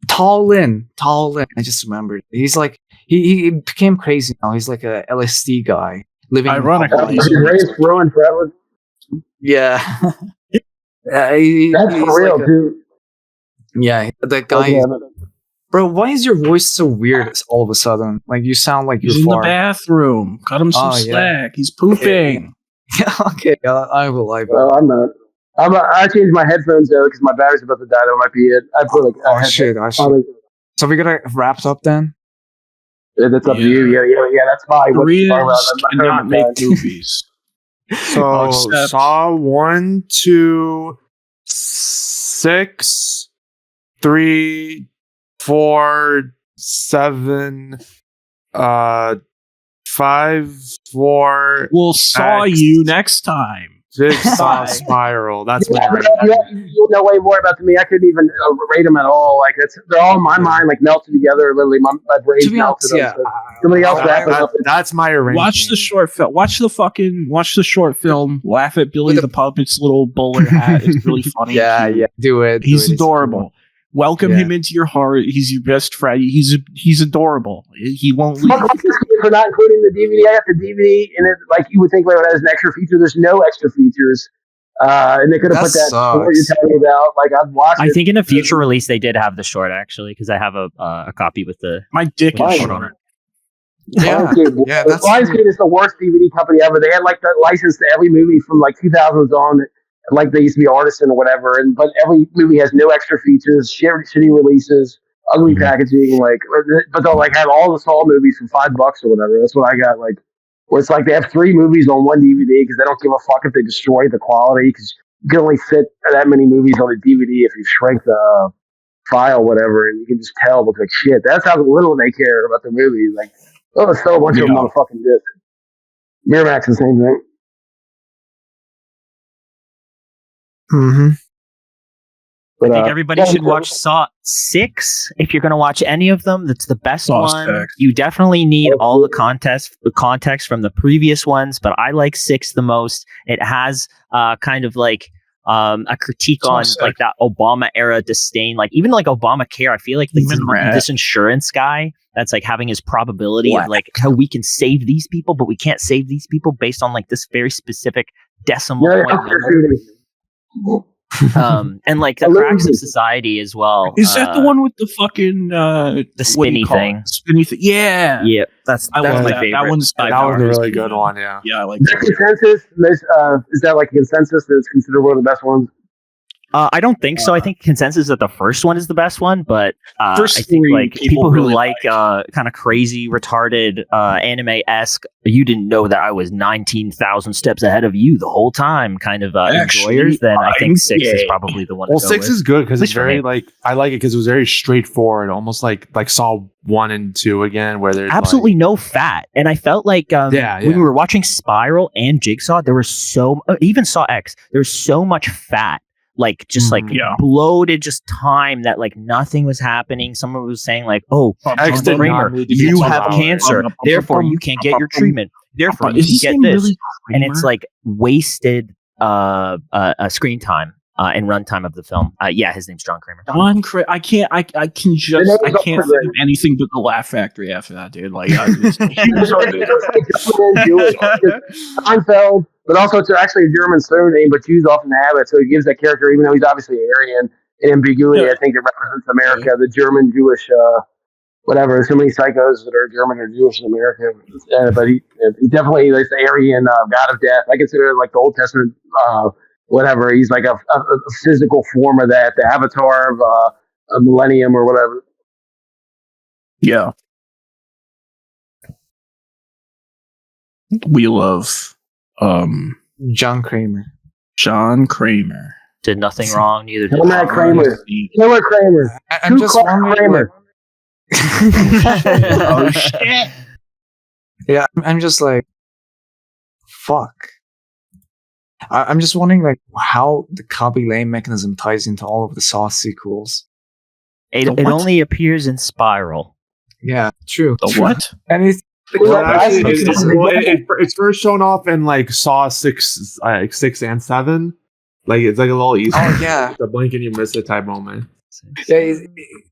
Tao Lin. I just remembered. He's like he became crazy now. He's like a LSD guy living. Ironically, His race ruined forever. Yeah. That's for real, too. Yeah, that guy. Bro, why is your voice so weird all of a sudden? Like you sound like he's you're in far. the bathroom. Cut him some slack. He's pooping. Okay, I will. Well, I'm not. I changed my headphones though because my battery's about to die. That might be it. I put like shit. So we gotta wrap up then. Yeah, that's up to you. Yeah. That's fine. Koreans cannot make movies. So Saw 1, 2, 6, 3, 4, 7, 5, 4. We'll saw you next time. Jigsaw Spiral. That's my you know way more about me. I couldn't even rate them at all. Like they're all in my mind, like melted together. Literally, my brain's melted. Somebody else wrap it up. That's my arrangement. Watch the short film. Watch the short film. Laugh at Billy the Puppet's little bowler hat. It's really funny. Yeah. Do it. He's adorable. Welcome him into your heart. He's your best friend. He's adorable. He won't leave. For not including the DVD, I got the DVD, and it like you would think like it has an extra feature. There's no extra features, and they could have put that. What you're talking about? Like I've watched. I think in a future release they did have the short actually because I have a copy with the my dick is short on it. Yeah, Lionsgate is the worst DVD company ever. They had like the license to every movie from like 2000s on. Like they used to be Artisan or whatever, but every movie has no extra features, shitty releases, ugly packaging, but they'll like have all the Saw movies for $5 or whatever. That's what I got. Like, where it's like they have 3 movies on one DVD because they don't give a fuck if they destroy the quality because you can only fit that many movies on a DVD if you shrink the file, whatever, and you can just tell it looks like shit. That's how little they care about the movies. Like Oh, it's so much of a motherfucking disc. Miramax, the same thing. Mm-hmm. I think everybody should watch Saw 6 if you're going to watch any of them. That's the best one. 6. You definitely need all the context from the previous ones, but I like 6 the most. It has kind of like a critique on like that Obama era disdain, like even like Obamacare. I feel like this insurance guy that's like having his probability of like how we can save these people, but we can't save these people based on like this very specific decimal point number. And like the cracks of society as well. Is that the one with the fucking the spinny thing? Spinny thing. Yeah. That's my favorite. That one's a really good one. Yeah. I like that. Consensus? Is that like a consensus that it's considered one of the best ones? I don't think so. I think consensus that the first one is the best one, but I think like people who really like kind of crazy, retarded, anime-esque, you didn't know that I was 19,000 steps ahead of you the whole time kind of enjoyers, then I think 6 is probably the one. Well, 6 is good because it's very like, I like it because it was very straightforward, almost like Saw 1 and 2 again, where there's absolutely no fat. And I felt like when we were watching Spiral and Jigsaw, there was even Saw X, there was so much fat. Like just like bloated just time that like nothing was happening. Someone was saying like, oh, Kramer, you have cancer, therefore you can't get your treatment, therefore you can get this. And it's like wasted screen time and runtime of the film. His name's John Kramer. I can't think of anything but the Laugh Factory after that, dude. Like Seinfeld. But also, it's actually a German surname, but used often in habit. So it gives that character, even though he's obviously Aryan, an ambiguity. I think it represents America, the German Jewish, whatever. There's so many psychos that are German or Jewish in America. But he definitely is the Aryan god of death. I consider it like the Old Testament, whatever. He's like a physical form of that, the avatar of a millennium or whatever. Yeah. We love John Kramer. Did nothing wrong, neither did Kramer. Killer Kramer. I'm just wondering. Oh shit. Yeah, I'm just like, fuck. I'm just wondering like how the copy lane mechanism ties into all of the Saw sequels. It only appears in Spiral. Yeah, true. The what? And it's it's first shown off in like Saw 6 and 7. Like it's like a little Easter. Oh yeah, the blink and you miss it type moment. Yeah,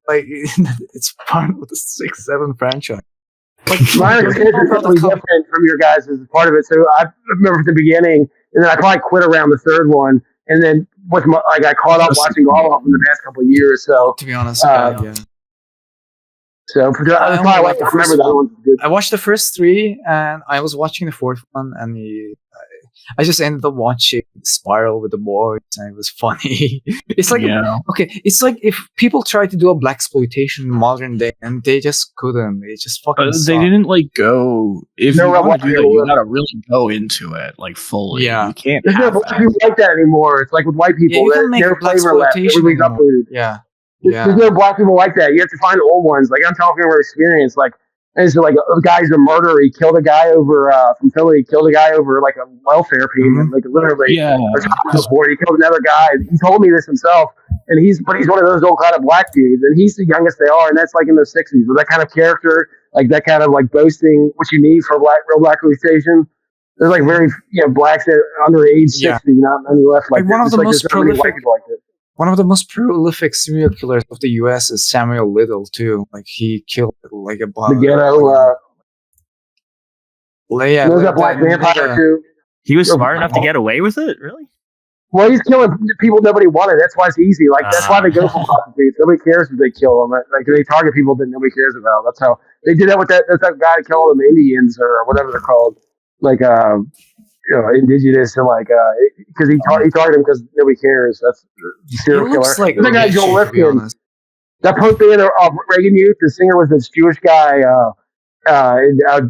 it's part of the 6-7 franchise. Like mine is totally different from your guys' as part of it. So I remember at the beginning, and then I probably quit around the third one, and then I caught up watching all of them in the past couple of years. So to be honest, So I watched the first 3, and I was watching the 4th one, and I just ended up watching Spiral with the boys, and it was funny. It's like it's like if people tried to do a blaxploitation in modern day, and they just couldn't. They just fucking. They didn't like go. If you want to do that, you gotta really go into it like fully. Yeah, you can't. There's no black people like that anymore. It's like with white people. Yeah, you can make blaxploitation. Yeah. There's no black people like that. You have to find old ones. Like I'm talking from experience. Like, it's like a guy's a murderer. He killed a guy over from Philly. He killed a guy over like a welfare payment. Like literally, before he killed another guy. He told me this himself. And he's one of those old kind of black dudes, and he's the youngest they are, and that's like in the 60s. With that kind of character, like that kind of like boasting, what you need for real black exploitation. There's like very blacks that are under age 60, not many left like one of the most prolific white people like this. One of the most prolific serial killers of the U.S. is Samuel Little too. Like he killed like a bunch. The ghetto. There's a black vampire too. He was smart enough to get away with it, really? Well, he's killing people nobody wanted. That's why it's easy. Like that's why they go for prostitutes. Nobody cares if they kill them. Like they target people that nobody cares about. That's how they did that with that guy that killed them Indians or whatever they're called. Like indigenous and like because he targeted him because nobody cares. That's the serial killer. Like the guy Joel Rifkin. That punk band of Reagan Youth. The singer was this Jewish guy.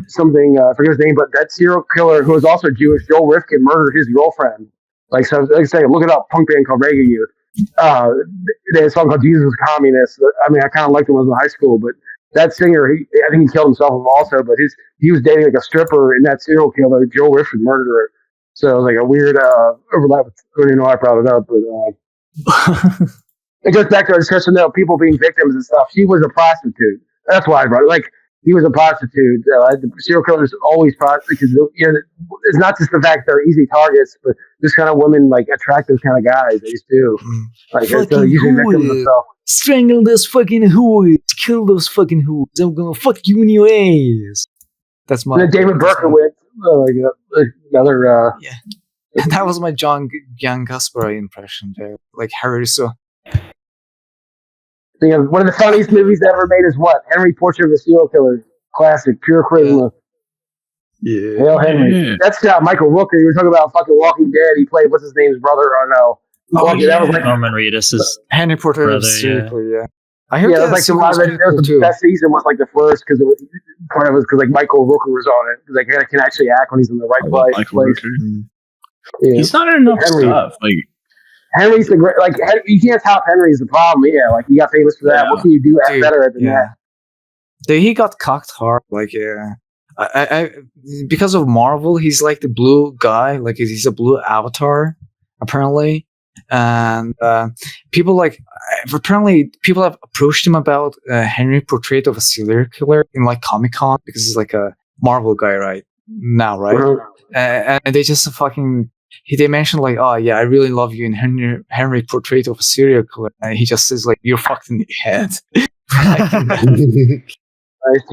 Something I forget his name, but that serial killer who was also Jewish, Joel Rifkin, murdered his girlfriend. Like so, like I say, look it up. Punk band called Reagan Youth. They had a song called "Jesus Was a Communist." I mean, I kind of liked them when I was in high school, but that singer, I think he killed himself also, but he was dating like a stripper, and that serial killer, Joe Richard, murdered her. So it was like a weird overlap. I don't even know why I brought it up, but it goes back to our discussion about people being victims and stuff. She was a prostitute. That's why I brought it. Like, he was a prostitute. The serial killers always prostitutes, because it's not just the fact they're easy targets, but just kind of women like attract those kind of guys. They just do. Like, they're usually victims themselves. Strangle those fucking hoods. Kill those fucking hoods. I'm gonna fuck you in your ass. That's my. And then David Berkowitz, another. Yeah, that was my John Gaspari impression there. Like Harry so. One of the funniest movies ever made is what? Henry Portrait of a Serial Killer. Classic, pure charisma. Yeah. Hail Henry. Yeah. That's Michael Rooker. You were talking about fucking Walking Dead. He played, what's his name's brother? That was like, Norman Reedus is Henry Portrait of a Serial Killer, yeah. I heard that was like the best season was like the first, because part of it was because like Michael Rooker was on it. Because like he can actually act when he's in the right place. Yeah. He's not in enough stuff. Like, Henry's the great, like, you can't top Henry's the problem. Yeah, like, he got famous for that. Yeah. What can you do better than that? Dude, he got cocked hard. Like, yeah. I because of Marvel, he's like the blue guy. Like, he's a blue avatar, apparently. And people apparently people have approached him about Henry Portrait of a Serial Killer in like Comic-Con, because he's like a Marvel guy right now, right? Mm-hmm. And they just they mentioned like, oh yeah, I really love you in Henry Portrait of a Serial Killer, and he just says like, you're fucked in the head. He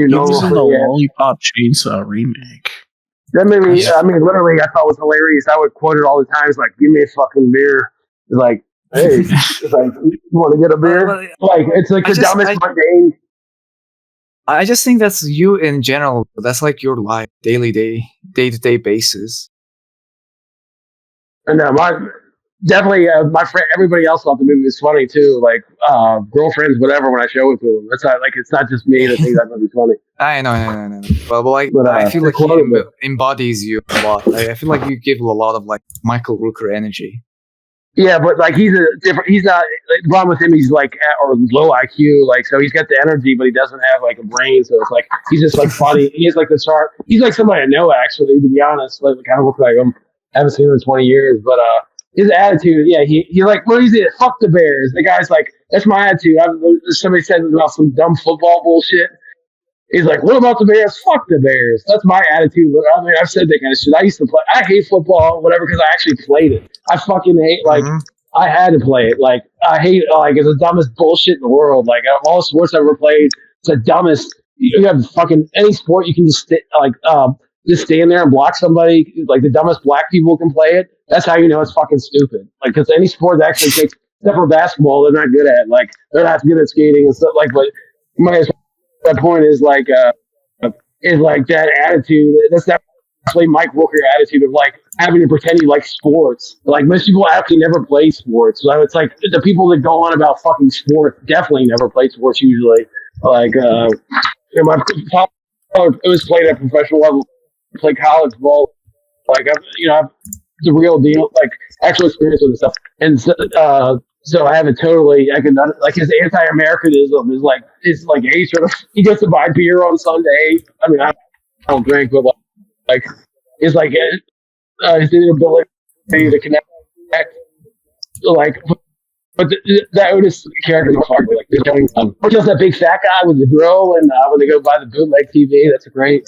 was in the Lollipop Chainsaw remake. That made me, literally, I thought it was hilarious. I would quote it all the time. It's like, give me a fucking beer. It's like, hey, it's like, you want to get a beer? Like, it's like the dumbest mundane. I just think that's you in general. That's like your life, day-to-day basis. And definitely, my friend, everybody else thought the movie was funny too. Like, girlfriends, whatever. When I show it to them, it's not like, it's not just me that thinks that movie's funny. I know. Well, I feel like he embodies you a lot. I feel like you give a lot of like Michael Rooker energy. Yeah, but like he's not. The problem with him, he's like or low IQ. Like, so he's got the energy, but he doesn't have like a brain. So it's like he's just like funny. He has like the chart. He's like somebody I know, actually, to be honest. Like, kind of look like him. I haven't seen him in 20 years, but his attitude, yeah, he like, what is it? Fuck the Bears. The guy's like, that's my attitude. Somebody said about some dumb football bullshit. He's like, what about the Bears? Fuck the Bears. That's my attitude. I mean, I've said that kind of shit. I used to play. I hate football, whatever, because I actually played it. I fucking hate, like, I had to play it. Like, I hate, like, it's the dumbest bullshit in the world. Like, of all the sports I've ever played, it's the dumbest. You have fucking any sport, you can just, just stand there and block somebody. Like, the dumbest black people can play it. That's how you know it's fucking stupid. Like, because any sport that actually takes, except for basketball, they're not good at. Like, they're not good at skating and stuff. Like, but my point is like that attitude. That's definitely Mike Rooker attitude of like having to pretend you like sports. Like, most people actually never play sports. So it's like the people that go on about fucking sports definitely never play sports usually. Like, my it was played at a professional level. Play college ball. Like, I've the real deal, like actual experience with this stuff. And so I have a totally, I can, like, his anti-Americanism is like, it's like, hey, sort of, he gets to buy beer on Sunday. I mean, I don't drink, but like, it's like his inability to connect, like, but that Otis character is hard. Like, they're going, or just that big fat guy with the drill, and when they go buy the bootleg TV, that's a great.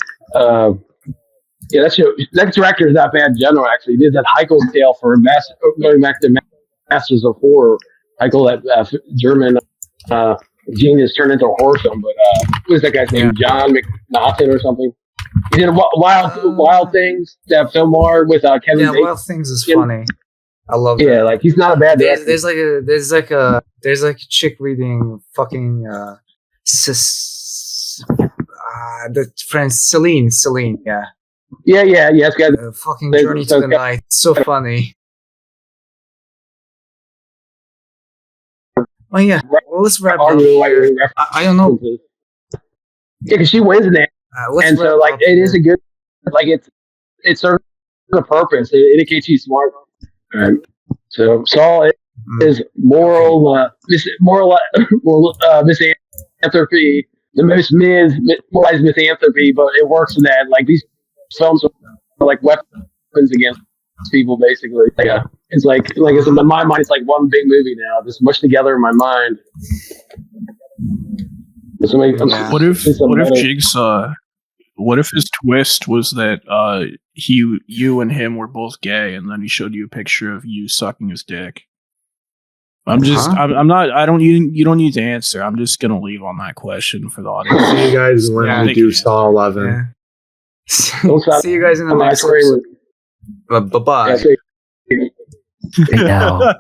Yeah, that director is not bad in general, actually. He did that Heichel's Tale for going back to Masters of Horror. Heichel, that German genius, turned into a horror film. But what was that guy's name? John McNaughton or something? He did Wild Things, that film noir with Kevin Bacon. Yeah, Wild Things is funny. I love that. Yeah, like, he's not a bad director. There's like a chick reading fucking the friend Celine, yeah. Yeah, it's got fucking Journey to the Night. So funny. Oh yeah, well, let's wrap up here. I don't know. Yeah, because she wins in it, and so like it is a good, like it serves a purpose. It indicates she's smart. So Saul is moral misanthropy the most mid-wise misanthropy, but it works in that like these films are like weapons against people, basically. Yeah, it's like it's in my mind, it's like one big movie now, just mushed together in my mind. What if Jigsaw? What if his twist was that you and him were both gay, and then he showed you a picture of you sucking his dick? I'm not. I don't. You don't need to answer. I'm just gonna leave on that question for the audience. See you guys when we do Saw 11. Yeah. See you guys in the next episode. Bye bye. Yeah, No.